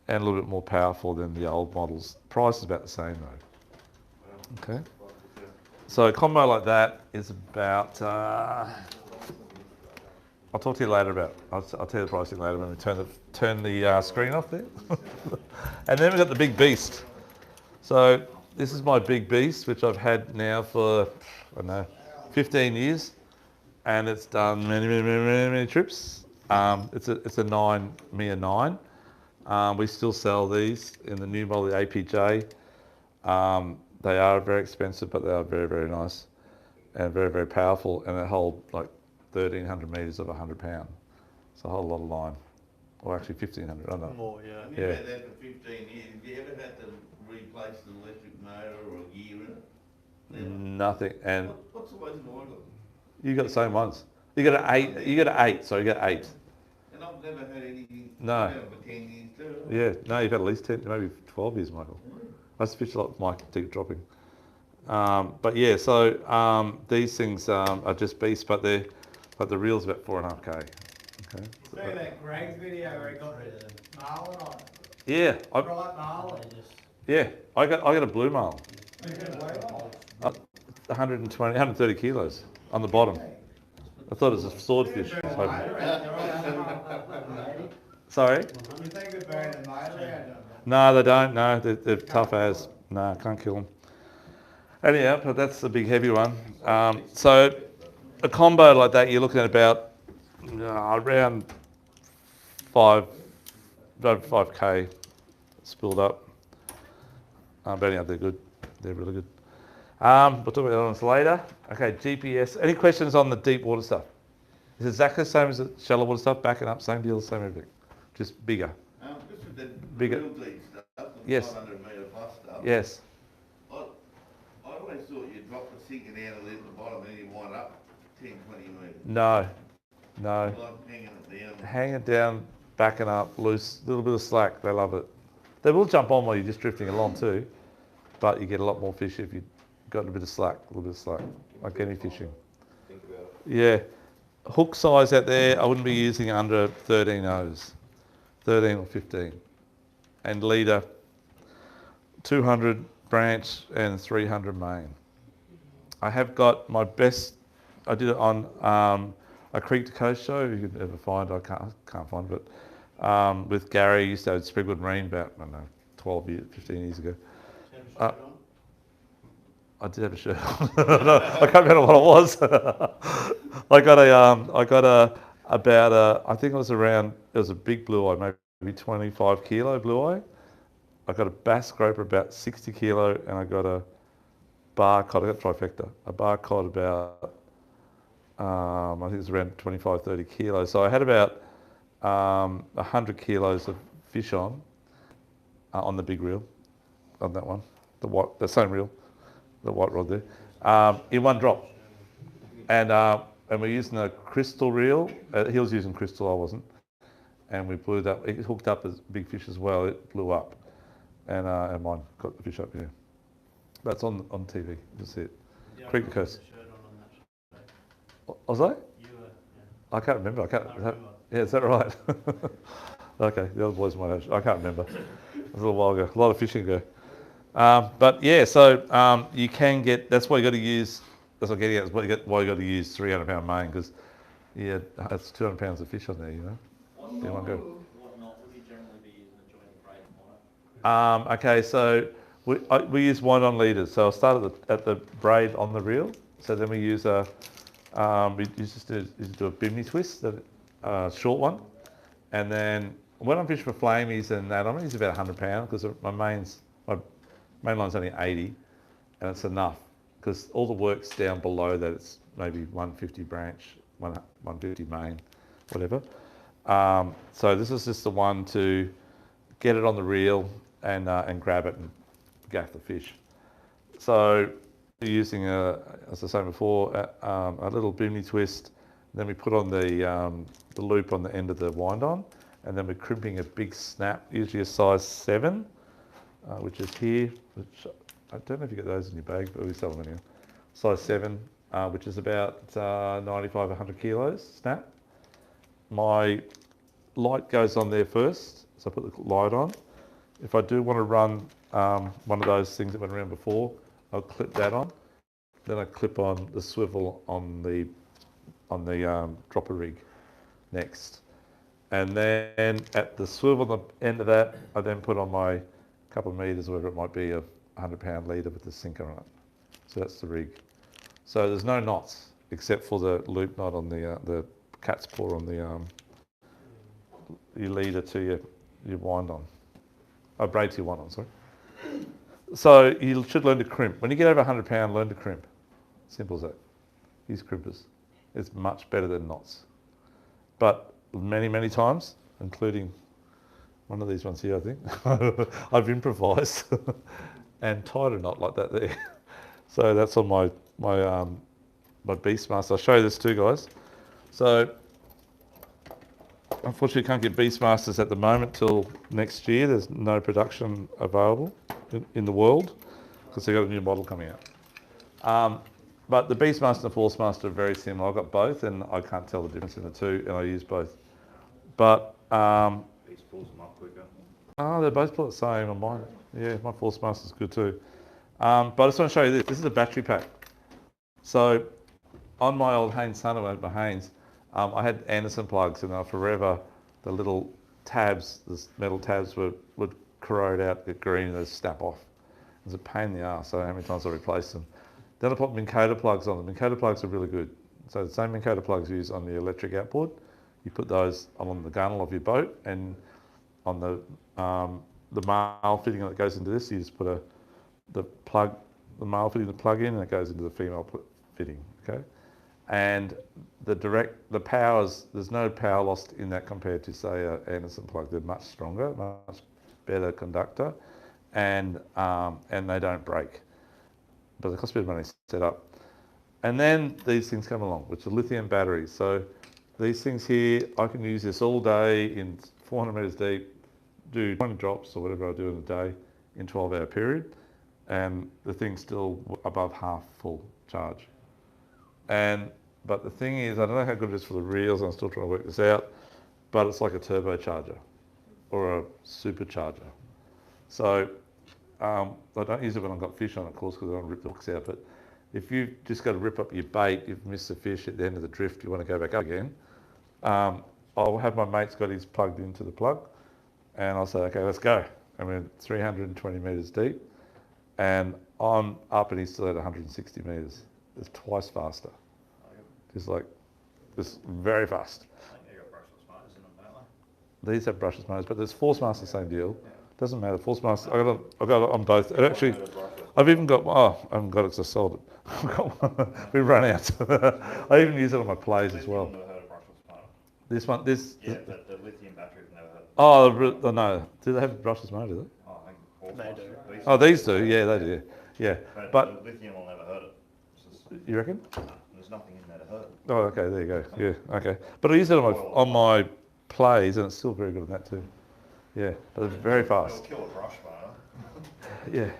and a little bit more powerful than the old models. Price is about the same though. Okay. So a combo like that is about, I'll talk to you later about, I'll tell you the pricing later when we turn the screen off there. And then we've got the big beast. So this is my big beast, which I've had now for, I don't know, 15 years. And it's done many trips. It's a 9, Mia 9. We still sell these in the new model, the APJ. They are very expensive, but they are very, very nice and very, very powerful. And they hold like 1,300 metres of 100 pound. So a whole lot of line. Or actually 1,500, I don't know. More, yeah. And you've had that for 15 years. Have you ever had to replace the electric motor or a gear in it? Never. Nothing. And What's the reason why? you got the same ones. You got an 8. You got an 8. So you got 8. And I've never had anything. No. I've had it for 10 years too. Yeah. No, you've had at least 10, maybe 12 years, Michael. I used to fish a lot with Mike to keep dropping. But yeah, so these things are just beasts, but the reel's about 4.5K. Okay. See that Greg's video where he got the marlin on it? Yeah. Right marlin. Yeah. I got a blue marlin. You can weigh it. 120, 130 kilos on the bottom. I thought it was a swordfish. I was hoping. Sorry? You think they're better than mine? No, they don't. No, they're tough as. No, can't kill them. Anyhow, but that's a big heavy one. So a combo like that, you're looking at about around 5K spilled up. But anyhow, they're good. They're really good. We'll talk about that later. Okay, GPS. Any questions on the deep water stuff? Is it exactly the same as the shallow water stuff? Backing up, same deal, same everything. Just bigger. This is the Bigger. real deep stuff, the Yes. 500 metre plus stuff. Yes. I always thought you drop the sinking down a little at the bottom and you wind up 10, 20 metres. No. Like hanging it down. Hang it down. backing up, loose, a little bit of slack, they love it. They will jump on while you're just drifting along too, but you get a lot more fish if you've got a bit of slack, like any fishing. Think about it. Yeah. Hook size out there, I wouldn't be using under 13 O's, 13 or 15. And leader, 200 branch and 300 main. I have got my best, I did it on a Creek to Coast show, you could ever find, I can't find it, but with Gary, used to have Springwood Marine about, I don't know, 12 years, 15 years ago. I did have a shirt on. I can't remember what it was. I got I think it was a big blue eye, maybe 25 kilo blue eye. I got a bass groper about 60 kilo, and I got a bar cod, I got trifecta, a bar cod about, I think it was around 25, 30 kilos. So I had about 100 kilos of fish on the big reel, on that one, the same reel, the white rod there, in one drop. And we're using a crystal reel. He was using crystal, I wasn't. And we blew that, it hooked up as big fish as well, it blew up. And mine got the fish up here. That's on TV, you'll see it. Yeah, Creek to Coast. Shirt Was I? You were, yeah. I can't remember. remember. Yeah, is that right? Okay, the other boys might have. I can't remember. It was a little while ago. A lot of fishing ago. But yeah, so you can get. That's why you got to use. That's what I'm getting at. Is why you got to use 300-pound main, because yeah, that's 200 pounds of fish on there. You know. What In one go. knot would you generally be using to join the braid and wire? Okay, so we use wind-on leaders. So I'll start at the braid on the reel. So then we use a we just do a bimini twist, a short one, and then when I'm fishing for flamies and that, I'm gonna use about 100 pounds because my main line's only 80, and it's enough because all the work's down below that. It's maybe 150 branch, 150 main, whatever. So this is just the one to get it on the reel and grab it and gaff the fish. So using as I said before, a little bimini twist. Then we put on the loop on the end of the wind on, and then we're crimping a big snap, usually a size 7, which is here. Which I don't know if you get those in your bag, but we sell them anyhow. Size 7, which is about 95, 100 kilos snap. My light goes on there first, so I put the light on. If I do want to run one of those things that went around before, I'll clip that on. Then I clip on the swivel on the dropper rig next. And then at the swivel on the end of that, I then put on my couple of meters, or whatever it might be, of 100-pound leader with the sinker on it. So that's the rig. So there's no knots except for the loop knot on the cat's paw on the your leader to your wind on. Oh, braid to your wind on, sorry. So you should learn to crimp. When you get over 100 pound, learn to crimp. Simple as that. Use crimpers. It's much better than knots. But many, many times, including one of these ones here, I think, I've improvised and tied a knot like that there. So that's on my Beastmaster. I'll show you this too, guys. So unfortunately, you can't get Beastmasters at the moment till next year. There's no production available in the world because they've got a new model coming out. But the Beastmaster and the Forcemaster are very similar. I've got both, and I can't tell the difference in the two, and I use both. But Beast pulls them up quicker. they both pull the same on mine. Yeah, my Forcemaster's good too. But I just want to show you this. This is a battery pack. So on my old Haynes Hunter, my Haynes, I had Anderson plugs, and forever the little tabs, the metal tabs would corrode out, get green, and they'd snap off. It was a pain in the arse. So how many times I replaced them. Then I put Minn Kota plugs on them. Minn Kota plugs are really good. So the same Minn Kota plugs used on the electric outboard, you put those on the gunnel of your boat, and on the male fitting that goes into this, you just put the male fitting the plug in, and it goes into the female fitting. Okay, and the powers, there's no power lost in that compared to say an Anderson plug. They're much stronger, much better conductor, and they don't break. But they cost a bit of money to set up. And then these things come along, which are lithium batteries. So these things here, I can use this all day in 400 metres deep, do 20 drops or whatever I do in a day in 12-hour period, and the thing's still above half full charge. But the thing is, I don't know how good it is for the reels, I'm still trying to work this out, but it's like a turbocharger or a supercharger. So I don't use it when I've got fish on, of course, because I don't rip the hooks out, but if you've just got to rip up your bait, you've missed the fish at the end of the drift, you want to go back up again, I'll have my mate's got his plugged into the plug, and I'll say, okay, let's go. And we're 320 metres deep, and I'm up and he's still at 160 metres. It's twice faster. Just very fast. These have brushless motors, but there's force masters, the same deal. Doesn't matter, force masters, I've got it on both. And actually, I've even got, I haven't got it because I sold it. I've got one, we run out. I even use it on my plays as well. This one, this. Yeah, but the lithium battery, I've never heard of. Oh, no. Do they have brushless motor, do they? Oh, I think They do. Oh, these do, yeah, they do. Yeah, but the lithium, I'll never heard it. you reckon? There's nothing in there to hurt. Oh, okay, there you go. Yeah, okay. But I use it on my plays, and it's still very good on that too. Yeah, but it's very fast. It'll kill a brush motor. Yeah. If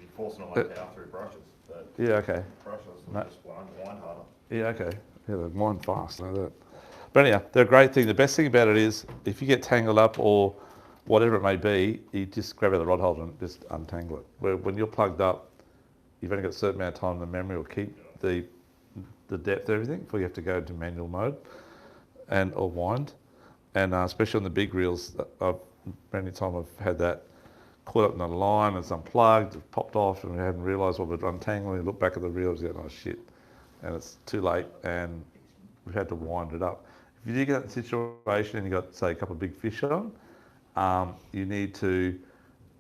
you force it on like power through brushes, but Yeah, okay. brushes No. just wind harder. Yeah, okay. Yeah, they're mine fast like that. But anyhow, they're a great thing. The best thing about it is if you get tangled up or whatever it may be, you just grab out the rod holder and just untangle it. Where when you're plugged up, you've only got a certain amount of time, the memory will keep the depth of everything before you have to go into manual mode or wind. And especially on the big reels, many times I've had that caught up in the line, it's unplugged, it's popped off, and we hadn't realised what we're untangling. You look back at the reels, you go, oh shit, and it's too late, and we've had to wind it up. If you do get that situation and you've got, say, a couple of big fish on, you need to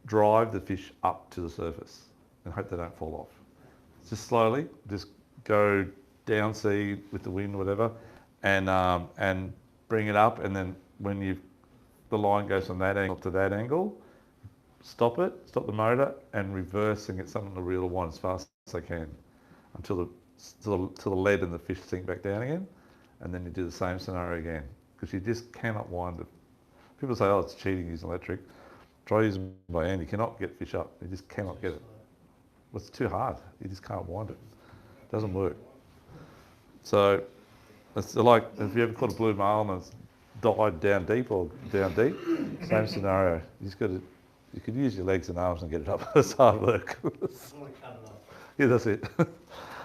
drive the fish up to the surface and hope they don't fall off. Just slowly, just go down sea with the wind or whatever, and bring it up, and then when the line goes from that angle to that angle, stop the motor, and reverse and get something to reel the line as fast as they can until the lead and the fish sink back down again, and then you do the same scenario again, because you just cannot wind it. People say, oh, it's cheating using electric. Try using by hand, you cannot get fish up. You just cannot get it. Well, it's too hard. You just can't wind it. It doesn't work. So it's like if you ever caught a blue marlin and it's died down deep, same scenario. You could use your legs and arms and get it up. It's hard work. Yeah, that's it.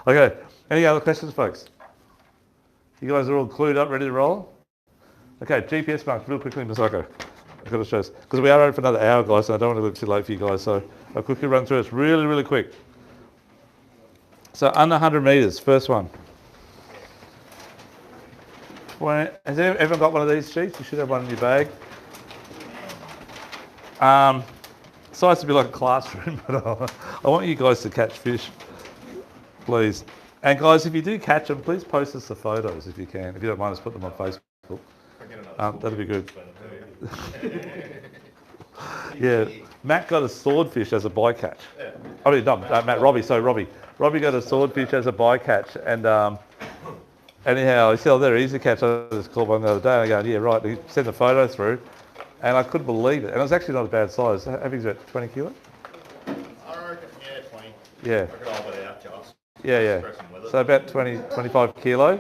Okay, any other questions, folks? You guys are all clued up, ready to roll? Okay, GPS marks, real quickly, Masako. I've got to show us, because we are over for another hour, guys, so I don't want to look too late for you guys, so I'll quickly run through this really, really quick. So under 100 metres, first one. Has everyone got one of these sheets? You should have one in your bag. Size to be like a classroom, but I want you guys to catch fish, please. And guys, if you do catch them, please post us the photos if you can. If you don't mind us, put them on Facebook. That'd be good. Yeah, Matt got a swordfish as a bycatch. I mean, not Matt, Robbie. So Robbie got a swordfish as a bycatch, and anyhow, he said, "Oh, they're easy to catch." I just called one the other day, and I go, "Yeah, right." He sent the photo through, and I couldn't believe it. And it was actually not a bad size. I think it's about 20 kilo. I reckon, yeah, 20. Yeah. I could hold it out, Josh. Yeah. So about 25 kilo.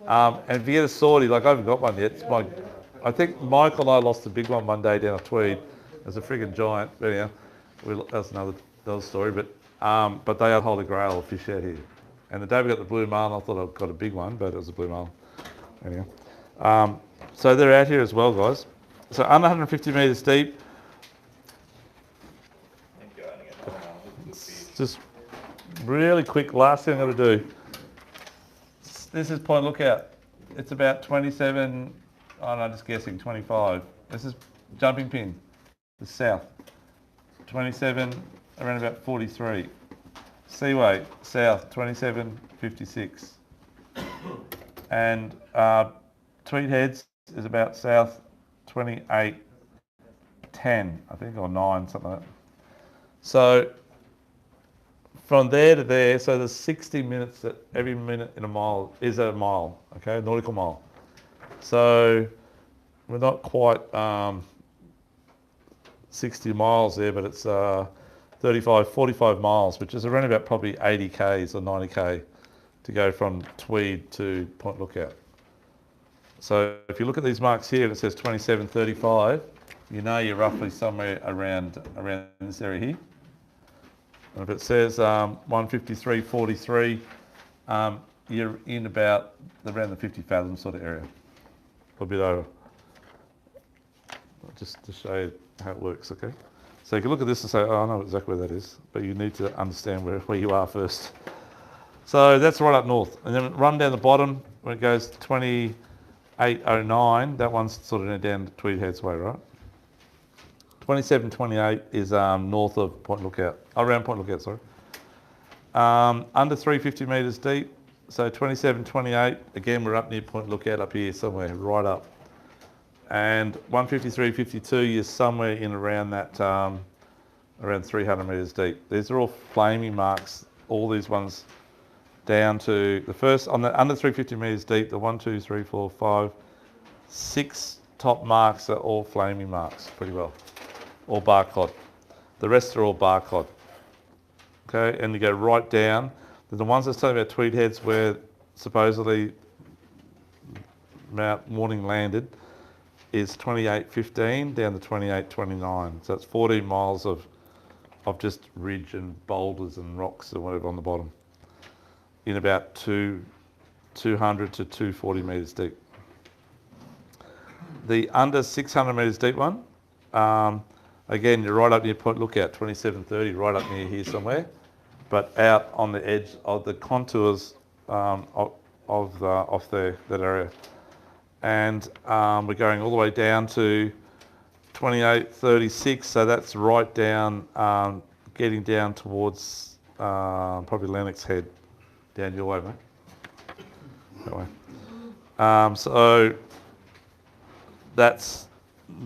And if you get a swordie, like I haven't got one yet, I think Michael and I lost a big one day down at Tweed. It was a friggin' giant. But anyhow, that's another story. But they are holy grail of fish out here. And the day we got the blue marlin, I thought I got a big one, but it was a blue marlin. Anyhow. So they're out here as well, guys. So under 150 metres deep. Just really quick, last thing I'm going to do. This is Point Lookout. It's about 27, just guessing, 25. This is Jumping Pin, the south. 27, around about 43. Seaway, south, 27.56. And Tweed Heads is about south, 28.10, I think, or 9, something like that. So from there to there, so there's 60 minutes that every minute in a mile is a mile, okay, nautical mile. So we're not quite 60 miles there, but it's 45 miles, which is around about probably 80 k's or 90 k to go from Tweed to Point Lookout. So if you look at these marks here and it says 27:35, you know you're roughly somewhere around this area here. And if it says 153.43, you're in about around the 50 fathom sort of area, a bit over. Just to show you how it works, okay? So you can look at this and say, oh, I know exactly where that is, but you need to understand where you are first. So that's right up north. And then run down the bottom, when it goes 2809, that one's sort of down to Tweed Heads Way, right? 2728 is north of Point Lookout, around Point Lookout, sorry. Under 350 metres deep, so 2728, again, we're up near Point Lookout up here somewhere, right up. And 153.52, you're somewhere in around that, around 300 metres deep. These are all flaming marks, all these ones down to the first, on the under 350 metres deep, the 1, 2, 3, 4, 5, 6 top marks are all flaming marks, pretty well, all bar cod. The rest are all bar cod. Okay, and you go right down. The ones that's talking about Tweed Heads where supposedly Mount Warning landed is 28.15 down to 28.29. So it's 14 miles of just ridge and boulders and rocks and whatever on the bottom in about 200 to 240 metres deep. The under 600 metres deep one, again, you're right up near Point Lookout, 27:30, right up near here somewhere, but out on the edge of the contours off there, that area. And we're going all the way down to 28:36, so that's right down, getting down towards probably Lennox Head, down your way, mate. That way. So that's,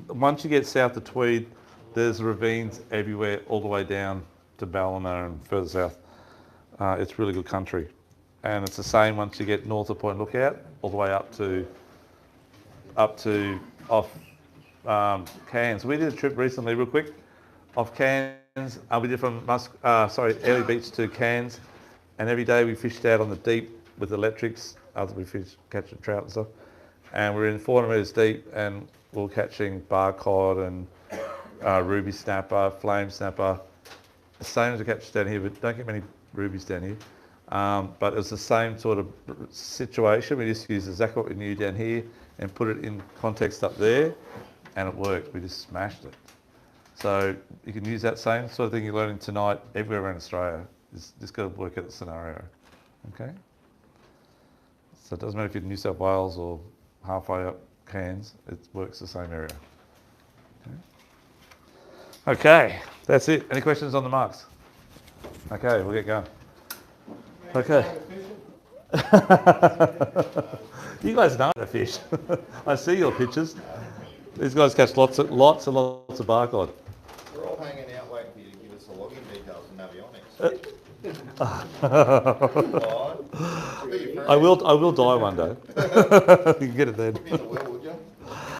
once you get south of Tweed, there's ravines everywhere, all the way down to Ballina and further south. It's really good country. And it's the same once you get north of Point Lookout, all the way up to off Cairns. We did a trip recently, real quick, off Cairns. We did from Airlie Beach to Cairns, and every day we fished out on the deep with electrics after we fished catching trout and stuff. And we're in 400 metres deep, and we're catching bar cod and ruby snapper, flame snapper. The same as we catch down here, but don't get many rubies down here. But it was the same sort of situation. We just used exactly what we knew down here and put it in context up there, and it worked. We just smashed it. So you can use that same sort of thing you're learning tonight everywhere around Australia. Just got to work out the scenario, okay? So it doesn't matter if you're in New South Wales or halfway up Cairns, it works the same area. Okay, that's it. Any questions on the marks? Okay, we'll get going. Okay. You guys know how to fish. I see your pictures. These guys catch lots and lots of bar cod. We're all hanging out waiting for you to give us the login details from Navionics. I will die one day. You can get it then.